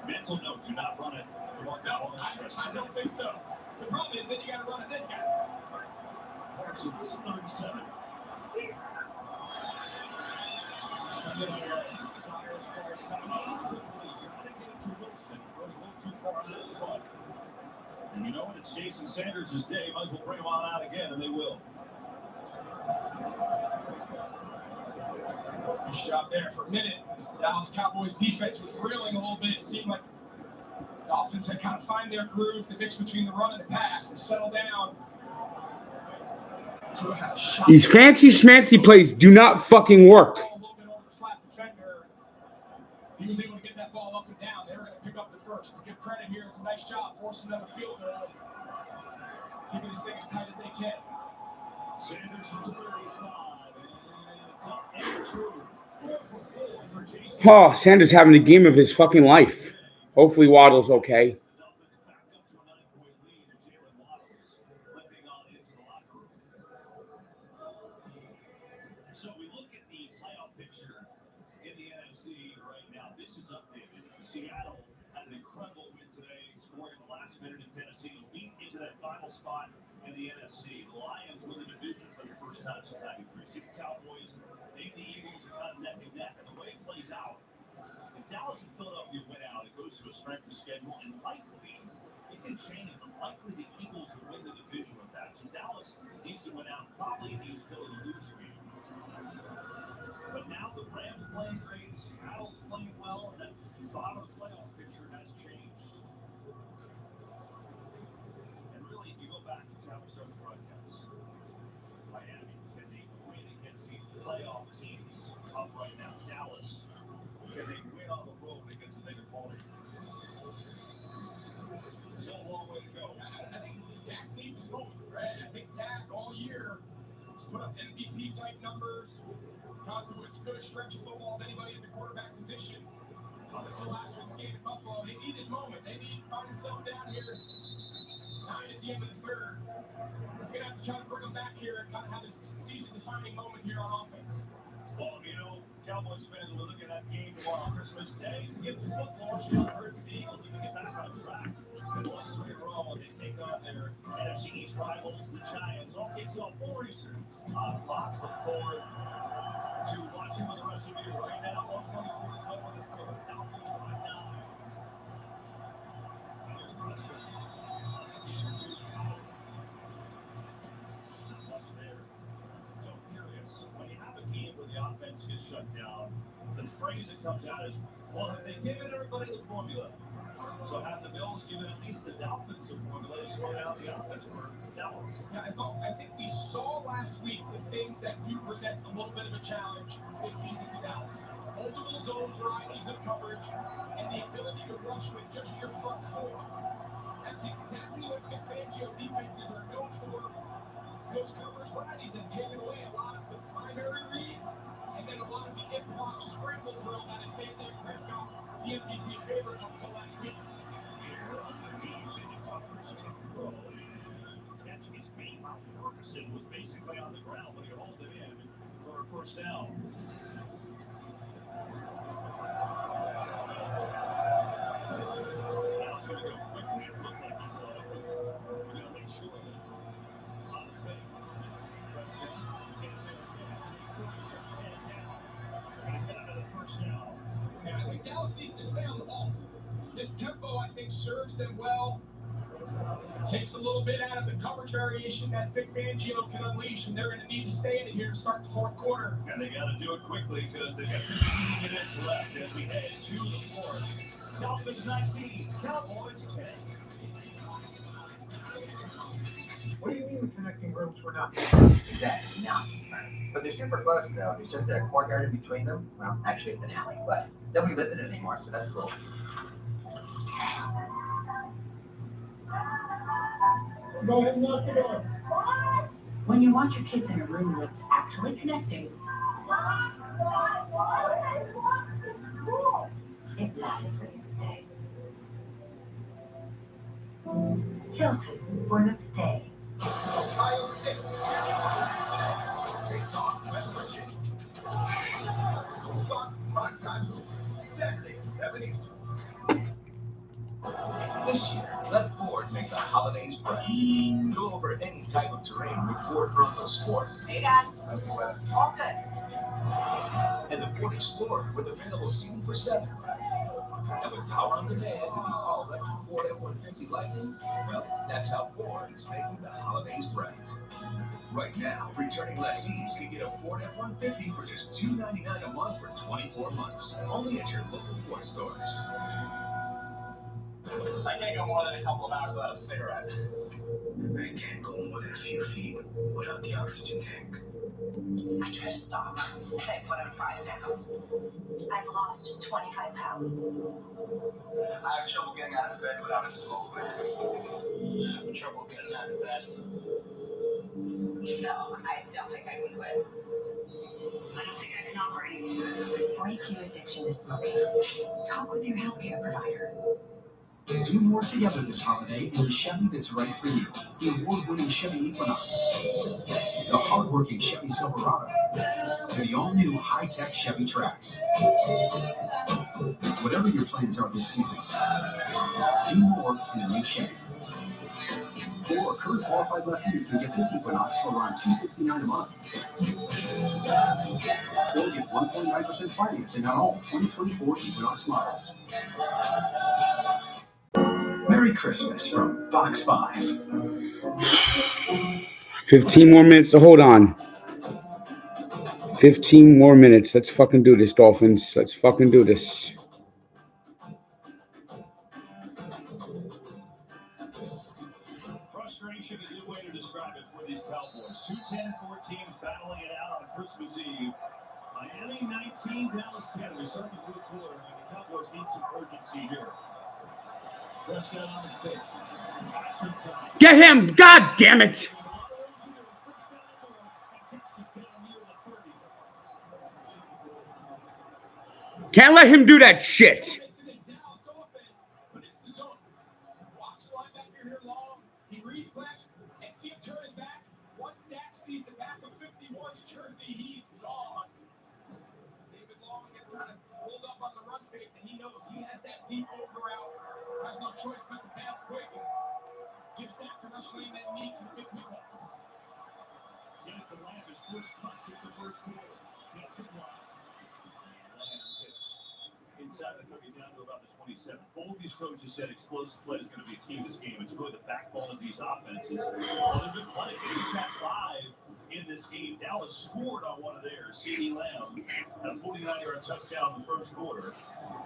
Mental note, do not run it. No, I don't think so. The problem is that you got to run at this guy. Parsons, 37. And you know what? It's Jason Sanders' day. Might as well bring him on out again, and they will. Nice job there for a minute. The Dallas Cowboys defense was reeling a little bit. It seemed like the Dolphins had kind of find their groove, the mix between the run and the pass. They settled down. These fancy schmancy plays do not fucking work. A little bit over the flat defender. If he was able to get that ball up and down, they were going to pick up the first. But give credit here. It's a nice job forcing them a field goal. Keeping this thing as tight as they can. Sanders from 35. And it's up and true. Oh, Sanders having the game of his fucking life. Hopefully Waddle's okay. So we look at the playoff picture in the NFC right now. This is updated. Seattle had an incredible win today, scoring in the last minute in Tennessee to lead into that final spot in the NFC. The Lions win the division for the first time since '93. See the Cowboys, they and the Eagles are kind of neck and neck. And the way it plays out, if Dallas and Philadelphia win out, it goes to a strength of schedule, and likely it can change, but likely the Eagles will win the division with that. So Dallas needs to win out, probably needs Philly to lose a game. But now the Rams playing great, Seattle's playing well, and that bottom playoff picture has changed. And really, if you go back to how we started the broadcast, Miami, can they win against these playoff teams up right now? Dallas, can they win on the road against a bigger quality? Still a long way to go. I think Dak needs his moment, right? I think Dak all year has put up MVP-type numbers. Gone through as good a stretch of football as anybody in the quarterback position. Up until last week's game in Buffalo, they need his moment. They need to find himself down here 9 at the end of the third. He's going to have to try to bring him back here and kind of have this season-defining moment here on offense. Well, you know, Cowboys fans will look at that game tomorrow on Christmas Day to get the football show versus the Eagles to get back on track. They lost 3 in a row, and they take on their NFC East rivals, the Giants. All kicks off 4 Eastern on Fox. Look forward to watching with the rest of you right now. 124 over the field. Dolphins by 9. Here's Preston. Much there. So curious, when you have a game where the offense gets shut down, the phrase that comes out is, well, have they given everybody the formula? So have the Bills given at least the Dolphins the formula to slow down the offense for Dallas? Yeah, I think we saw last week the things that do present a little bit of a challenge this season to Dallas. Multiple zone varieties of coverage and the ability to rush with just your front 4. That's exactly what Vic Fangio defenses are known for. Those coverage varieties have taken away a lot of the primary reads and then a lot of the improv scramble drill that has made Dak Prescott the MVP favorite up until last week. Here underneath in the coverage to throw. Catch his game out. Ferguson was basically on the ground, but he hauled it in for a first down. Now it's going to go quickly. It looked like he would, but we're going to make sure of it. On the fake. Preston getting there again. Jake Ferguson head down. And he's got another first down. Yeah, I think Dallas needs to stay on the ball. This tempo, I think, serves them well. Takes a little bit out of the coverage variation that Vic Fangio can unleash, and they're going to need to stay in it here to start the fourth quarter. And they got to do it quickly because they got 15 minutes left as we head to the fourth. Dolphins 19, Cowboys 10. What do you mean the connecting rooms were not? Exactly, not. But they're super close, though. There's just a courtyard in between them. Well, actually, it's an alley, but nobody lives in it anymore, so that's cool. Go ahead and knock it off. When you want your kids in a room that's actually connecting, it matters where you stay. Hilton for the stay. Ohio State. Take off West Virginia. Prime time. Saturday, 7 Eastern. This year, let Ford make the holidays bright. Go over any type of terrain with Ford Bronco Sport. Hey, Dad. All good. And the Ford Explorer with available seating for 7. And with power on demand and the all-electric Ford F-150 Lightning, well, that's how Ford is making the holidays bright. Right now, returning lessees can get a Ford F-150 for just $299 a month for 24 months. Only at your local Ford stores. I can't go more than a couple of hours without a cigarette. I can't go more than a few feet without the oxygen tank. I try to stop, and I put on 5 pounds. I've lost 25 pounds. I have trouble getting out of bed without a smoke. I have trouble getting out of bed. No, I don't think I can quit. I don't think I can operate. Break your addiction to smoking. Talk with your healthcare provider. Do more together this holiday in the Chevy that's right for you. The award-winning Chevy Equinox, the hard-working Chevy Silverado, and the all-new high-tech Chevy Trax. Whatever your plans are this season, do more in a new Chevy. Or current qualified lessees can get this Equinox for around $269 a month. Or get 1.9% financing on all 2024 Equinox models. Merry Christmas from Fox 5. 15 more minutes to hold on. 15 more minutes. Let's fucking do this, Dolphins. Let's fucking do this. Frustration is a good way to describe it for these Cowboys. 2-10-4 teams battling it out on Christmas Eve. Miami 19, Dallas 10. We start the fourth quarter, and the Cowboys need some urgency here. Prescott on his pitch. Passing time. Get him! God damn it! Can't let him do that shit. He reads back, and Tim turns back. Once Dak sees the back of 51's jersey, he's gone. David Long gets kind of rolled up on the run fake, and he knows he has that deep over route. Has no choice but to bail quick. Gives Dak the rush lane that he needs for the big kickoff. Get it to Lamb, his first touch since the first quarter. Gets it wide. Lamb gets inside the 30 down to about the 27. Both these coaches said explosive play is going to be a key in this game. It's really the backbone of these offenses. Well, there's been plenty. They each had 5 in this game. Dallas scored on one of theirs. C.D. Lamb had a 49-yard touchdown in the first quarter.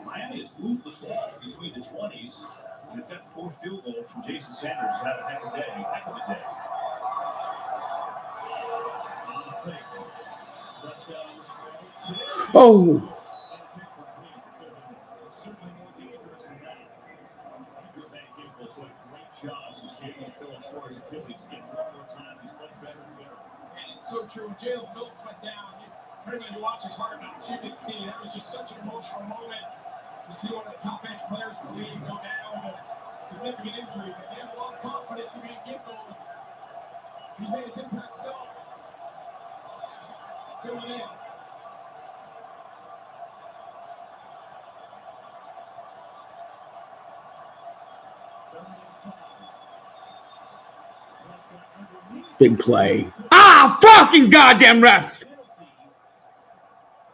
Miami has moved the ball between the 20s. And they've got 4 field goals from Jason Sanders. Had a heck of a day. Heck of a day. Oh. Certainly more dangerous than that. Great jobs as Jalen Phillips for his Achilles. Get one more time. He's much better and better. And it's so true. Jalen Phillips went down. Everybody who watches Hard Knocks, you can see that was just such an emotional moment. To see one of the top bench players in the league go down with a significant injury, but they have a lot of confidence in being get going. He's made his impact felt. Fill it in. Big play. Ah, fucking goddamn ref!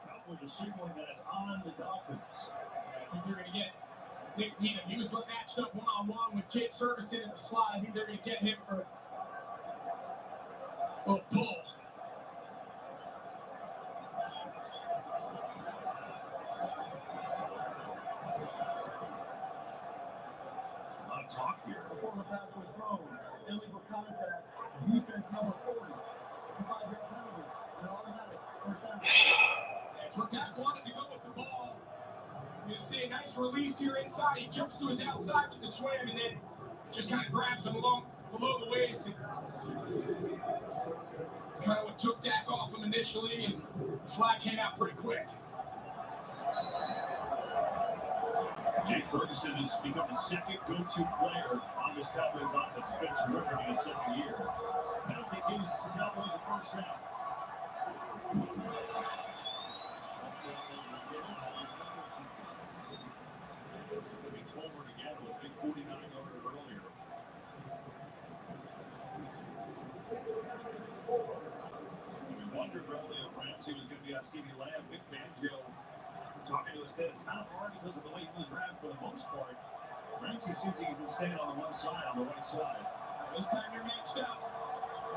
Cowboys are signaling that it's on the Dolphins. I think they're going to get Nick Needham, he was matched up one-on-one with Jake Ferguson in the slot. I think they're going to get him for a pull. A lot of talk here. Before the pass was thrown, illegal contact, defense number 40. It's a 5-yard penalty, an automatic first down. That's what Dak wanted to go with the ball. You see a nice release here inside. He jumps to his outside with the swim and then just kind of grabs him along below the waist. It's kind of what took Dak off him initially, and the flag came out pretty quick. Jake Ferguson has become the second go-to player on this Cowboys offense. He's been terrific in his second year. Penalty gives the Cowboys a first down. Maybe Tolbert again with a big 49-yarder earlier. We wondered early if Ramsey was going to be on CeeDee Lamb. Vic Fangio talking to us that it's kind of hard because of the way he was ran for the most part. Ramsey seems he can stand on the one side, on the right side. This time you're matched up.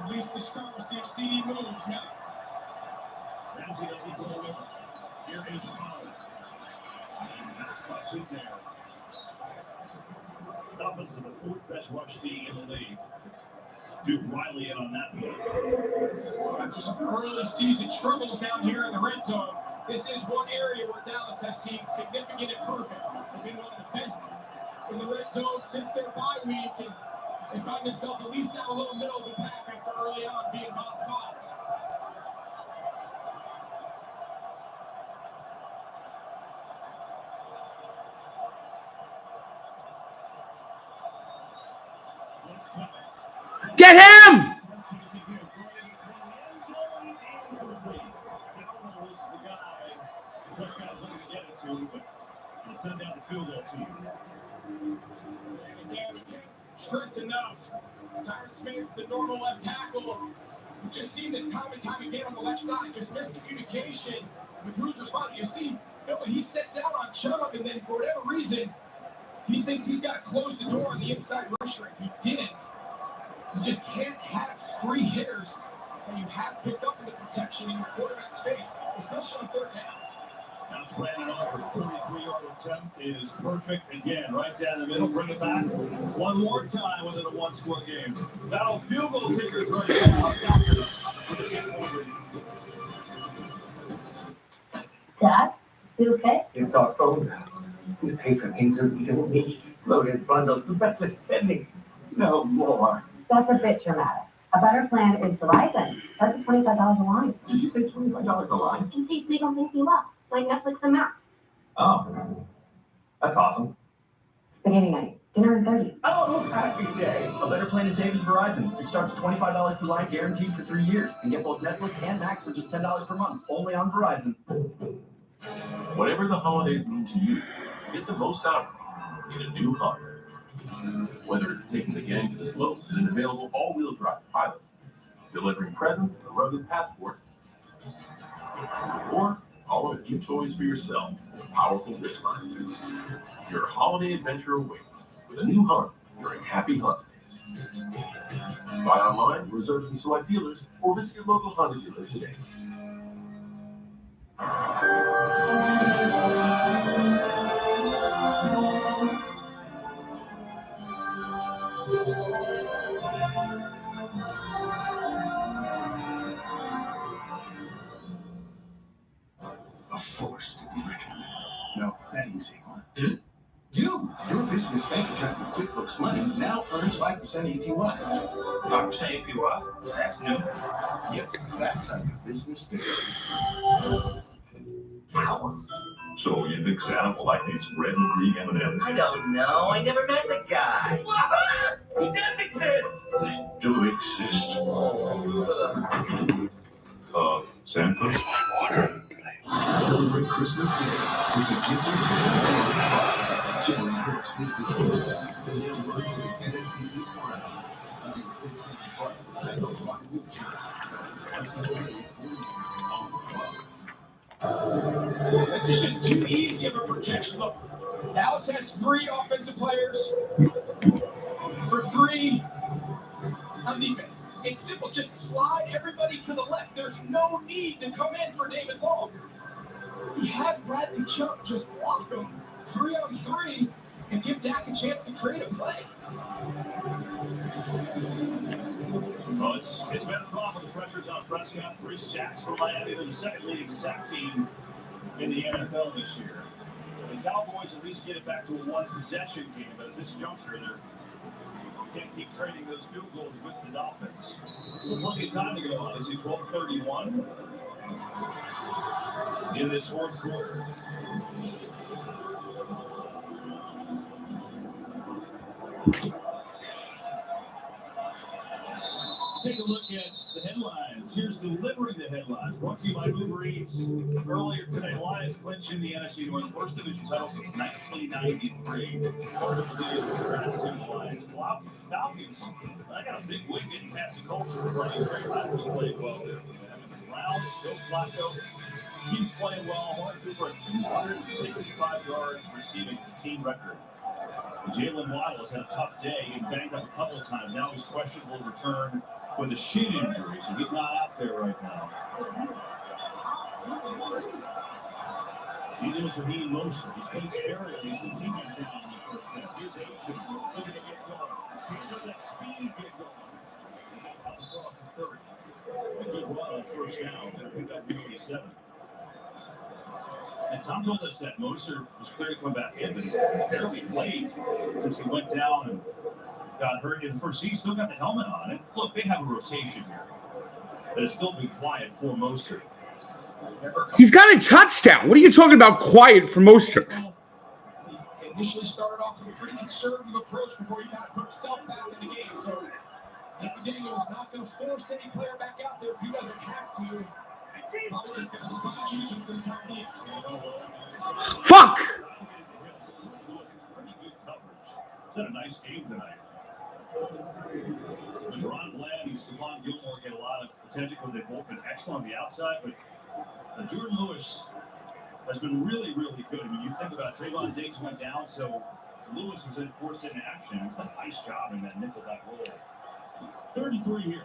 At least the star will see if CD moves now. Ramsey doesn't go with him. Here is Pollard. And that cuts in there. Dolphins are the fourth best rush team in the league. Duke Riley in on that one. After some early season struggles down here in the red zone, this is one area where Dallas has seen significant improvement. They've been one of the best in the red zone since their bye week, and they find themselves at least down a little middle of the pack after early on being bottom 5. Get him! Send down the field goal to you. And again, we can't stress enough. Tyron Smith, the normal left tackle. We've just seen this time and time again on the left side. Just miscommunication with who's responding. You see, he sets out on Chubb, and then for whatever reason, he thinks he's got to close the door on the inside rusher. He didn't. You just can't have free hitters that you have picked up in the protection in your quarterback's face, especially on third down. Now it's Brandon Aubrey. 33-yard attempt is perfect again, right down the middle. Bring it back one more time within a one-score game. Battle field goal kickers right now. Dad, you okay? It's our phone now. We pay for things that we don't need. Loaded bundles to reckless spending. No more. That's a bit dramatic. A better plan is Verizon. Starts at $25 a line. Did you say $25 a line? And see legal things you love, like Netflix and Max. Oh, that's awesome. Spaghetti night. Dinner in 30. Oh, happy day. A better plan to save is Verizon. It starts at $25 per line, guaranteed for 3 years. And get both Netflix and Max for just $10 per month. Only on Verizon. Whatever the holidays mean to you, get the most out of it in a new Honda. Whether it's taking the gang to the slopes in an available all-wheel drive pilot, delivering presents and a rugged passport, or hauling a few toys for yourself in a powerful wristband. Your holiday adventure awaits with a new Honda during Happy Holidays. Buy online, reserve in select dealers, or visit your local Honda dealer today. A force to be reckoned with. No, not you, Saquon. You! Your business bank account with QuickBooks Money now earns 5% APY. 5% APY? That's new. Yep, that's how your business did. So you think Santa will like these red and green M&Ms? I don't know. I never met the guy. He does exist. They do exist. Santa? Celebrate Christmas Day with a gift of Jerry Hurst is the hero. And they'll run to the NFC East final against St. Paul and the Rockwood Giants. Christmas Day 40 on the Fox. This is just too easy of a protection. Look, Dallas has 3 offensive players for 3 on defense. It's simple. Just slide everybody to the left. There's no need to come in for David Long. He has Bradley Chubb. Just block him 3-on-3 and give Dak a chance to create a play. So it's been a problem with the pressures on Prescott. 3 sacks for Miami. They're the second leading sack team in the NFL this year. The Cowboys at least get it back to a 1-possession game, but at this juncture, they can't keep trading those field goals with the Dolphins. So plenty of time to go on. Is it 12:31 in this fourth quarter? Take a look at the headlines. Here's delivering the headlines. Brought to you by Uber Eats. Earlier today, Lions clinching the NFC North first division title since 1993. Part of the grass in the Lions. Falcons. I got a big win getting past the Colts. Playing great. I think he played well there. The Browns, Bill Flacco, keep playing well. Mark Cooper at 265 yards receiving the team record. Jalen Waddle has had a tough day and banged up a couple of times. Now he's questionable return with a shin injury, so he's not out there right now. Neither is Raheem Mostert. He's been sparingly since he went down in the first half. Here's Aitken looking to get going. Can't let that speed get going. And that's out across the 30. A good run on first down. They'll pick up nearly 7. And Tom told us that Mostert was clear to come back in, but he's barely played since he went down and got hurt in the first. He's still got the helmet on. And look, they have a rotation here that has still been quiet for Mostert. He's got a touchdown. What are you talking about quiet for Mostert? He initially started off with a pretty conservative approach before he kind of put himself back in the game. So McDaniel is not going to force any player back out there if he doesn't have to. Probably just going to spot use him for the time being. Fuck! It's had a nice game tonight. With Ron Bland and Stephon Gilmore get a lot of attention because they've both been excellent on the outside, but Jordan Lewis has been really, really good. I mean, you think about it, Trayvon Diggs went down, so Lewis was then forced into action. He's done a nice job in that nickelback role. 33 here.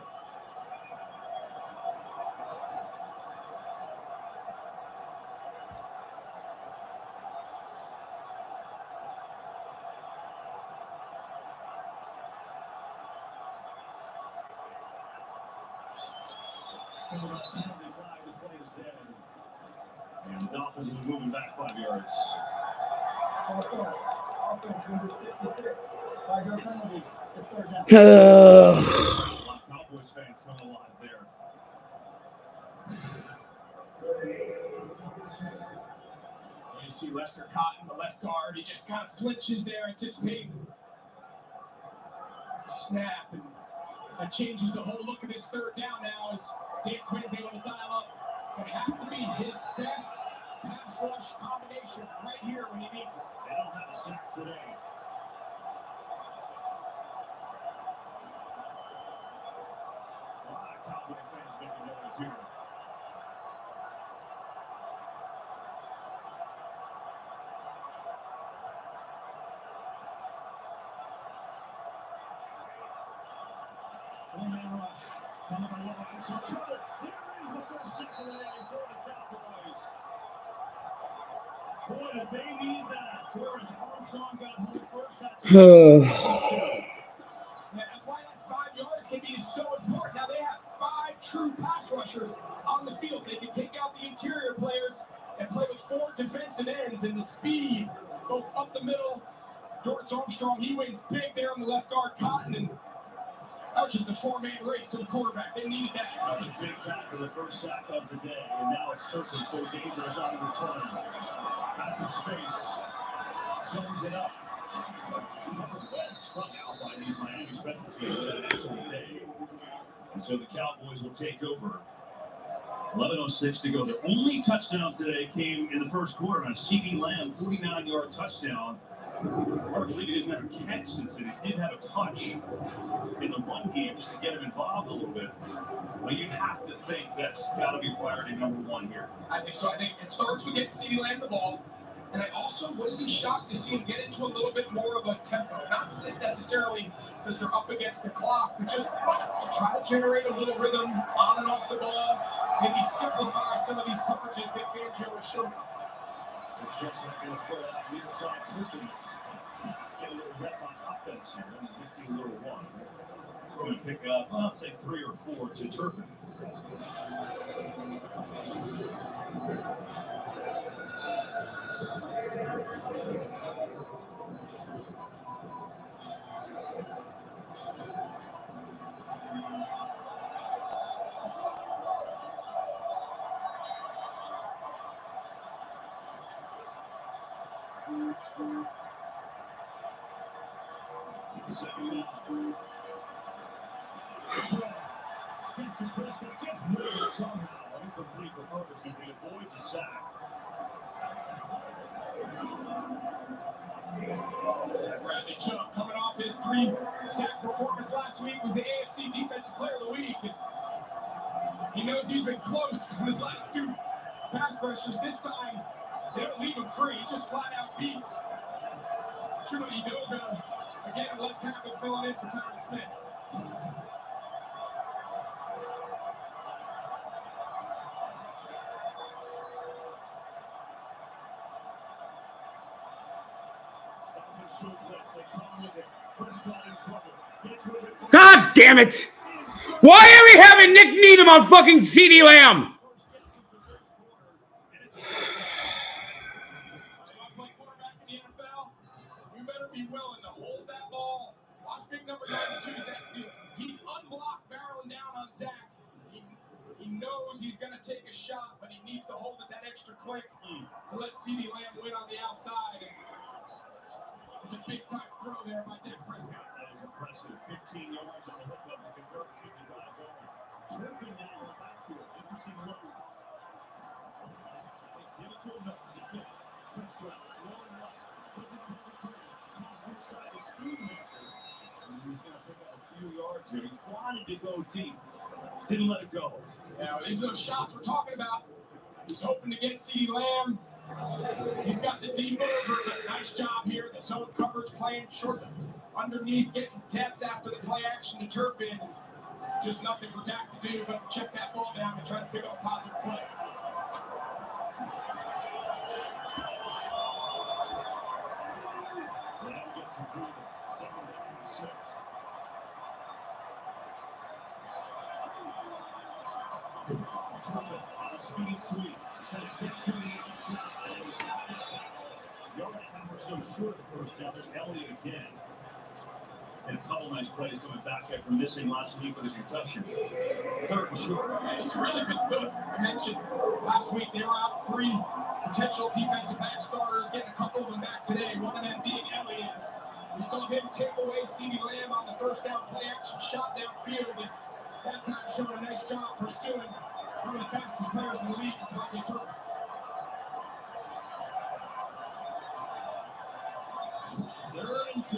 And the Dolphins will be moving back 5 yards. Offense number 66. 5-yard penalty. It's third down. A lot of Cowboys fans coming alive there. You see Lester Cotton, the left guard. He just kind of flinches there, anticipating snap, and that changes the whole look of this third down now as Dan Quinn's able to dial up what has to be his best pass rush combination right here when he needs it. They don't have a sack today. A lot of Cowboy fans making noise here. One-man rush. Coming along. Some trouble. Here is the first sack of the day for the Cowboys. Boy, did they need that. Lawrence Armstrong got home first. That's That's why that 5 yards can be so important. Now they have 5 true pass rushers on the field. They can take out the interior players and play with 4 defensive ends, and the speed both up the middle. Lawrence Armstrong, he wins big there on the left guard. Cotton, and that was just a 4-man race to the quarterback. They needed that. That was a big sack for the first sack of the day, and now it's Turpin, so dangerous on the return. Passing space, sums it up. Well struck out by these Miami special teams with an excellent day. And so the Cowboys will take over. 11:06 to go. Their only touchdown today came in the first quarter on a CeeDee Lamb 49-yard touchdown Hard to believe he doesn't have a catch since then. He did have a touch in the one game just to get him involved a little bit. But you have to think that's got to be priority number one here. I think so. I think it starts with getting CeeDee Lamb the ball. And I also wouldn't be shocked to see him get into a little bit more of a tempo. Not necessarily because they're up against the clock, but just to try to generate a little rhythm on and off the ball. Maybe simplify some of these coverages that Fangio has shown. This gets him going to put out near side Turpin. Get a little rep on offense here, and just do a little one. It's going to pick up, well, I'd say 3 or 4 to Turpin. Gets rid of it somehow. Incomplete for purpose. He avoids a sack. Bradley Chubb coming off his 3-sack performance last week was the AFC Defensive Player of the Week. And he knows he's been close on his last 2 pass pressures. This time, they don't leave him free. He just flat out beats Tua Edoga. Again, left tackle filling in for Tyron Smith. God damn it! Why are we having Nick Needham on fucking CeeDee Lamb? You better be willing to hold that ball. Watch big number 92 Zach Sealer. He's unblocked, barreling down on Zach. He knows he's going to take a shot, but he needs to hold it that extra click to let CeeDee Lamb win on the outside. It's a big-time throw there by Dak Prescott. That was impressive. 15 yards on the hookup to convert and keep the drive going. Turpin now in the backfield. Interesting look. Give it to him. No, it's a fit. Prescott throwing left. Doesn't pull the trigger. Comes near side to Schoonmaker. And he's going to pick up a few yards there. He wanted to go deep. Didn't let it go. Now, these are those shots we're talking about. He's hoping to get CeeDee Lamb. He's got the deep over. Nice job here. The zone coverage playing short underneath, getting depth after the play action to Turpin. Just nothing for Dak to do but check that ball down and try to pick up a positive play. Lamb gets a good 2nd down and 6. Turpin on a speedy sweep. Trying to get to the edge. Yard and a half or so short of the first down. There's Elliott again. And a couple nice plays coming back after missing last week with a concussion. 3rd and short. He's really been good. I mentioned last week they were out 3 potential defensive back starters, getting a couple of them back today, one of them being Elliott. We saw him take away CeeDee Lamb on the 1st down play action shot downfield, and that time showing a nice job pursuing one of the fastest players in the league, Devontae Turpin. 3rd and 2.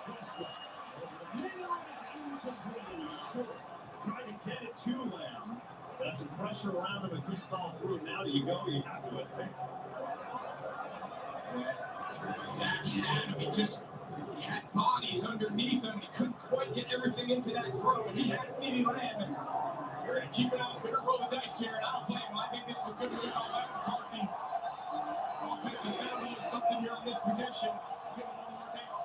Prescott over the middle, it's incomplete. It was short. Trying to get it to Lamb. Got some pressure around him and couldn't follow through. Now that you go, you have to admit. Dak had him. He had bodies underneath him. He couldn't quite get everything into that throw. And he had CeeDee Lamb. And we're going to keep it out. We're going to roll the dice here. And I don't blame him. I think this is a good move by Mike McCarthy. Offense has got a little something here on this possession. Give him one more down.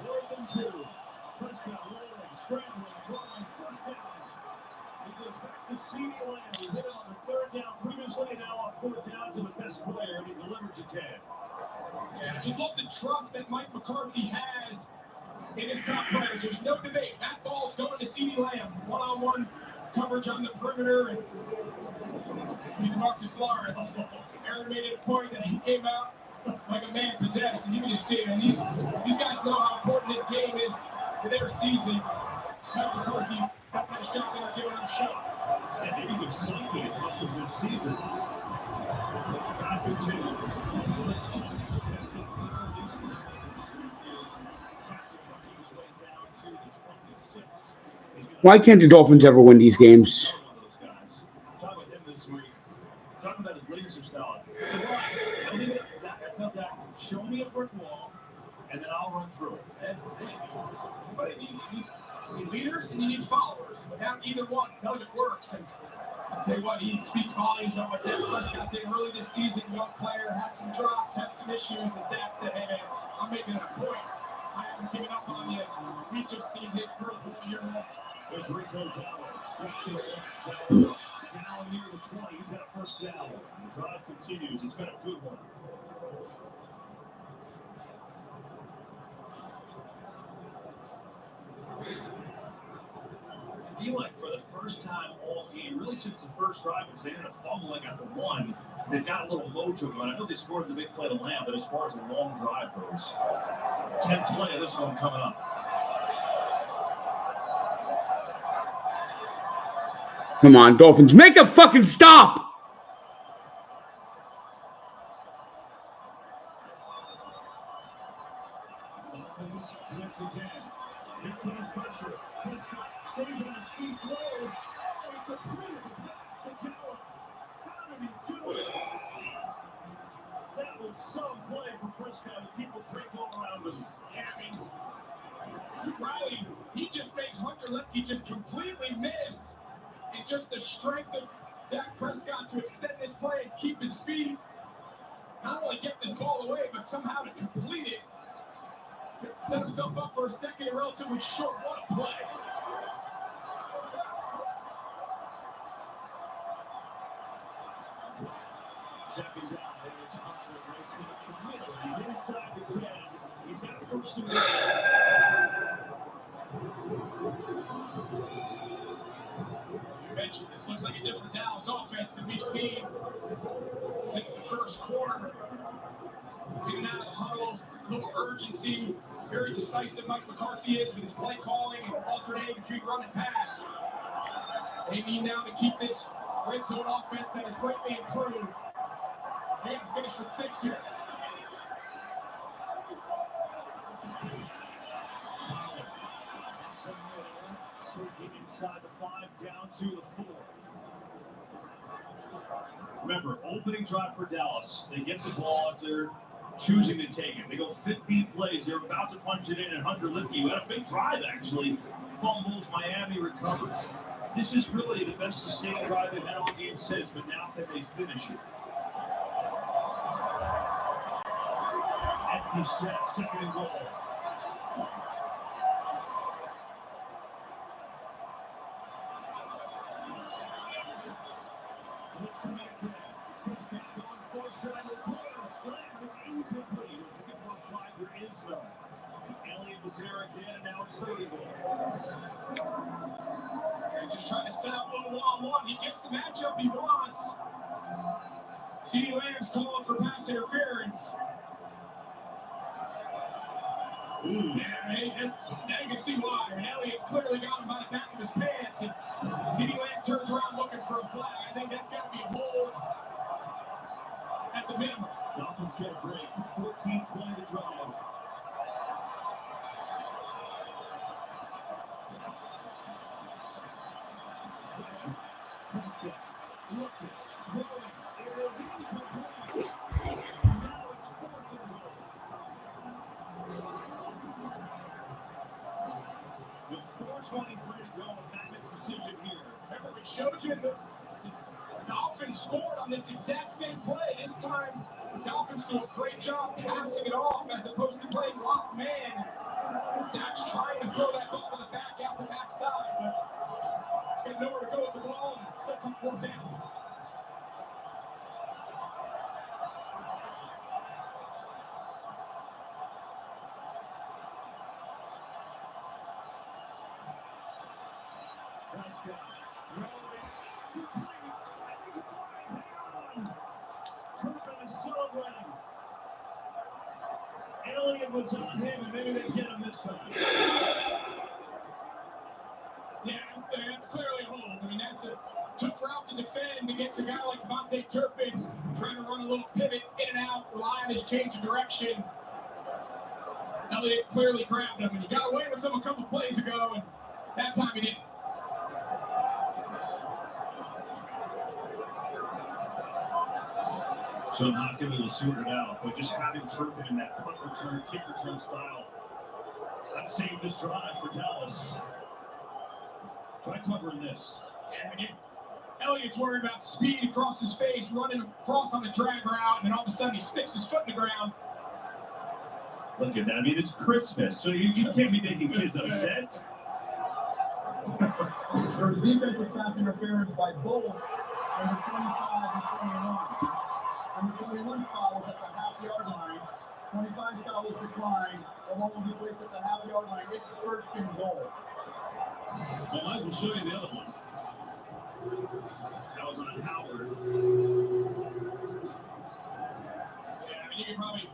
Fourth and 2. Prescott rolling, scrambling, throwing, 1st down. He goes back to CeeDee Lamb. He hit it on the 3rd down previously, and now on 4th down to the best player, and he delivers again. Yeah, I just love the trust that Mike McCarthy has in his top players. There's no debate. That ball's going to CeeDee Lamb. One-on-one coverage on the perimeter. And Marcus Lawrence, Aaron made it a point that he came out like a man possessed, and you can just see it. And these guys know how important this game is to their season. Mike McCarthy got a nice job there giving them a shot. And maybe they're psychic as much as this season. Drive continues. Let's kick. That's the release of Madison. Jackson rushing his way down to the 26. Why can't the Dolphins ever win these games? Talk with him this week. Talking about his leadership style. So why? I leave it up to Dak. I tell Dak, show me a brick wall, and then I'll run through it. That's it. But you need leaders and you need followers. Without either one, none of it works. And I'll tell you what, he speaks volumes about what Dak Prescott did early this season. Young player, had some drops, had some issues, and Dak said, hey, man, I'm making a point. I haven't given up on you. We've just seen his growth all year long. There's Rico down near the 20. He's got a first down. The drive continues. It's been a good one. I feel like for the first time all game, really since the first drive, because they ended up fumbling at the one, they've got a little mojo going. I know they scored the big play to Lamb, but as far as the long drive goes, 10th play of this one coming up. Come on, Dolphins, make a fucking stop! Dolphins once again. Here comes pressure. Prescott stays on his feet, throws. Oh, he completed the pass to Cowboys. How did he do it? That was some play for Prescott to keep a trick all around him. Yeah, I mean, Riley, he just makes Hunter Lefty just completely miss. And just the strength of Dak Prescott to extend this play and keep his feet, not only get this ball away, but somehow to complete it. Set himself up for a second and relatively short. What a play. Second down, and it's Hunter racing up the middle. He's inside the 10. He's got a first and goal. You mentioned this looks like a different Dallas offense than we've seen since the first quarter. Getting out of the huddle, a little urgency, very decisive Mike McCarthy is with his play calling, alternating between run and pass. They need now to keep this red zone offense that has greatly improved. They got to finish with 6 here. Surging inside the 5, down to the 4. Remember, opening drive for Dallas. They get the ball if they're choosing to take it. They go 15 plays. They're about to punch it in, and Hunter Lipke, who had a big drive actually, fumbles. Miami recovers. This is really the best sustained drive they've had all game since, but now can they finish it? Empty set, second and goal. Let's come back in. Prescott going far side of the corner. Flag was incomplete. He was looking for a flag. There is none. Elliott was there again, and now it's 30 ball. They're just trying to set up a little one-on-one. He gets the matchup he wants. CeeDee Lamb's calling for pass interference. Ooh, yeah, now you can see why. And Elliott's clearly got him by the back of his pants. And CeeDee Lamb turns around looking for a flag. I think that's got to be a hold at the minimum. Dolphins get a break. 14th play to drive. Pressure. Prescott looking, throwing. It is incomplete. Now it's 4th and goal. With 4:23 to go, a Magnus decision here. Remember, we showed you the Dolphins scored on this exact same play. This time, the Dolphins do a great job passing it off as opposed to playing locked man. Dak's trying to throw that ball to the back, out the backside, but he's got nowhere to go with the ball and sets up 4th down. Prescott rolling, complete, and he's flying. Hang on. Turpin is celebrating. Elliott was on him, and maybe they get him this time. Yeah, I That's clearly a hold. I mean, that's a tough route to defend against a guy like Vontae Turpin, trying to run a little pivot in and out, rely on his change of direction. Elliott clearly grabbed him, and he got away with him a couple plays ago, and that time he didn't. So not going to sort it out, but just having Turpin in that punt return, kick return style, that saved this drive for Dallas. Try covering this. Yeah, Elliott's worried about speed across his face, running across on the drag route, and then all of a sudden he sticks his foot in the ground. Look at that. I mean, it's Christmas, so you can't be making kids upset. There was defensive pass interference by both number 25 and 21. Number 21's foul was at the half-yard line. 25's foul was declined. The ball will be placed at the half-yard line. It's first and goal. I might as well show you the other one. That was on Howard. Yeah, I mean, you can probably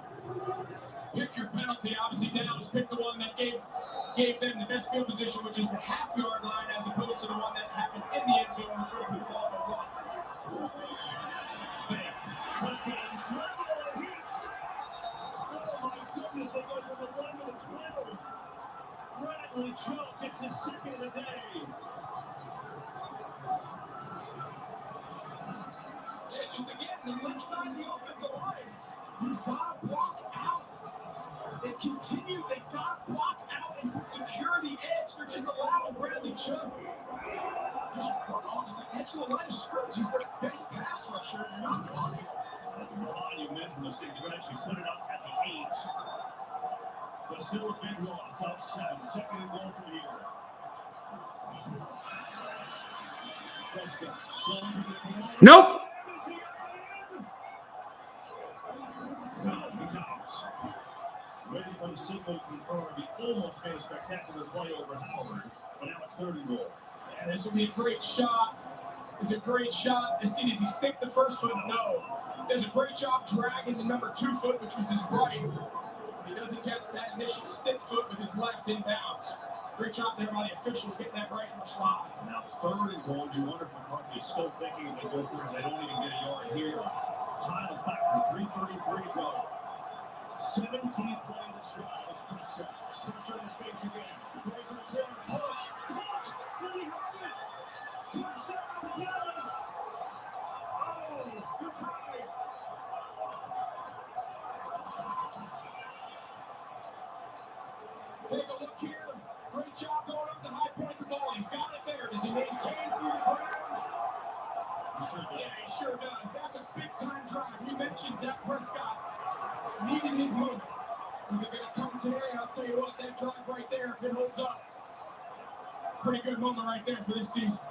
pick your penalty. Obviously, Dallas picked the one that gave them the best field position, which is the half-yard line, as opposed to the one that happened in the end zone, which would be called a run. Fake. Touchdown, Trevor. He's sacked. Oh, my goodness. They go from the 1 to the 12. Bradley Chubb gets his second of the day. Yeah, just again, the left side of the offensive line. You've got to block out. They got to block out and secure the edge. They're just allowing Bradley Chubb just run off the edge of the line of scrimmage. He's their best pass rusher, and they're not blocking. That's a monumental mistake. You could actually put it up at the 8. But still a big loss. Up 7. Second and goal from here. Nope. No, he's out. Ready for the signal to confirm. He almost made a spectacular play over Howard. But now it's third and goal. Yeah, this will be a great shot. It's a great shot. Does he stick the first foot? No. Does a great job dragging the number 2 foot, which was his right. He doesn't get that initial stick foot with his left inbounds. Great job there by the officials getting that right in the slot. Now third and goal. You wonder if McCarthy is still thinking if they go for it. They don't even get a yard here. Time of factor. 3:33 to go. 17th play of this drive. Prescott. Pressure in his face again. Right from the corner. Punch. Did he have it? Touchdown, Dallas. Oh, you're tied. Take a look here. Great job going up the high point the ball. He's got it there. Does he maintain through the ground? Yeah, he sure does. That's a big-time drive. We mentioned Dak Prescott needed his moment. Is it going to come today? I'll tell you what, that drive right there, if it holds up, pretty good moment right there for this season.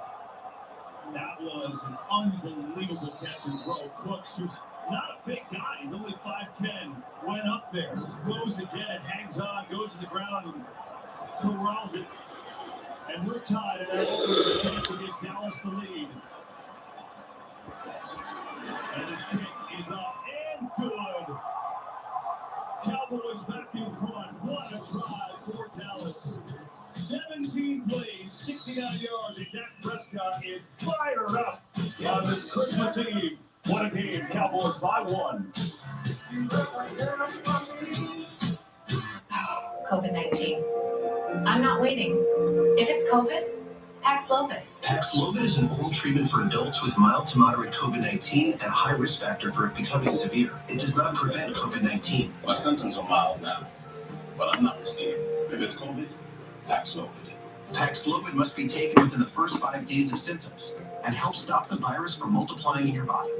That was an unbelievable catch and throw. Cooks, who's not a big guy, he's only 5'10", went up there, goes again, hangs on, goes to the ground, and corrals it. And we're tied, and there's a chance to give Dallas the lead. And his kick is up and good. Cowboys back in front. What a drive for Dallas. 17 plays, 69 yards, and Dak Prescott is fired up on this Christmas Eve. What a game. Cowboys by 1. COVID-19. I'm not waiting. If it's COVID, Paxlovid. Paxlovid is an oral treatment for adults with mild to moderate COVID-19 and a high risk factor for it becoming severe. It does not prevent COVID-19. My symptoms are mild now, but I'm not risking it. If it's COVID, Paxlovid. Paxlovid must be taken within the first 5 days of symptoms and help stop the virus from multiplying in your body.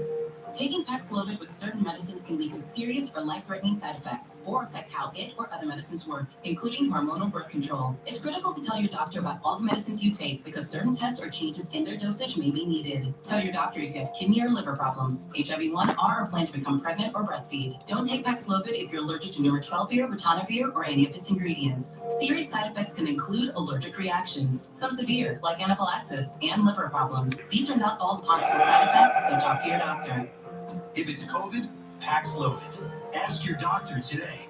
Taking Paxlovid with certain medicines can lead to serious or life-threatening side effects or affect how it or other medicines work, including hormonal birth control. It's critical to tell your doctor about all the medicines you take because certain tests or changes in their dosage may be needed. Tell your doctor if you have kidney or liver problems, HIV-1, or plan to become pregnant or breastfeed. Don't take Paxlovid if you're allergic to Nuratrelvir, ritonavir, or any of its ingredients. Serious side effects can include allergic reactions, some severe, like anaphylaxis, and liver problems. These are not all the possible side effects, so talk to your doctor. If it's COVID, Paxlovid. Ask your doctor today.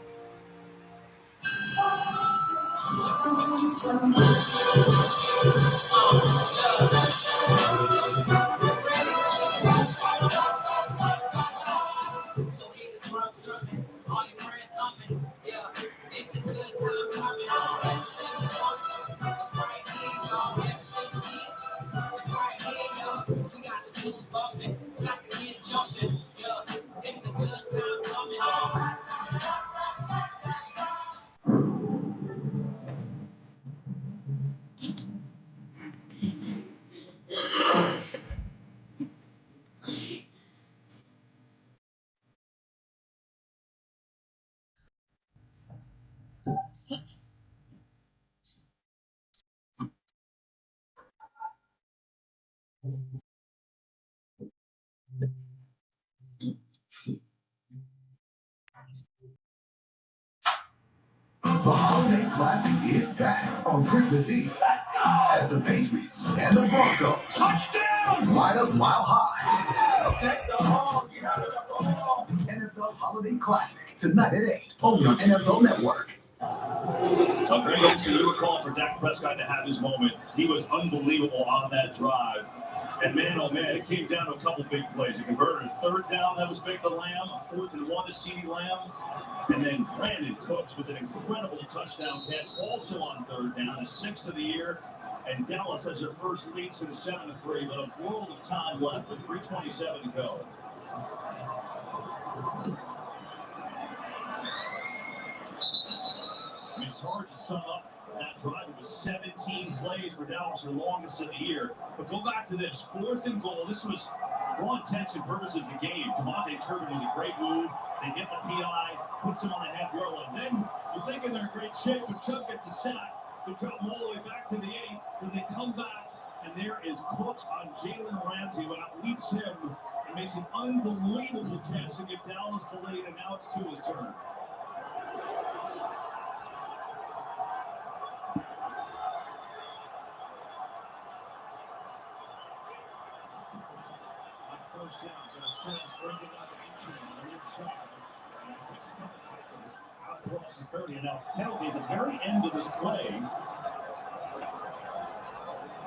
The Holiday Classic is back on Christmas Eve as the Patriots and the Broncos touchdown line up mile high. Take the hog, you gotta go home. NFL Holiday Classic tonight at 8 only on NFL Network. Greg, obviously you were calling for Dak Prescott to have his moment. He was unbelievable on that drive. And man, oh man, it came down to a couple big plays. He converted a third down that was big to Lamb, a 4th and 1 to CeeDee Lamb. And then Brandon Cooks with an incredible touchdown catch, also on 3rd down, his 6th of the year. And Dallas has their first lead since 7-3, but a world of time left with 3:27 to go. I mean, it's hard to sum up that drive. It was 17 plays for Dallas, the longest of the year. But go back to this, 4th and goal. This was, for all intents and purposes, the game. Devontae Turpin with a great move. They get the PI, puts him on the half-yard line. Then you're thinking they're in great shape, but Chubb gets a sack. They drop him all the way back to the 8. Then they come back, and there is Cooks on Jalen Ramsey, who outleaps him and makes an unbelievable catch to give Dallas the lead, and now it's to his turn. First down, gonna set it straight out the action on the inside. And picks up the tackles out across the 30. And now penalty at the very end of this play.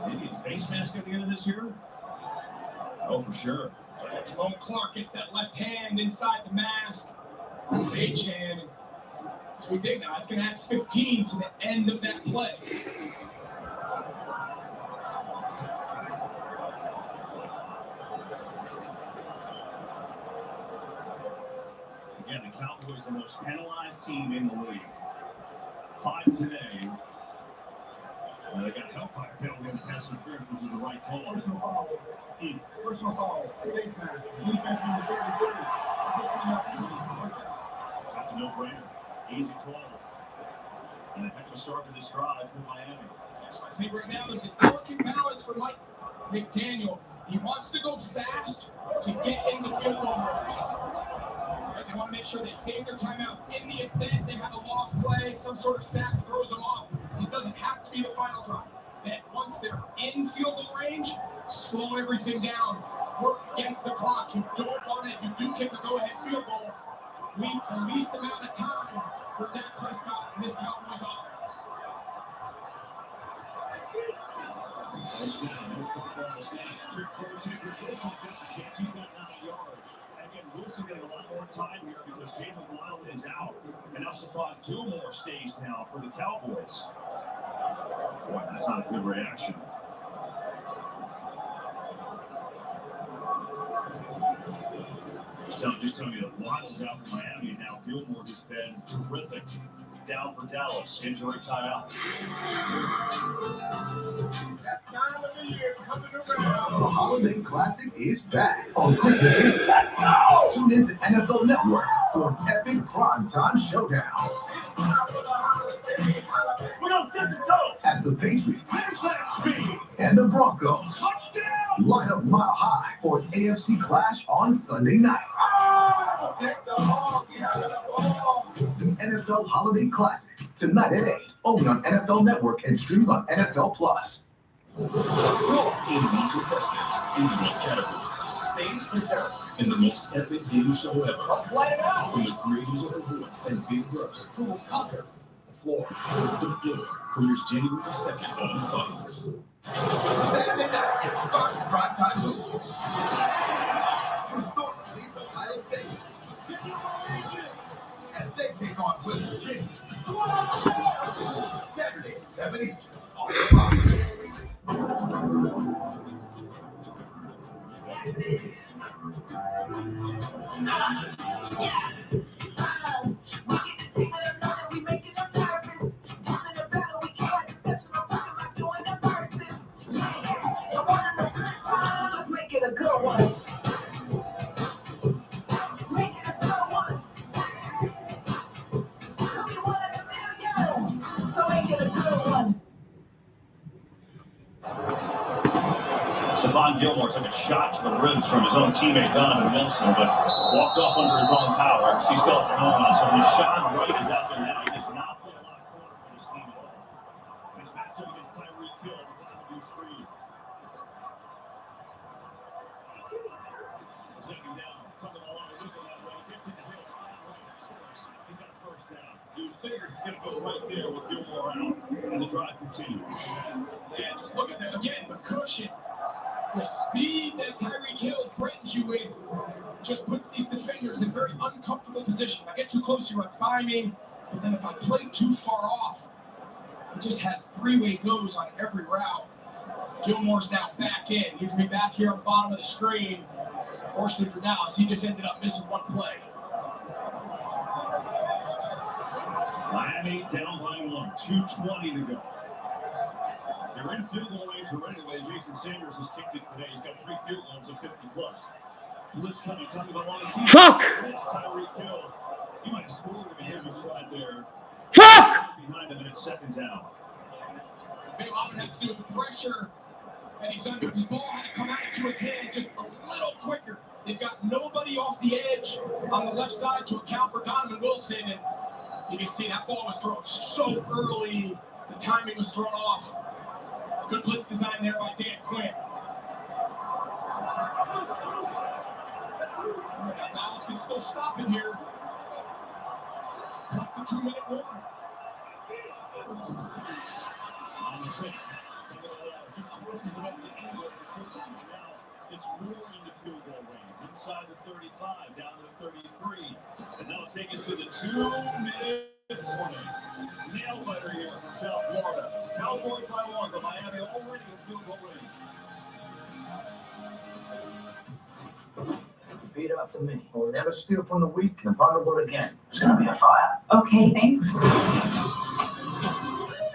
Maybe a face mask at the end of this here? Oh, for sure. Jerome Clark gets that left hand inside the mask. H-hand. It's pretty big now. It's going to add 15 to the end of that play. Again, the Cowboys the most penalized team in the league. 5 today. And they got a hellfire penalty on the pass interference, which is the right call. Personal foul. Personal foul. Face mask. Defense number 33. That's a no-brainer. Easy call. And a heck of a start to this drive for Miami. Yes, I think right now there's a delicate balance for Mike McDaniel. He wants to go fast to get in the field goal range. They want to make sure they save their timeouts. In the event they have a lost play, some sort of sack throws them off. This doesn't have to be the final drive. Then once they're in field goal range, slow everything down. Work against the clock. You don't want it. If you do kick a go-ahead field goal, leave the least amount of time for Dak Prescott and this Cowboys offense. First down, no football snap. Rick Wilson's got the catch. He's got 9 yards. Again, Wilson getting a lot more time here because Jalen Wild is out. And now Stephon Gilmore stays down for the Cowboys. Boy, that's not a good reaction. Just telling you that Waddle's out for Miami, and now Gilmore has been terrific. Down for Dallas. Injury timeout. That time of the year is coming around. The Holiday Classic is back on Christmas Eve. Tune in to NFL Network for an epic primetime showdown. As the Patriots and the Broncos line up mile high for an AFC clash on Sunday night. The NFL Holiday Classic tonight at 8, only on NFL Network and streaming on NFL Plus. 80 contestants, 81 categories, space is out, and the most epic game show ever. From the creators of The Voice and Big Brother, who will conquer the floor. The floor premieres January 2nd on Fox. Saturday night, it's Fox Primetime Movie. Dolphins leads Ohio State as they take on West Virginia. Saturday, 7 Eastern on Fox. Make it a good one. Make it a good one. Could be one in a million. So make it a good one. Stephon Gilmore took a shot to the ribs from his own teammate Donovan Wilson, but walked off under his own power. He still has a helmet on, so Deshaun Wright is out there now. He does not play a lot of corner for this team at all. And his matchup against Tyreek Hill at the bottom of your screen. Second down, coming along with him that way. Gets it to Hill. Of course, he's got a first down. You figured he's going to go right there with Gilmore out, and the drive continues. Yeah, just look at that again, the cushion. The speed that Tyreek Hill threatens you with just puts these defenders in very uncomfortable position. If I get too close, he runs by me. But then if I play too far off, he just has three-way goes on every route. Gilmore's now back in. He's going to be back here on the bottom of the screen. Fortunately for Dallas, he just ended up missing one play. Miami down by 1, 2:20 to go. They're in field goal range already. The way Jason Sanders has kicked it today, he's got 3 field goals of 50 plus. Blitz coming, time to go on. Fuck! Tyreek Hill. He might have scored with a heavy slide there. Fuck! Behind him, and it's second down. Big Robin has to do with the pressure that he's under. His ball had to come out into his hand just a little quicker. They've got nobody off the edge on the left side to account for Donovan Wilson, and you can see that ball was thrown so early. The timing was thrown off. Good blitz design there by Dan Quinn. Dallas can still stop him here. Plus the 2-minute warning. On the pick. His choices are up to anywhere for football. Now it's more into field goal range. Inside the 35, down to the 33. And that'll take us to the 2-minute warning. Nail biter here from South Florida. Cowboys by 1, but Miami already in field goal range. Beat up to me. We'll never steal from the weak and vulnerable again. It's gonna be a fire. Okay, thanks.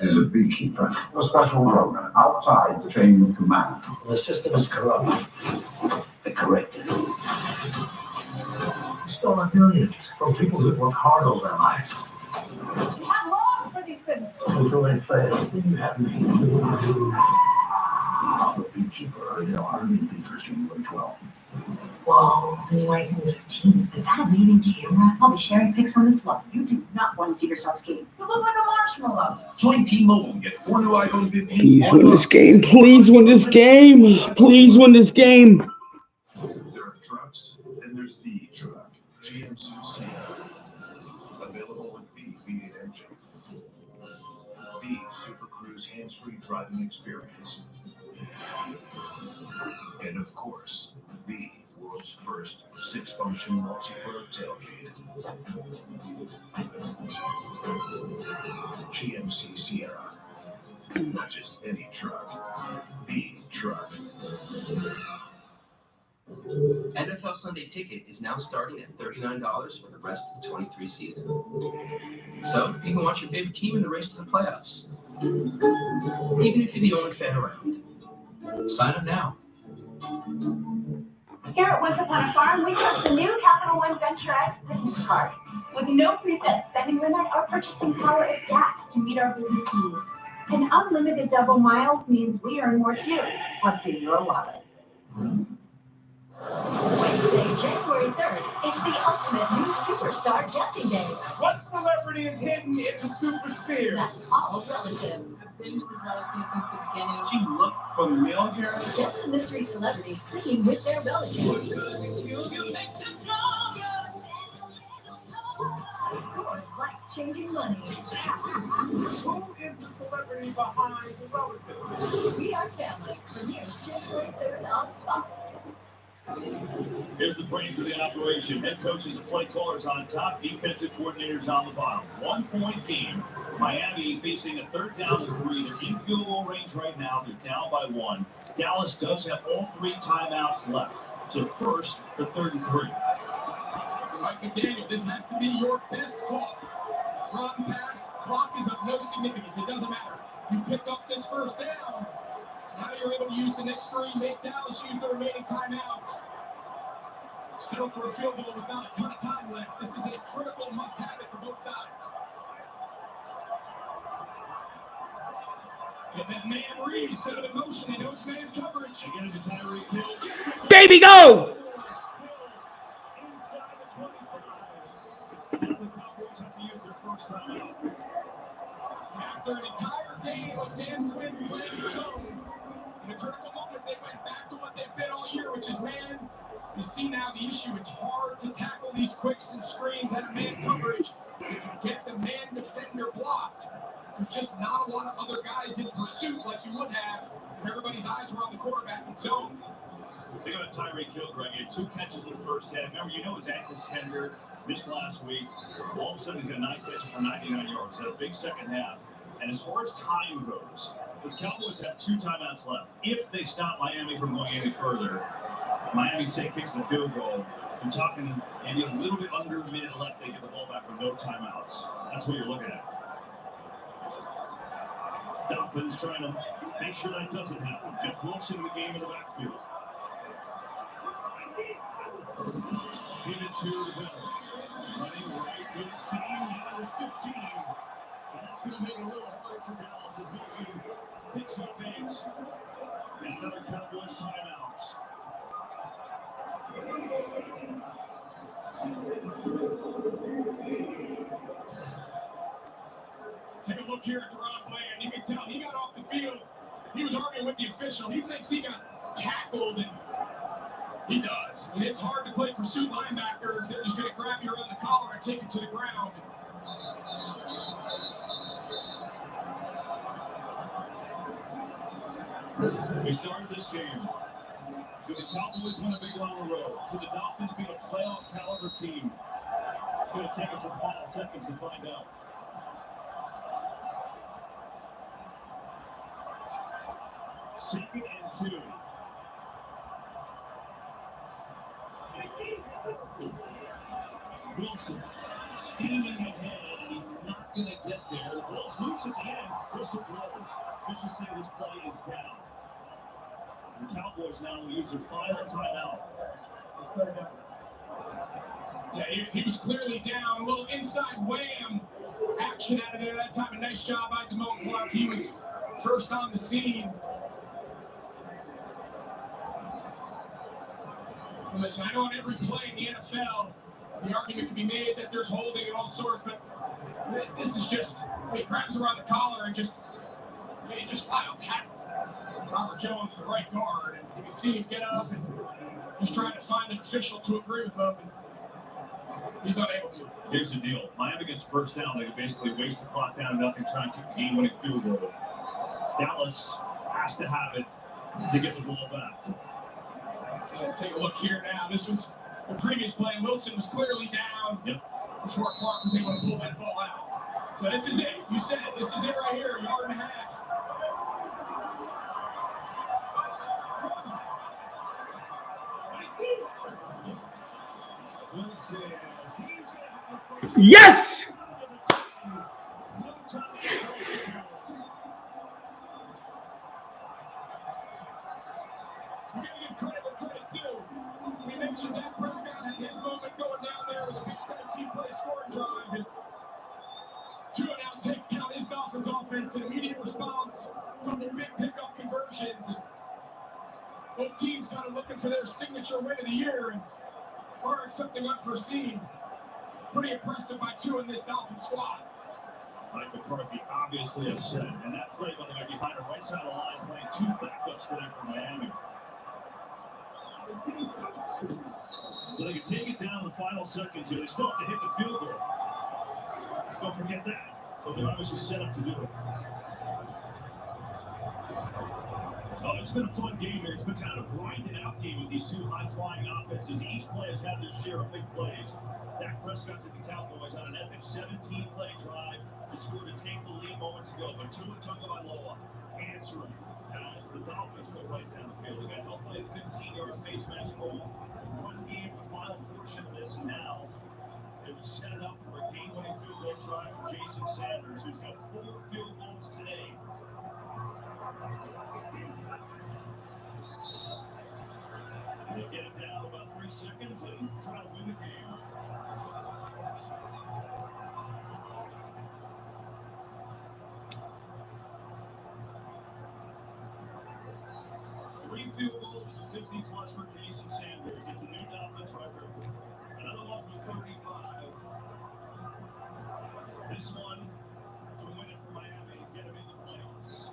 As a beekeeper, a special program outside the chain of command. The system is corrupt. They correct it. Stolen millions from people who worked hard all their lives. We have laws for these things. Neutral ain't fair. Then you have me. I'm a beekeeper. You know, I didn't think for January 12th. Whoa, January 15th. With that amazing camera, I'll be sharing pics from this one. You do not want to see yourself skating. You look like a marshmallow. Join T-Mobile and get 4 new iPhone 15. Please win this game. Please win this game. Please win this game. There are trucks, and there's the truck. GMC Sierra. Available with the V8 engine. The Super Cruise hands-free driving experience. And of course, the world's first 6-function multi-purpose tailgate. GMC Sierra. Not just any truck, the truck. NFL Sunday Ticket is now starting at $39 for the rest of the 23 season. So you can watch your favorite team in the race to the playoffs. Even if you're the only fan around. Sign up now. Here at Once Upon a Farm, we chose the new Capital One Venture X business card. With no preset spending limit, our purchasing power adapts to meet our business needs. And unlimited double miles means we earn more too. What's in your wallet? Wednesday, January 3rd, it's the ultimate new superstar guessing game. What celebrity is hidden in the super sphere? That's all relative. I've been with this relative since the beginning. She looks familiar. Just a mystery celebrity singing with their relatives. life-changing money. Who is the celebrity behind the relative? We are family. Premieres January 3rd on Fox. Here's the brains of the operation. Head coaches and play callers on top, defensive coordinators on the bottom. 1 point game. Miami facing a third down and 3. They're in field goal range right now. They're down by 1. Dallas does have all 3 timeouts left. So first, the 3rd and 3. Mike McDaniel, this has to be your best call. Run, pass, clock is of no significance. It doesn't matter. You pick up this first down. Now you're able to use the next 3, make Dallas use the remaining timeouts. Settle for a field goal with not a ton of time left. This is a critical must-have it for both sides. Get that man Reed set it in motion. They know it's man coverage. Again, the Tyreek Hill. Baby, go! Inside the 25. Now the Cowboys have to use their first timeout. After an entire game of Dan Quinn playing zone, in a critical moment, they went back to what they've been all year, which is man. You see now the issue. It's hard to tackle these quicks and screens out of man coverage. If you get the man defender blocked, there's just not a lot of other guys in pursuit like you would have if everybody's eyes were on the quarterback in zone. They got Tyreek Hill, Greg. He had 2 catches in the first half. Remember, his ankle's tender. Missed last week. All of a sudden, he got 9 catches for 99 yards. Had a big second half. And as far as time goes, the Cowboys have 2 timeouts left. If they stop Miami from going any further, Miami, say, kicks the field goal. You're talking maybe a little bit under a minute left. They get the ball back with no timeouts. That's what you're looking at. Dolphins trying to make sure that doesn't happen. Jeff Wilson in the game in the backfield. Give it to the running right with C now with 15. And that's going to make it a little harder for Dallas as Wilson picks up base. And another Cowboys timeout. Take a look here at Deron Bland. You can tell he got off the field. He was arguing with the official. He thinks he got tackled, and he does. And it's hard to play pursuit linebacker if they're just going to grab you around the collar and take it to the ground. We started this game. Could the Cowboys win a big one on the road? Could the Dolphins beat a playoff caliber team? It's going to take us the final seconds to find out. Second and 2. Wilson steaming ahead, and he's not going to get there. The ball's loose at the end. Whistle blows. Officials say this play is down. The Cowboys now will use their final timeout. Yeah, he was clearly down. A little inside wham action out of there that time. A nice job by Damone Clark. He was first on the scene. Listen, I know on every play in the NFL, the argument can be made that there's holding and all sorts, but this is just, he grabs around the collar and just flat out tackles Robert Jones, the right guard, and you can see him get up and he's trying to find an official to agree with him, and he's unable to. Here's the deal. Miami gets first down. They can basically waste the clock down to nothing, try and kick the game-winning field goal. Dallas has to have it to get the ball back. Take a look here now. This was the previous play. Wilson was clearly down before Clark was able to pull that ball out. So this is it. You said it. This is it right here. 1.5 yards. Yes! We mentioned that Prescott had his moment going down there with a big 17-play scoring drive. And Tua now takes down his Dolphins offense in immediate response, a couple big pickup conversions. And both teams kind of looking for their signature win of the year and barring something unforeseen. Pretty impressive by Tua in this Dolphin squad. Mike McCarthy obviously upset, and that play by the guy behind the right side of the line playing 2 backups today for Miami. So they can take it down in the final seconds here. They still have to hit the field goal. Don't forget that. But they're obviously set up to do it. Oh, it's been a fun game here. It's been kind of a grinded out game with these two high-flying offenses. Each play has had their share of big plays. Dak Prescott to the Cowboys on an epic 17-play drive to score to take the lead moments ago. But Tua Tagovailoa answering as the Dolphins go right down the field. They got helped by a 15-yard face mask ball. One game, the final portion of this, and now it will set it up for a game-winning field goal try for Jason Sanders, who's got 4 field goals today. They'll get it down about 3 seconds and try to win the game. Three field goals for 50-plus for Jason Sanders. It's a new Dolphins record. Another one for 35. This one to win it for Miami and get them in the playoffs.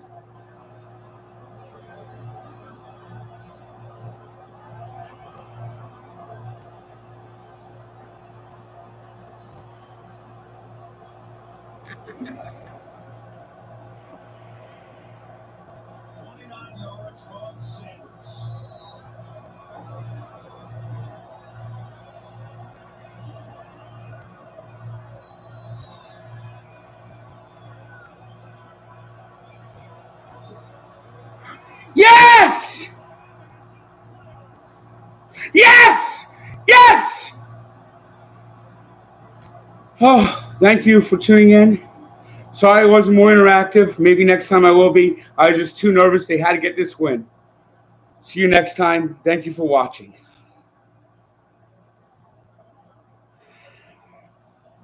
Yards from Sanders. Yes! Yes! Yes! Oh, thank you for tuning in. Sorry I wasn't more interactive. Maybe next time I will be. I was just too nervous. They had to get this win. See you next time. Thank you for watching.